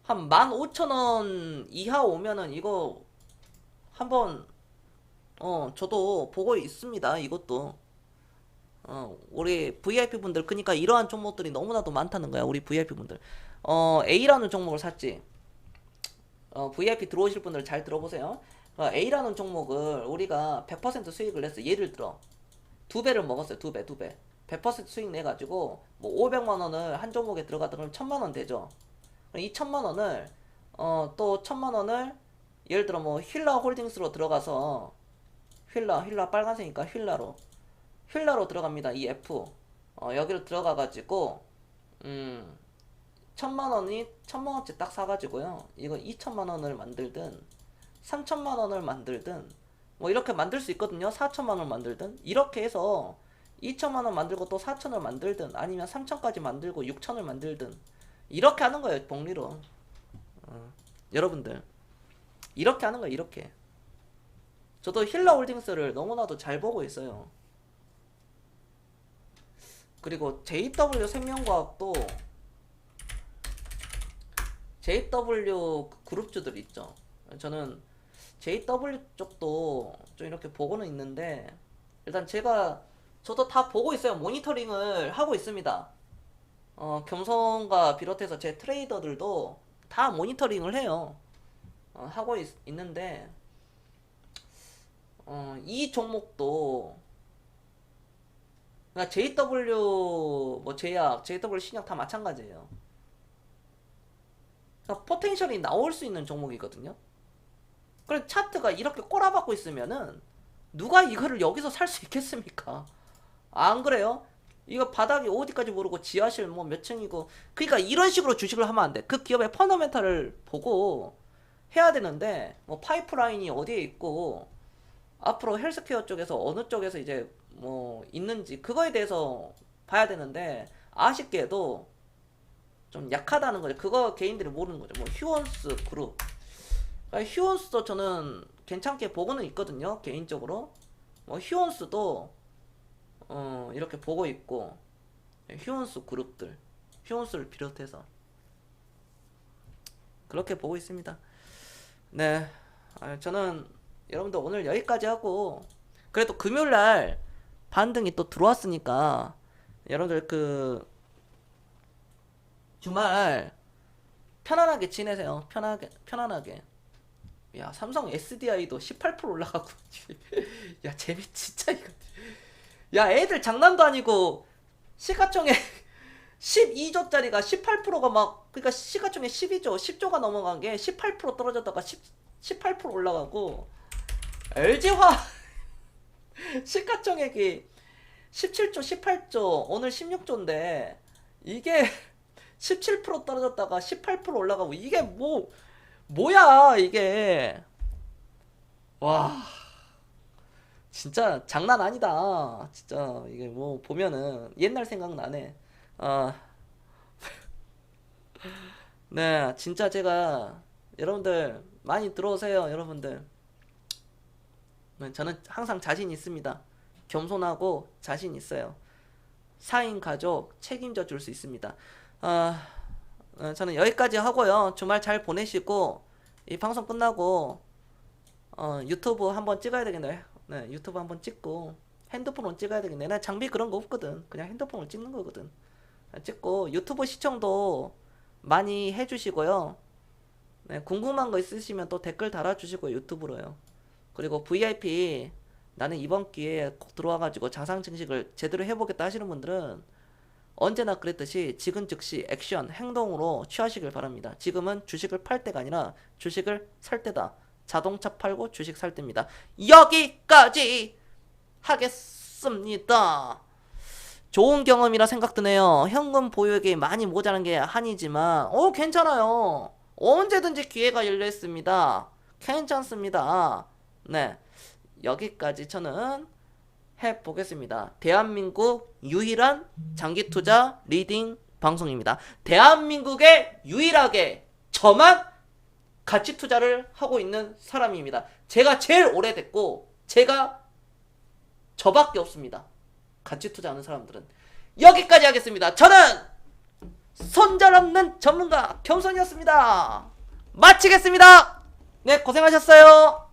한 15,000원 이하 오면은 이거 한번 저도 보고 있습니다. 이것도 우리 VIP 분들 그러니까 이러한 종목들이 너무나도 많다는 거야. 우리 VIP 분들 A라는 종목을 샀지. VIP 들어오실 분들 잘 들어보세요. A라는 종목을 우리가 100% 수익을 냈어. 예를 들어 2배를 먹었어요. 2배 100% 수익 내가지고 뭐 500만원을 한 종목에 들어가다 그러면 1000만원 되죠. 이 1000만원을 또 1000만원을 예를 들어 뭐 힐라 홀딩스로 들어가서 힐라 빨간색이니까 힐라로 들어갑니다. 이 F 여기로 들어가가지고 1000만원이 1000만원치 딱 사가지고요. 이거 2000만원을 만들든 3000만원을 만들든 뭐 이렇게 만들 수 있거든요. 4000만원 만들든 이렇게 해서 2000만원 만들고 또 4000을 만들든 아니면 3000까지 만들고 6000을 만들든 이렇게 하는 거예요. 복리로 여러분들 이렇게 하는 거예요. 이렇게 저도 힐라 홀딩스를 너무나도 잘 보고 있어요. 그리고 JW 생명과학도 JW 그룹주들 있죠. 저는 JW 쪽도 좀 이렇게 보고는 있는데 일단 저도 다 보고 있어요. 모니터링을 하고 있습니다. 겸손과 비롯해서 제 트레이더들도 다 모니터링을 해요. 하고 있는데 이 종목도 그러니까 JW 뭐 제약, JW 신약 다 마찬가지예요. 그러니까 포텐셜이 나올 수 있는 종목이거든요. 그럼 차트가 이렇게 꼬라박고 있으면은 누가 이거를 여기서 살 수 있겠습니까? 안 그래요? 이거 바닥이 어디까지 모르고 지하실 뭐 몇 층이고, 그러니까 이런 식으로 주식을 하면 안 돼. 그 기업의 펀더멘탈을 보고 해야 되는데, 뭐 파이프라인이 어디에 있고 앞으로 헬스케어 쪽에서 어느 쪽에서 이제 뭐 있는지 그거에 대해서 봐야 되는데, 아쉽게도 좀 약하다는 거죠. 그거 개인들이 모르는 거죠. 뭐 휴원스 그룹, 그러니까 휴원스도 저는 괜찮게 보고는 있거든요, 개인적으로. 뭐 휴원스도 이렇게 보고 있고, 휴원스 그룹들, 휴원스를 비롯해서 그렇게 보고 있습니다. 네, 저는 여러분들 오늘 여기까지 하고, 그래도 금요일날 반등이 또 들어왔으니까 여러분들 그 주말 편안하게 지내세요. 편안하게. 야, 삼성 SDI도 18% 올라가고. 야, 재미 진짜 이거. 야, 애들 장난도 아니고 시가총액 12조짜리가 18%가 막, 그러니까 시가총액 12조, 10조가 넘어간 게 18% 떨어졌다가 18% 올라가고, LG화 시가총액이 17조, 18조, 오늘 16조인데 이게 17% 떨어졌다가 18% 올라가고, 이게 뭐야 이게. 와, 진짜 장난 아니다. 진짜 이게 뭐 보면은 옛날 생각나네. 아, 네, 진짜 제가, 여러분들 많이 들어오세요, 여러분들. 네, 저는 항상 자신 있습니다. 겸손하고 자신 있어요. 4인 가족 책임져 줄 수 있습니다. 아, 저는 여기까지 하고요. 주말 잘 보내시고, 이 방송 끝나고 유튜브 한번 찍어야 되겠네. 네, 유튜브 한번 찍고 핸드폰으로 찍어야 되겠네. 나 장비 그런 거 없거든. 그냥 핸드폰으로 찍는 거거든. 찍고 유튜브 시청도 많이 해주시고요. 네, 궁금한 거 있으시면 또 댓글 달아주시고 유튜브로요. 그리고 VIP, 나는 이번 기회에 꼭 들어와가지고 자상 증식을 제대로 해보겠다 하시는 분들은 언제나 그랬듯이 지금 즉시 액션, 행동으로 취하시길 바랍니다. 지금은 주식을 팔 때가 아니라 주식을 살 때다. 자동차 팔고 주식 살 때입니다. 여기까지 하겠습니다. 좋은 경험이라 생각드네요. 현금 보유액이 많이 모자란 게 한이지만 괜찮아요. 언제든지 기회가 열려 있습니다. 괜찮습니다. 네, 여기까지 저는 해보겠습니다. 대한민국 유일한 장기투자 리딩 방송입니다. 대한민국에 유일하게 저만 가치 투자를 하고 있는 사람입니다. 제가 제일 오래됐고 제가 저밖에 없습니다. 가치 투자하는 사람들은. 여기까지 하겠습니다. 저는 손절없는 전문가 겸손이었습니다. 마치겠습니다. 네, 고생하셨어요.